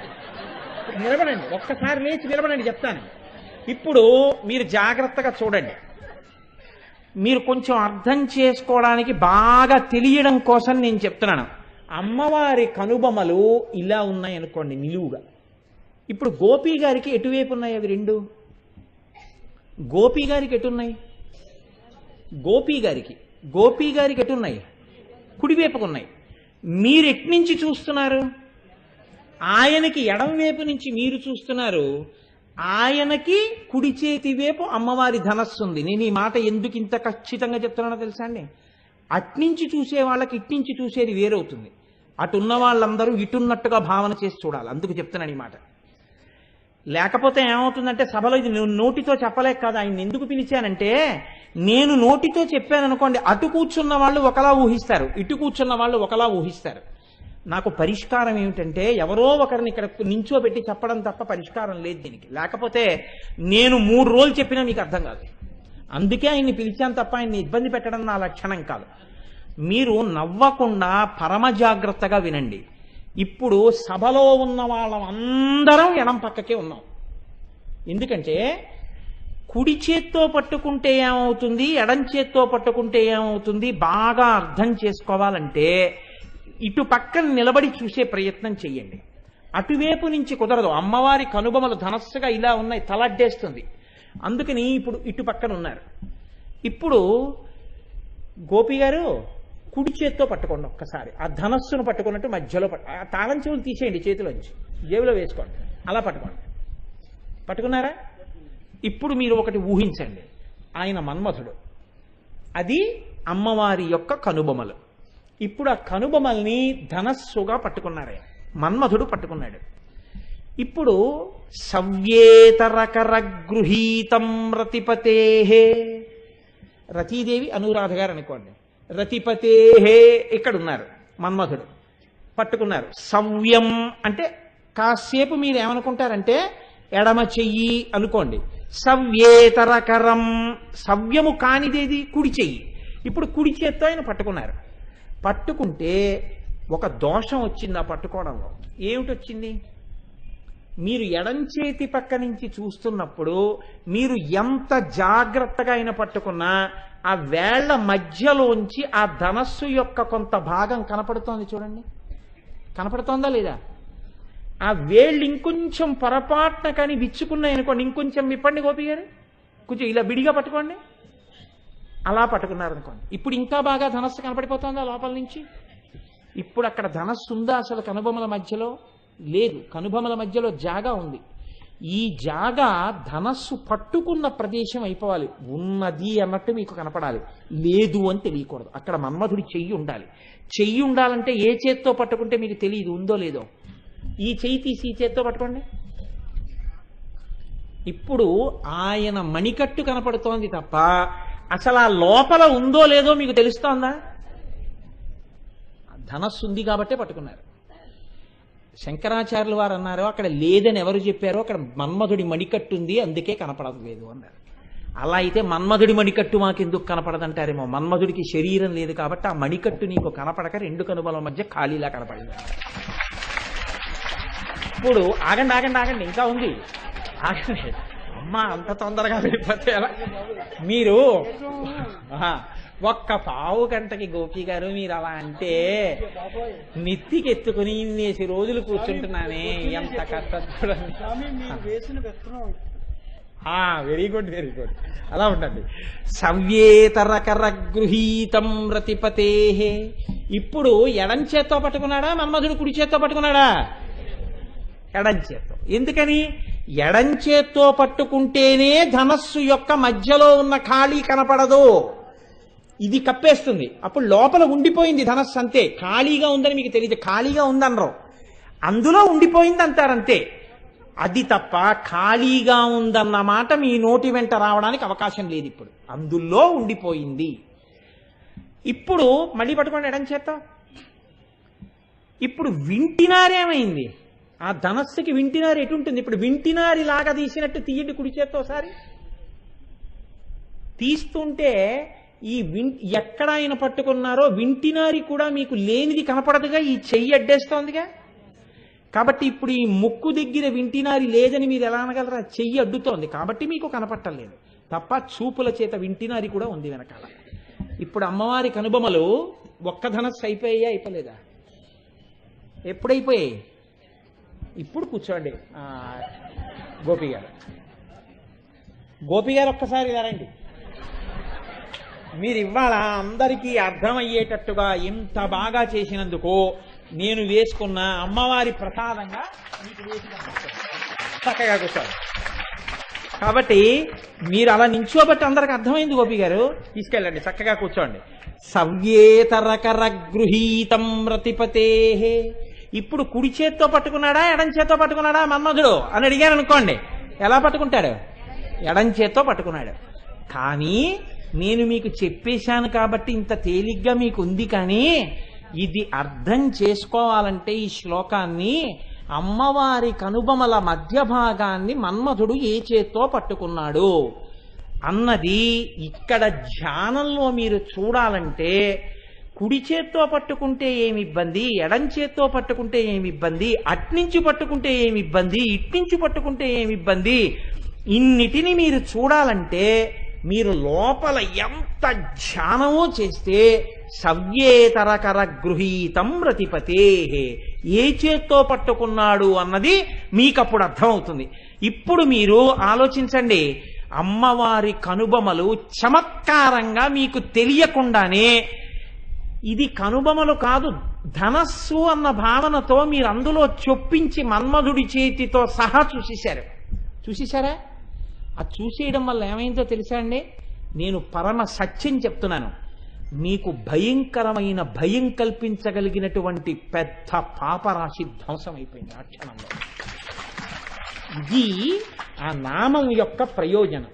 నిలబడండి, ఒక్కసారి లేచి నిలబడండి, చెప్తాను. ఇప్పుడు మీరు జాగ్రత్తగా చూడండి. మీరు కొంచెం అర్థం చేసుకోవడానికి బాగా తెలియడం కోసం నేను చెప్తున్నాను. అమ్మవారి కనుబొమలు ఇలా ఉన్నాయి అనుకోండి, నిలువుగా ఇప్పుడు గోపి గారికి ఎటువైపు ఉన్నాయి అవి రెండు? గోపి గారికి ఎటున్నాయి? గోపి గారికి ఎటున్నాయి? కుడివైపుకున్నాయి. మీరు ఎట్నుంచి చూస్తున్నారు? ఆయనకి ఎడం వైపు నుంచి మీరు చూస్తున్నారు. ఆయనకి కుడి చేతి వైపు అమ్మవారి ధనస్సు ఉంది. నేను ఈ మాట ఎందుకు ఇంత ఖచ్చితంగా చెప్తున్నానో తెలుసా అండి? అట్నుంచి చూసే వాళ్ళకి ఇట్నుంచి చూసేది వేరవుతుంది. అటున్న వాళ్ళందరూ ఇటున్నట్టుగా భావన చేసి చూడాలి. అందుకు చెప్తున్నాను ఈ మాట. లేకపోతే ఏమవుతుందంటే సభలో ఇది నేను నోటితో చెప్పలేక కాదు, ఆయన ఎందుకు పిలిచానంటే, నేను నోటితో చెప్పాను అనుకోండి, అటు కూర్చున్న వాళ్ళు ఒకలా ఊహిస్తారు, ఇటు కూర్చున్న వాళ్ళు ఒకలా ఊహిస్తారు. నాకు పరిష్కారం ఏమిటంటే, ఎవరో ఒకరిని ఇక్కడ నించోబెట్టి చెప్పడం తప్ప పరిష్కారం లేదు దీనికి. లేకపోతే నేను 3 రోజులు చెప్పినా మీకు అర్థం కాదు. అందుకే ఆయన్ని పిలిచాను తప్ప ఆయన్ని ఇబ్బంది పెట్టడం నా లక్షణం కాదు. మీరు నవ్వకుండా పరమ జాగ్రత్తగా వినండి. ఇప్పుడు సభలో ఉన్న వాళ్ళందరం ఎడం పక్కకే ఉన్నాం. ఎందుకంటే కుడి చేత్తో పట్టుకుంటే ఏమవుతుంది, ఎడం చేత్తో పట్టుకుంటే ఏమవుతుంది బాగా అర్థం చేసుకోవాలంటే ఇటు పక్కన నిలబడి చూసే ప్రయత్నం చెయ్యండి. అటువైపు నుంచి కుదరదు. అమ్మవారి కనుబొమలు ధనస్సుగా ఇలా ఉన్నాయి, తలడ్డేస్తుంది. అందుకని ఇప్పుడు ఇటు పక్కన ఉన్నారు. ఇప్పుడు గోపి గారు కుడి చేత్తో పట్టుకోండి ఒక్కసారి. ఆ ధనస్సును పట్టుకున్నట్టు మధ్యలో ఆ తాళం చెవులు తీసేయండి, చేతిలోంచి జేబులో వేసుకోండి. అలా పట్టుకోండి. పట్టుకున్నారా? ఇప్పుడు మీరు ఒకటి ఊహించండి. ఆయన మన్మథుడు, అది అమ్మవారి యొక్క కనుబొమలు. ఇప్పుడు ఆ కనుబొమల్ని ధనస్సుగా పట్టుకున్నారే, మన్మథుడు పట్టుకున్నాడు. ఇప్పుడు సవ్యేతరకరగృహీతం రతిపతే, రతీదేవి అనురాధ గారు అనుకోండి, రతిపతేహే ఇక్కడ ఉన్నారు, మన్మథుడు పట్టుకున్నారు. సవ్యం అంటే కాసేపు మీరు ఏమనుకుంటారంటే ఎడమ చెయ్యి అనుకోండి. సవ్యేతరకరం, సవ్యము కానిదేది కుడి చెయ్యి. ఇప్పుడు కుడి చేత్తో ఆయన పట్టుకున్నారు. పట్టుకుంటే ఒక దోషం వచ్చింది ఆ పట్టుకోవడంలో. ఏమిటొచ్చింది? మీరు ఎడం చేతి పక్క నుంచి చూస్తున్నప్పుడు మీరు ఎంత జాగ్రత్తగా అయినా పట్టుకున్నా ఆ వేళ్ల మధ్యలోంచి ఆ ధనస్సు యొక్క కొంత భాగం కనపడుతోంది. చూడండి, కనపడుతోందా లేదా? ఆ వేళ్ళు ఇంకొంచెం పొరపాటున కానీ విచ్చుకున్నాయి అనుకోండి, ఇంకొంచెం విప్పండి గోపి గారు, కొంచెం ఇలా విడిగా పట్టుకోండి. అలా పట్టుకున్నారనుకోండి, ఇప్పుడు ఇంకా బాగా ధనస్సు కనపడిపోతుందా లోపల నుంచి? ఇప్పుడు అక్కడ ధనస్సు ఉందా అసలు? కనుబొమల మధ్యలో లేదు. కనుబొమల మధ్యలో జాగా ఉంది. ఈ జాగా ధనస్సు పట్టుకున్న ప్రదేశం అయిపోవాలి. ఉన్నది అన్నట్టు మీకు కనపడాలి, లేదు అని తెలియకూడదు. అక్కడ మన్మధుడి చెయ్యి ఉండాలి. చెయ్యి ఉండాలంటే ఏ చేత్తో పట్టుకుంటే మీకు తెలియదు ఉందో లేదో. ఈ చెయ్యి తీసి ఈ చేత్తో పట్టుకోండి. ఇప్పుడు ఆయన మణికట్టు కనపడుతోంది తప్ప అసలు ఆ లోపల ఉందో లేదో మీకు తెలుస్తోందా? ధనస్సు ఉంది కాబట్టే పట్టుకున్నారు. శంకరాచార్యులు వారు అన్నారు, అక్కడ లేదని ఎవరు చెప్పారో అక్కడ మన్మధుడి మణికట్టు ఉంది అందుకే కనపడలేదు అన్నారు. అలా అయితే మన్మధుడి మణికట్టు మాకెందుకు కనపడదంటారేమో. మన్మధుడికి శరీరం లేదు కాబట్టి ఆ మణికట్టు నీకు కనపడక 2 కనుబల మధ్య ఖాళీలా కనపడింది. ఇప్పుడు ఆగండి ఆగండి ఆగండి, ఇంకా ఉంది, ఆగండి. అమ్మ అంత తొందరగా వెళ్ళిపోతే ఎలా? మీరు ఒక్క పావు గంటకి గోపి గారు మీరు అలా అంటే నెత్తికి ఎత్తుకుని 8 రోజులు కూర్చుంటున్నానే, ఎంత కష్టం చూడండి. వెరీ గుడ్ వెరీ గుడ్, అలా ఉండండి. సవ్యేతరకరగృహీతం రతిపతే. ఇప్పుడు ఎడం చేత్తో పట్టుకున్నాడా మన్మధుడు, కుడి చేత్తో పట్టుకున్నాడా? ఎడం చేత్తో. ఎందుకని? ఎడం చేత్తో పట్టుకుంటేనే ధనస్సు యొక్క మధ్యలో ఉన్న ఖాళీ కనపడదు, ఇది కప్పేస్తుంది. అప్పుడు లోపల ఉండిపోయింది ధనస్సు, అంతే. ఖాళీగా ఉందని మీకు తెలియదు, ఖాళీగా ఉందనరు, అందులో ఉండిపోయింది అంటారంతే. అది తప్ప ఖాళీగా ఉందన్న మాట మీ నోటి వెంట రావడానికి అవకాశం లేదు. ఇప్పుడు అందులో ఉండిపోయింది. ఇప్పుడు మళ్ళీ పట్టుకోండి ఎడం చేత్తో. ఇప్పుడు వింటినారేమైంది? ఆ ధనస్సుకి వింటినారు ఎటుంటుంది? ఇప్పుడు వింటినారి లాగా తీసినట్టు తీయండి కుడి చేత్తో ఒకసారి. తీస్తుంటే ఈ ఎక్కడ ఆయన పట్టుకున్నారో వింటినారి కూడా మీకు లేనిది కనపడదుగా, ఈ చెయ్యి అడ్డేస్తోందిగా. కాబట్టి ఇప్పుడు ఈ ముక్కు దగ్గర వింటినారి లేదని మీరు ఎలా అనగలరా? చెయ్యి అడ్డుతోంది కాబట్టి మీకు కనపట్టలేదు తప్ప చూపుల చేత వింటినారి కూడా ఉంది వెనకాల. ఇప్పుడు అమ్మవారి కనుబొమలు ఒక్క ధనస్సు అయిపోయాయా? అయిపోలేదా? ఎప్పుడైపోయాయి? ఇప్పుడు కూర్చోండి. గోపి గారు, గోపి గారు ఒక్కసారి ఇలా రండి. మీరు ఇవాళ అందరికీ అర్థమయ్యేటట్టుగా ఎంత బాగా చేసినందుకు నేను వేసుకున్న అమ్మవారి ప్రసాదంగా మీకు చక్కగా కూర్చోండి. కాబట్టి మీరు అలా నించోబట్టి అందరికి అర్థమైంది. గోపి గారు తీసుకెళ్ళండి, చక్కగా కూర్చోండి. సవ్యేతరకర గృహీతం రతిపతే. ఇప్పుడు కుడి చేత్తో పట్టుకున్నాడా ఎడం చేత్తో పట్టుకున్నాడా మన్మధుడు అని అడిగారు అనుకోండి, ఎలా పట్టుకుంటాడు? ఎడం చేత్తో పట్టుకున్నాడు. కానీ నేను మీకు చెప్పేశాను కాబట్టి ఇంత తేలిగ్గా మీకు ఉంది. కానీ ఇది అర్థం చేసుకోవాలంటే ఈ శ్లోకాన్ని అమ్మవారి కనుబొమల మధ్య భాగాన్ని మన్మధుడు ఏ చేత్తో పట్టుకున్నాడు అన్నది ఇక్కడ ధ్యానంలో మీరు చూడాలంటే కుడి చేత్తో పట్టుకుంటే ఏమి ఇబ్బంది, ఎడం చేత్తో పట్టుకుంటే ఏమి ఇబ్బంది, అట్నుంచి పట్టుకుంటే ఏమి ఇబ్బంది, ఇట్నుంచి పట్టుకుంటే ఏమి ఇబ్బంది, ఇన్నిటిని మీరు చూడాలంటే మీరు లోపల ఎంత ధ్యానమో చేస్తే సవ్యేతరకర గృహీతం రతిపతే, ఏ చేత్తో పట్టుకున్నాడు అన్నది మీకప్పుడు అర్థమవుతుంది. ఇప్పుడు మీరు ఆలోచించండి, అమ్మవారి కనుబొమలు చమత్కారంగా మీకు తెలియకుండానే ఇది కనుబొమలు కాదు ధనస్సు అన్న భావనతో మీరు అందులో చొప్పించి మన్మధుడి చేతితో సహా చూసేశారా? అది చూసేయడం వల్ల ఏమైందో తెలుసా అండి? నేను పరమ సత్యం చెప్తున్నాను. మీకు భయంకరమైన భయం కల్పించగలిగినటువంటి పెద్ద పాపరాశి ధ్వంసమైపోయింది ఆ క్షణంలో. ఇది ఆ నామం యొక్క ప్రయోజనం.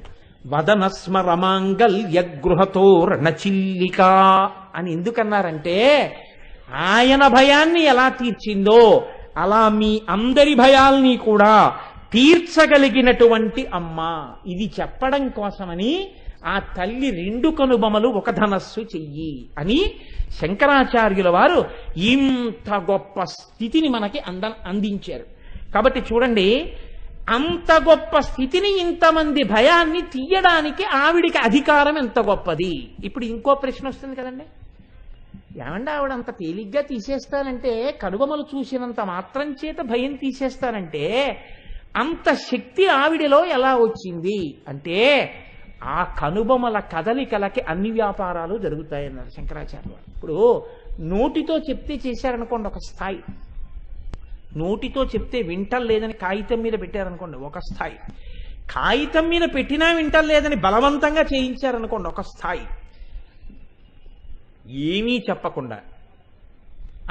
వదనస్మరమాంగల్య గృహతో రణచిల్లిక అని ఎందుకన్నారంటే ఆయన భయాన్ని ఎలా తీర్చిందో అలా మీ అందరి భయాల్ని కూడా తీర్చగలిగినటువంటి అమ్మ. ఇది చెప్పడం కోసమని ఆ తల్లి రెండు కనుబొమలు ఒక ధనస్సు చెయ్యి అని శంకరాచార్యుల వారు ఇంత గొప్ప స్థితిని మనకి అందించారు. కాబట్టి చూడండి, అంత గొప్ప స్థితిని ఇంతమంది భయాన్ని తీయడానికి ఆవిడికి అధికారం ఎంత గొప్పది. ఇప్పుడు ఇంకో ప్రశ్న వస్తుంది కదండి, ఏమంటే ఆవిడ అంత తేలిగ్గా తీసేస్తానంటే, కనుబొమలు చూసినంత మాత్రం చేత భయం తీసేస్తానంటే అంత శక్తి ఆవిడలో ఎలా వచ్చింది అంటే ఆ కనుబొమల కదలికలకి అన్ని వ్యాపారాలు జరుగుతాయన్నారు శంకరాచార్య. ఇప్పుడు నోటితో చెప్తే చేశారనుకోండి ఒక స్థాయి, నోటితో చెప్తే వింటలేదని కాగితం మీద పెట్టారనుకోండి ఒక స్థాయి, కాగితం మీద పెట్టినా వింటలేదని బలవంతంగా చేయించారనుకోండి ఒక స్థాయి, ఏమీ చెప్పకుండా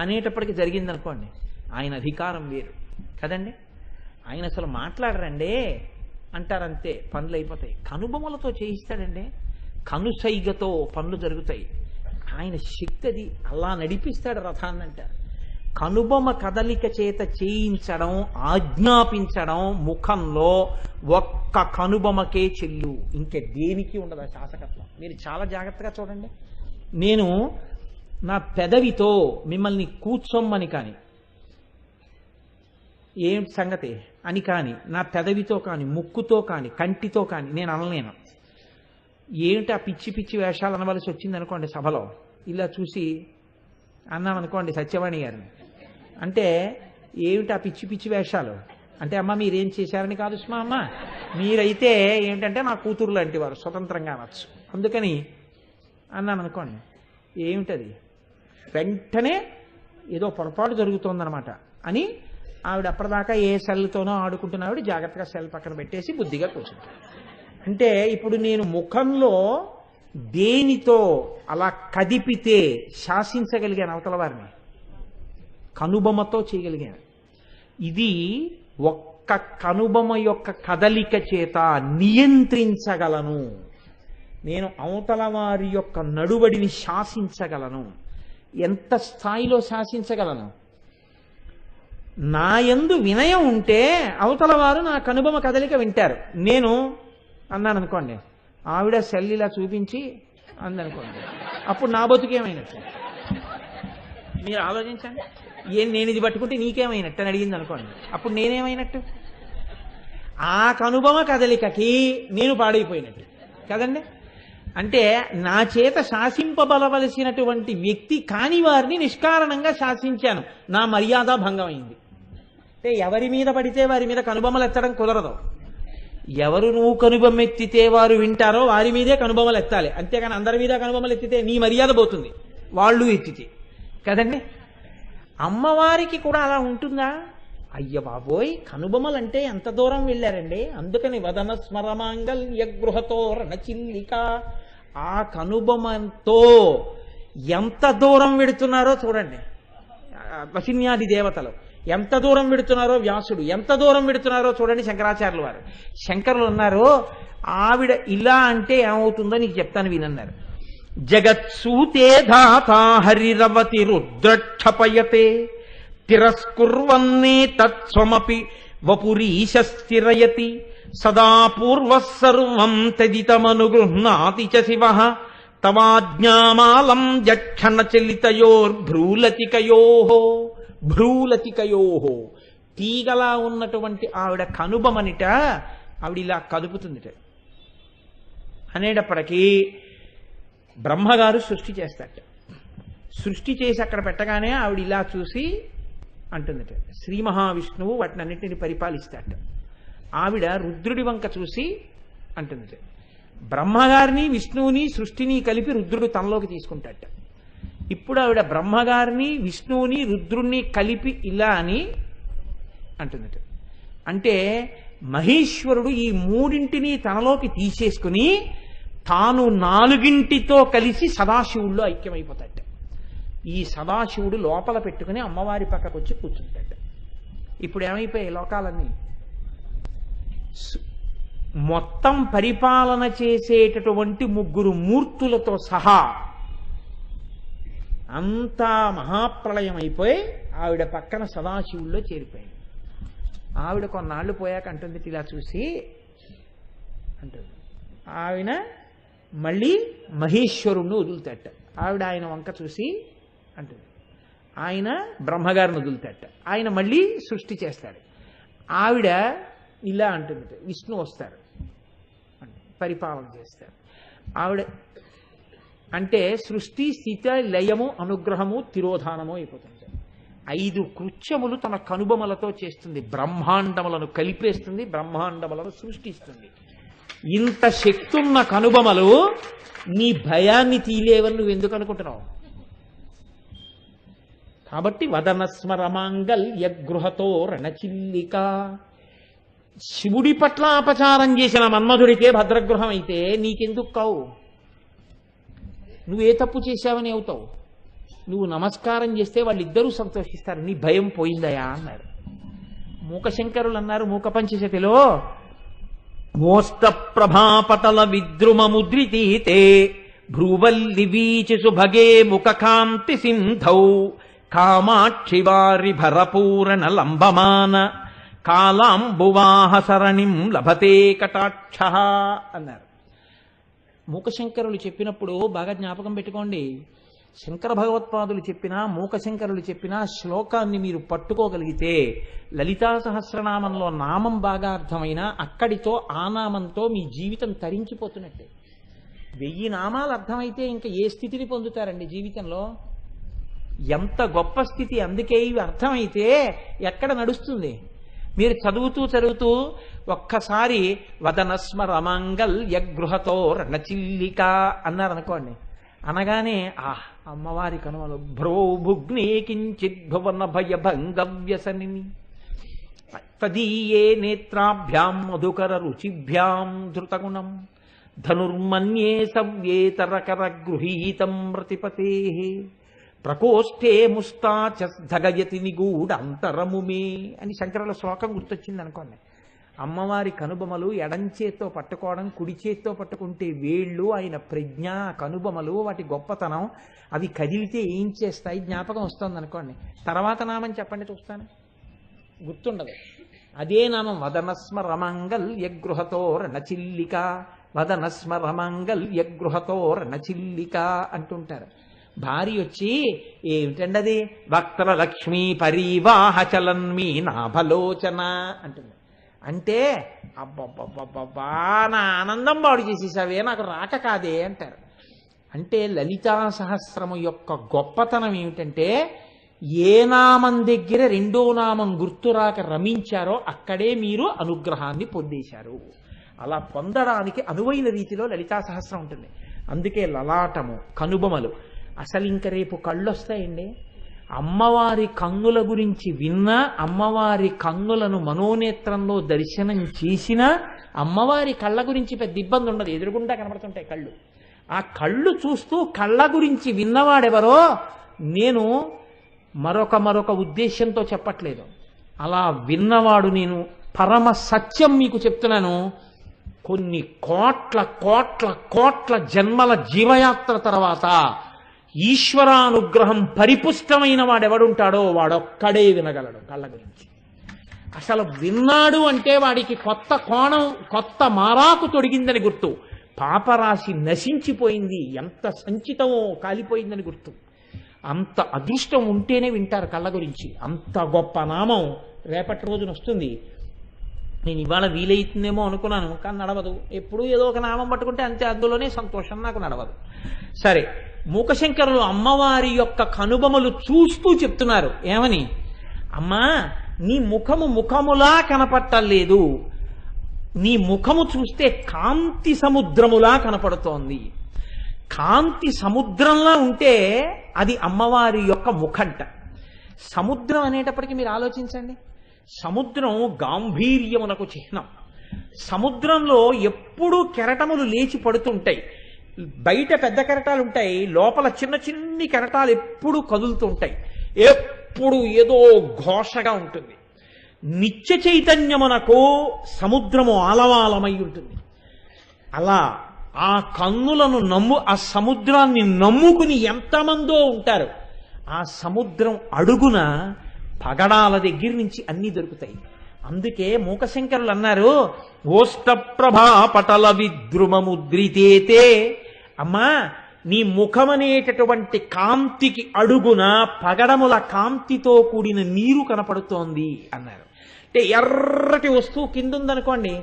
అనేటప్పటికి జరిగిందనుకోండి ఆయన అధికారం వేరు కదండి. ఆయన అసలు మాట్లాడరండి అంటారంతే, పనులు అయిపోతాయి. కనుబొమ్మలతో చేయిస్తాడండి, కనుసైగతో పనులు జరుగుతాయి. ఆయన శక్తి అది, అలా నడిపిస్తాడు రథాన్ని అంటారు. కనుబొమ్మ కదలిక చేత చేయించడం, ఆజ్ఞాపించడం ముఖంలో ఒక్క కనుబొమ్మకే చెల్లు, ఇంకే దేనికి ఉండదు ఆ శాసకత్వం. మీరు చాలా జాగ్రత్తగా చూడండి. నేను నా పెదవితో మిమ్మల్ని కూర్చోమ్మని కానీ ఏం సంగతి అని కానీ, నా పెదవితో కానీ ముక్కుతో కానీ కంటితో కానీ నేను అనలేను. ఏమిటి ఆ పిచ్చి పిచ్చి వేషాలు అనవలసి వచ్చింది అనుకోండి సభలో, ఇలా చూసి అన్నామనుకోండి సత్యవాణి గారిని, అంటే ఏమిటి ఆ పిచ్చి పిచ్చి వేషాలు అంటే, అమ్మ మీరేం చేశారని కాదు సుమా, అమ్మ మీరైతే ఏమిటంటే నా కూతురు లాంటి వారు స్వతంత్రంగా అనొచ్చు, అందుకని అన్నాను అనుకోండి. ఏమిటది, వెంటనే ఏదో పొరపాటు జరుగుతోందనమాట అని ఆవిడ అప్పటిదాకా ఏ సెల్తోనో ఆడుకుంటున్న ఆవిడ జాగ్రత్తగా సెల్ పక్కన పెట్టేసి బుద్ధిగా కూర్చుంటారు. అంటే ఇప్పుడు నేను ముఖంలో దేనితో అలా కదిపితే శాసించగలిగాను అవతల వారిని, కనుబొమ్మతో చేయగలిగాను. ఇది ఒక్క కనుబొమ్మ యొక్క కదలిక చేత నియంత్రించగలను నేను, అవతల వారి యొక్క నడువడిని శాసించగలను. ఎంత స్థాయిలో శాసించగలను? నా యందు వినయం ఉంటే అవతల వారు నా కనుబొమ్మ కదలిక వింటారు. నేను అన్నాను అనుకోండి, ఆవిడ సెల్ ఇలా చూపించి అందనుకోండి, అప్పుడు నా బతుకేమైనట్టు మీరు ఆలోచించండి. నేను ఇది పట్టుకుంటే నీకేమైనట్టు అని అడిగింది అనుకోండి, అప్పుడు నేనేమైనట్టు? ఆ కనుబొమ్మ కదలికకి నేను పాడైపోయినట్టు కదండి. అంటే నా చేత శాసింపబలవలసినటువంటి వ్యక్తి కాని వారిని నిష్కారణంగా శాసించాను, నా మర్యాద భంగమైంది. అంటే ఎవరి మీద పడితే వారి మీద కనుబొమ్మలు ఎత్తడం కుదరదు. ఎవరు నువ్వు కనుబొమ్మ ఎత్తితే వారు వింటారో వారి మీదే కనుబొమ్మలు ఎత్తాలి. అంతేగాని అందరి మీద కనుబొమ్మలు ఎత్తితే నీ మర్యాద పోతుంది, వాళ్ళు ఎత్తితే కదండి. అమ్మవారికి కూడా అలా ఉంటుందా? అయ్య బాబోయ్, కనుబొమ్మలు అంటే ఎంత దూరం వెళ్ళారండి. అందుకని వదన స్మరమాంగల్య గృహతో రణచిల్లిక, ఆ కనుబొమ్మతో ఎంత దూరం వెడుతున్నారో చూడండి. వసిన్యాది దేవతలు ఎంత దూరం వెడుతున్నారో, వ్యాసుడు ఎంత దూరం వెడుతున్నారో చూడండి. శంకరాచార్యులు వారు, శంకరులు అన్నారు, ఆవిడ ఇలా అంటే ఏమవుతుందో నీకు చెప్తాను వినన్నారు. జగత్సూతే ధాతా హరిరవతి రుద్రక్షపయతే తిరస్కుర్వన్నే తత్స్వమపి వపురీశ స్థిరయతి సదా పూర్వః సర్వం తదితమనుగృహ్ణాతి చ శివః తవాజ్ఞామాలం జక్షణచలితయోర్భ్రూలతికయోః. భ్రూలతికయోః, తీగలా ఉన్నటువంటి ఆవిడ కనుబమనిట ఆవిడ ఇలా కదుపుతుందిట. అనేటప్పటికీ బ్రహ్మగారు సృష్టి చేస్తాట. సృష్టి చేసి అక్కడ పెట్టగానే ఆవిడ ఇలా చూసి అంటుందిట. శ్రీ మహావిష్ణువు వాటినన్నింటినీ పరిపాలిస్తాట. ఆవిడ రుద్రుడి వంక చూసి అంటుందిట. బ్రహ్మగారిని విష్ణువుని సృష్టిని కలిపి రుద్రుడు తనలోకి తీసుకుంటాట. ఇప్పుడు ఆవిడ బ్రహ్మగారిని విష్ణువుని రుద్రుణ్ణి కలిపి ఇలా అని అంటుందిట. అంటే మహేశ్వరుడు ఈ మూడింటిని తనలోకి తీసేసుకుని తాను నాలుగింటితో కలిసి సదాశివుల్లో ఐక్యమైపోతాట. ఈ సదాశివుడు లోపల పెట్టుకుని అమ్మవారి పక్కకు వచ్చి కూర్చుంటాడు. ఇప్పుడు ఏమైపోయాయి లోకాలన్నీ? మొత్తం పరిపాలన చేసేటటువంటి ముగ్గురు మూర్తులతో సహా అంతా మహాప్రళయం అయిపోయి ఆవిడ పక్కన సదాశివుల్లో చేరిపోయింది. ఆవిడ కొన్నాళ్ళు పోయాక అంటుంది, ఇలా చూసి అంటుంది, ఆవిడ మళ్ళీ మహేశ్వరుణ్ణి వదులుతాట. ఆవిడ ఆయన వంక చూసి అంటుంది, ఆయన బ్రహ్మగారిని వదులుతాట. ఆయన మళ్ళీ సృష్టి చేస్తాడు. ఆవిడ ఇలా అంటుంది, విష్ణు వస్తారు, పరిపాలన చేస్తారు. ఆవిడ అంటే సృష్టి స్థితి లయము అనుగ్రహము తిరోధానము అయిపోతుంది. 5 కృత్యములు తన కనుబొమలతో చేస్తుంది. బ్రహ్మాండములను కలిపేస్తుంది, బ్రహ్మాండములను సృష్టిస్తుంది. ఇంత శక్తున్న కనుబొమలు నీ భయాన్ని తీలేవని నువ్వు ఎందుకు అనుకుంటున్నావు? కాబట్టి వదనస్మరమాంగల్య గృహతో రణచిల్లిక. శివుడి పట్ల అపచారం చేసిన మన్మధుడికే భద్రగృహం అయితే నీకెందుకు కావు? నువ్వే తప్పు చేశావని అవుతావు. నువ్వు నమస్కారం చేస్తే వాళ్ళిద్దరూ సంతోషిస్తారు. నీ భయం పోయిందయా అన్నారు. మూకశంకరులు అన్నారు మూక పంచశతిలో, మోస్త ప్రభాపతల విద్రుమ ముద్రితీతే భ్రువల్లి వీచిసు భగే ముఖకాంతి సింధౌ కామాక్షి వారి భరపూరణ లంబమాన కాలాంబువాహ సరణిం లభతే కటాక్ష అన్నారు. మూకశంకరులు చెప్పినప్పుడు బాగా జ్ఞాపకం పెట్టుకోండి. శంకర భగవత్పాదులు చెప్పినా మూకశంకరులు చెప్పినా శ్లోకాన్ని మీరు పట్టుకోగలిగితే లలితా సహస్రనామంలో నామం బాగా అర్థమైనా అక్కడితో ఆ నామంతో మీ జీవితం తరించిపోతున్నట్టే. 1000 నామాలు అర్థమైతే ఇంకా ఏ స్థితిని పొందుతారండి జీవితంలో? ఎంత గొప్ప స్థితి. అందుకే ఇవి అర్థమైతే ఎక్కడ నడుస్తుంది? మీరు చదువుతూ ఒక్కసారి వదనస్మరమాంగల్య గృహతో రణచిల్లిక అన్నారనుకోండి, అనగానే అమ్మవారి కనుమలు భ్రోభుగ్నే కించిత్ భువన భయభంగవ్యసని తదీయే నేత్రాభ్యాం మధుకర రుచిభ్యాం ధృతగుణం ధనుర్మన్యే సవ్యేతరకర గృహీతం ప్రతిపతే ప్రకోష్ఠే ముస్తాచగయతి నిగూఢంతరముమే అని శంకరుల శ్లోకం గుర్తొచ్చింది అనుకోండి. అమ్మవారి కనుబొమలు ఎడంచేత్తో పట్టుకోవడం, కుడి చేత్తో పట్టుకుంటే వేళ్ళు, ఆయన ప్రజ్ఞ, కనుబొమలు, వాటి గొప్పతనం, అవి కదిలితే ఏం చేస్తాయి జ్ఞాపకం వస్తుంది అనుకోండి. తర్వాత నామం చెప్పండి చూస్తాను, గుర్తుండదు. అదే నామం వదనస్మరమాంగల్య గృహతో రణచిల్లిక, వదనస్మరమాంగల్య గృహతో రణచిల్లిక అంటుంటారు. భార్య వచ్చి ఏమిటండది వక్త్ర లక్ష్మీ పరీవాహ చలన్మీ నాభలోచన అంటుంది. అంటే అబ్బబ్బబ్బబ్బా నా ఆనందం బాడు చేసేసావే, నాకు రాక కాదే అంటారు. అంటే లలితా సహస్రము యొక్క గొప్పతనం ఏమిటంటే ఏ నామం దగ్గర రెండో నామం గుర్తురాక రమించారో అక్కడే మీరు అనుగ్రహాన్ని పొందేశారు. అలా పొందడానికి అనువైన రీతిలో లలితా సహస్రం ఉంటుంది. అందుకే లలాటము, కనుబొమలు. అసలు ఇంక రేపు కళ్ళు వస్తాయండి. అమ్మవారి కన్నుల గురించి విన్నా, అమ్మవారి కన్నులను మనోనేత్రంలో దర్శనం చేసినా అమ్మవారి కళ్ళ గురించి పెద్ద ఇబ్బంది ఉండదు. ఎదురుగుండా కనబడుతుంటాయి కళ్ళు. ఆ కళ్ళు చూస్తూ కళ్ళ గురించి విన్నవాడెవరో నేను మరొక ఉద్దేశంతో చెప్పట్లేదు. అలా విన్నవాడు నేను పరమ సత్యం మీకు చెప్తున్నాను. కొన్ని కోట్ల కోట్ల కోట్ల జన్మల జీవయాత్ర తర్వాత ఈశ్వరానుగ్రహం పరిపుష్టమైన వాడెవడుంటాడో వాడొక్కడే వినగలడు కళ్ళ గురించి. అసలు విన్నాడు అంటే వాడికి కొత్త కోణం, కొత్త మారాకు తొడిగిందని గుర్తు. పాపరాశి నశించిపోయింది, ఎంత సంచితమో కాలిపోయిందని గుర్తు. అంత అదృష్టం ఉంటేనే వింటారు కళ్ళ గురించి. అంత గొప్ప నామం రేపటి రోజున వస్తుంది. నేను ఇవాళ వీలైతుందేమో అనుకున్నాను, కానీ నడవదు. ఎప్పుడూ ఏదో ఒక నామం పట్టుకుంటే అంతే, అందులోనే సంతోషం, నాకు నడవదు. సరే, మూకశంకరులు అమ్మవారి యొక్క కనుబొమలు చూస్తూ చెప్తున్నారు. ఏమని? అమ్మా, నీ ముఖము ముఖములా కనపట్టలేదు, నీ ముఖము చూస్తే కాంతి సముద్రములా కనపడుతోంది. కాంతి సముద్రంలా ఉంటే అది అమ్మవారి యొక్క ముఖంట. సముద్రం అనేటప్పటికీ మీరు ఆలోచించండి, సముద్రం గాంభీర్యమునకు చిహ్నం. సముద్రంలో ఎప్పుడూ కెరటములు లేచి పడుతుంటాయి. బయట పెద్ద కెరటాలు ఉంటాయి, లోపల చిన్న చిన్ని కెరటాలు ఎప్పుడూ కదులుతుంటాయి. ఎప్పుడు ఏదో ఘోషగా ఉంటుంది. నిత్య చైతన్యమునకు సముద్రము ఆలవాలమై ఉంటుంది. అలా ఆ కన్నులను ఆ సముద్రాన్ని నమ్ముకుని ఎంతమందో ఉంటారు. ఆ సముద్రం అడుగున పగడాల దగ్గర నుంచి అన్ని దొరుకుతాయి. అందుకే మూకశంకరులు అన్నారు, ఓష్టప్రభా పటల విద్రుమముద్రితేతే. అమ్మా, నీ ముఖమనేటటువంటి కాంతికి అడుగున పగడముల కాంతితో కూడిన నీరు కనపడుతోంది అన్నారు. అంటే ఎర్రటి వస్తువు కింద ఉందనుకోండి,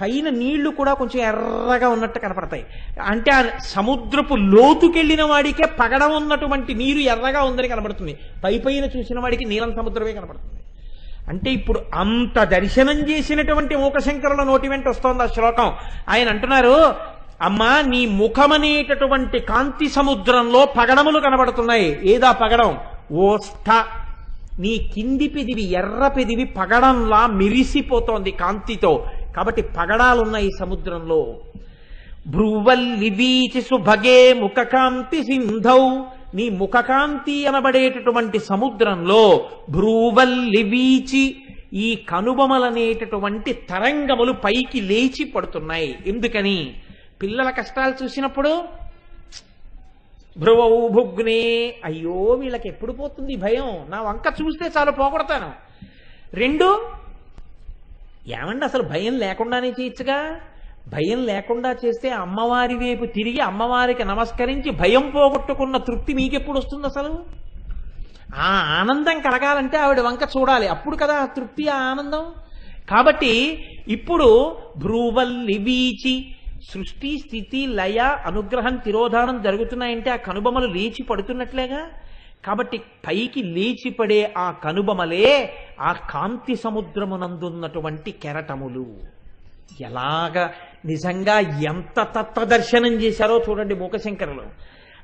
పైన నీళ్లు కూడా కొంచెం ఎర్రగా ఉన్నట్టు కనపడతాయి. అంటే ఆ సముద్రపు లోతుకెళ్లిన వాడికే పగడం ఉన్నటువంటి నీరు ఎర్రగా ఉందని కనబడుతుంది, పైన చూసిన వాడికి నీలం సముద్రమే కనపడుతుంది. అంటే ఇప్పుడు అంత దర్శనం చేసినటువంటి మూకశంకరుల నోటి వెంట వస్తోంది ఆ శ్లోకం. ఆయన అంటున్నారు, అమ్మా, నీ ముఖమనేటటువంటి కాంతి సముద్రంలో పగడములు కనబడుతున్నాయి. ఏదా పగడం? ఓష్ఠ. నీ కింది పెదివి, ఎర్ర పెదివి పగడంలా మెరిసిపోతోంది కాంతితో. కాబట్టి పగడాలున్నాయి సముద్రంలో. భ్రువల్లి వీచి సుభగే ముఖకాంతి సింధౌ. నీ ముఖకాంతి అనబడేటటువంటి సముద్రంలో భ్రువల్లి వీచి, ఈ కనుబొమలనేటటువంటి తరంగములు పైకి లేచి పడుతున్నాయి. ఎందుకని? పిల్లల కష్టాలు చూసినప్పుడు భ్రువౌ భుగ్నే, అయ్యో వీళ్ళకి ఎప్పుడు పోతుంది భయం, నా వంక చూస్తే చాలు పోగొడతాను. రెండు, ఏమండి అసలు భయం లేకుండానే చేయొచ్చుగా. భయం లేకుండా చేస్తే అమ్మవారి వైపు తిరిగి అమ్మవారికి నమస్కరించి భయం పోగొట్టుకున్న తృప్తి మీకెప్పుడు వస్తుంది? అసలు ఆ ఆనందం కలగాలంటే ఆవిడ వంక చూడాలి, అప్పుడు కదా తృప్తి, ఆ ఆనందం. కాబట్టి ఇప్పుడు భ్రువల్లి వీచి, సృష్టి స్థితి లయ అనుగ్రహం తిరోధానం జరుగుతున్నాయంటే ఆ కనుబొమలు లేచి పడుతున్నట్లేగా. కాబట్టి పైకి లేచిపడే ఆ కనుబొమలే ఆ కాంతి సముద్రమునందున్నటువంటి కెరటములు. ఎలాగా నిజంగా ఎంత తత్వదర్శనం చేశారో చూడండి మూకశంకరులు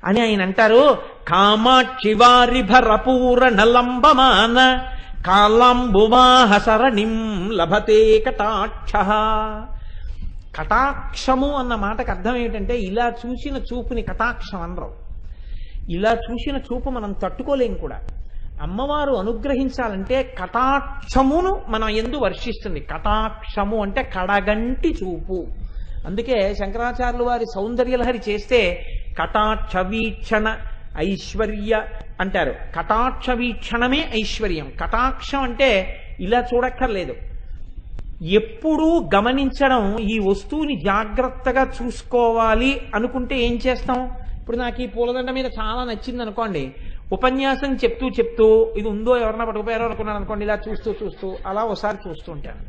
అని ఆయన అంటారు. కామాక్షివారిభరపూరణ లంబమాన కాలాంబువాహ సరణిం లభతే కటాక్ష. కటాక్షము అన్న మాటకు అర్థం ఏమిటంటే, ఇలా చూసిన చూపుని కటాక్షం అనరు. ఇలా చూసిన చూపు మనం తట్టుకోలేం కూడా. అమ్మవారు అనుగ్రహించాలంటే కటాక్షమును మనం ఎందు వర్షిస్తుంది. కటాక్షము అంటే కడగంటి చూపు. అందుకే శంకరాచార్యులు వారి సౌందర్యలహరి చేస్తే కటాక్ష వీక్షణ ఐశ్వర్య అంటారు. కటాక్ష వీక్షణమే ఐశ్వర్యం. కటాక్షం అంటే ఇలా చూడక్కర్లేదు, ఎప్పుడూ గమనించడం. ఈ వస్తువుని జాగ్రత్తగా చూసుకోవాలి అనుకుంటే ఏం చేస్తాం? ఇప్పుడు నాకు ఈ పూలదండ మీద చాలా నచ్చింది అనుకోండి, ఉపన్యాసం చెప్తూ చెప్తూ ఇది ఉందో ఎవరన్నా పట్టుకుపోయారో అనుకున్నాను అనుకోండి, ఇలా చూస్తూ చూస్తూ అలా ఒకసారి చూస్తూ ఉంటాను.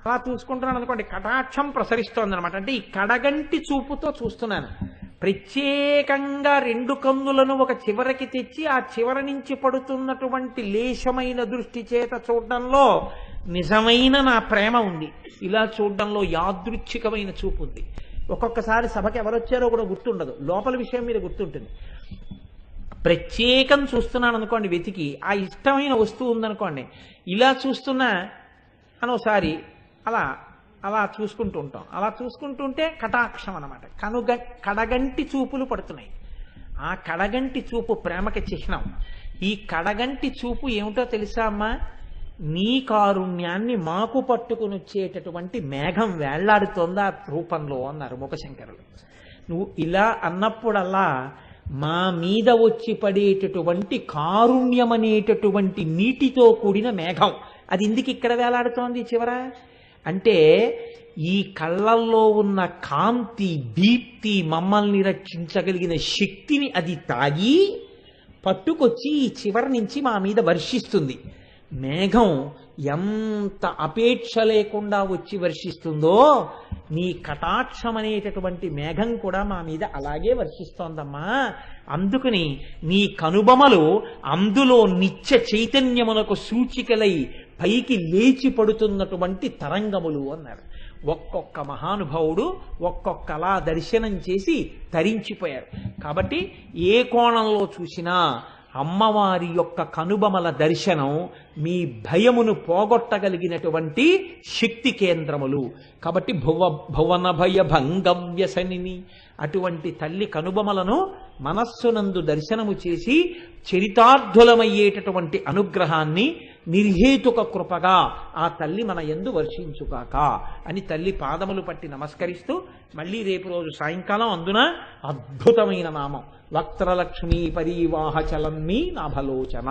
అలా చూసుకుంటున్నాను అనుకోండి, కటాక్షం ప్రసరిస్తోంది అనమాట. అంటే ఈ కడగంటి చూపుతో చూస్తున్నాను. ప్రత్యేకంగా రెండు కన్నులను ఒక చివరకి తెచ్చి ఆ చివర నుంచి పడుతున్నటువంటి లేశమైన దృష్టి చేత చూడడంలో నిజమైన నా ప్రేమ ఉంది, ఇలా చూడడంలో యాదృచ్ఛికమైన చూపు ఉంది. ఒక్కొక్కసారి సభకి ఎవరొచ్చారో కూడా గుర్తుండదు, లోపల విషయం మీద గుర్తుంటుంది. ప్రత్యేకం చూస్తున్నాను అనుకోండి, వెతికి ఆ ఇష్టమైన వస్తువు ఉందనుకోండి, ఇలా చూస్తున్నా అనోసారి అలా అలా చూసుకుంటూ ఉంటాం. అలా చూసుకుంటుంటే కటాక్షం అన్నమాట. కడగంటి చూపులు పడుతున్నాయి. ఆ కడగంటి చూపు ప్రేమకి చిహ్నం. ఈ కడగంటి చూపు ఏమిటో తెలుసా అమ్మా? నీ కారుణ్యాన్ని మాకు పట్టుకుని వచ్చేటటువంటి మేఘం వేళ్లాడుతోంది ఆ రూపంలో అన్నారు ముఖశంకరులు. నువ్వు ఇలా అన్నప్పుడల్లా మా మీద వచ్చి పడేటటువంటి కారుణ్యం అనేటటువంటి నీటితో కూడిన మేఘం అది ఎందుకు ఇక్కడ వేలాడుతోంది చివర అంటే, ఈ కళ్ళల్లో ఉన్న కాంతి దీప్తి మమ్మల్ని రక్షించగలిగిన శక్తిని అది తాగి పట్టుకొచ్చి ఈ చివరి నుంచి మా మీద వర్షిస్తుంది. మేఘం ఎంత అపేక్ష లేకుండా వచ్చి వర్షిస్తుందో, నీ కటాక్షం అనేటటువంటి మేఘం కూడా మా మీద అలాగే వర్షిస్తోందమ్మా. అందుకని నీ కనుబొమలు అందులో నిత్య చైతన్యమునకు సూచికలై పైకి లేచి పడుతున్నటువంటి తరంగములు అన్నారు. ఒక్కొక్క మహానుభావుడు ఒక్కొక్కలా దర్శనం చేసి తరించిపోయారు. కాబట్టి ఏ కోణంలో చూసినా అమ్మవారి యొక్క కనుబొమల దర్శనం మీ భయమును పోగొట్టగలిగినటువంటి శక్తి కేంద్రములు. కాబట్టి భువన భయ భంగవ్యసనిని అటువంటి తల్లి కనుబొమలను మనస్సునందు దర్శనము చేసి చరితార్థులమయ్యేటటువంటి అనుగ్రహాన్ని నిర్హేతుక కృపగా ఆ తల్లి మన యందు వర్షించుగాక అని తల్లి పాదములు పట్టి నమస్కరిస్తూ, మళ్ళీ రేపు రోజు సాయంకాలం అందున అద్భుతమైన నామం వక్త్రలక్ష్మీ పరీవాహ చలన్మీ నాభలోచన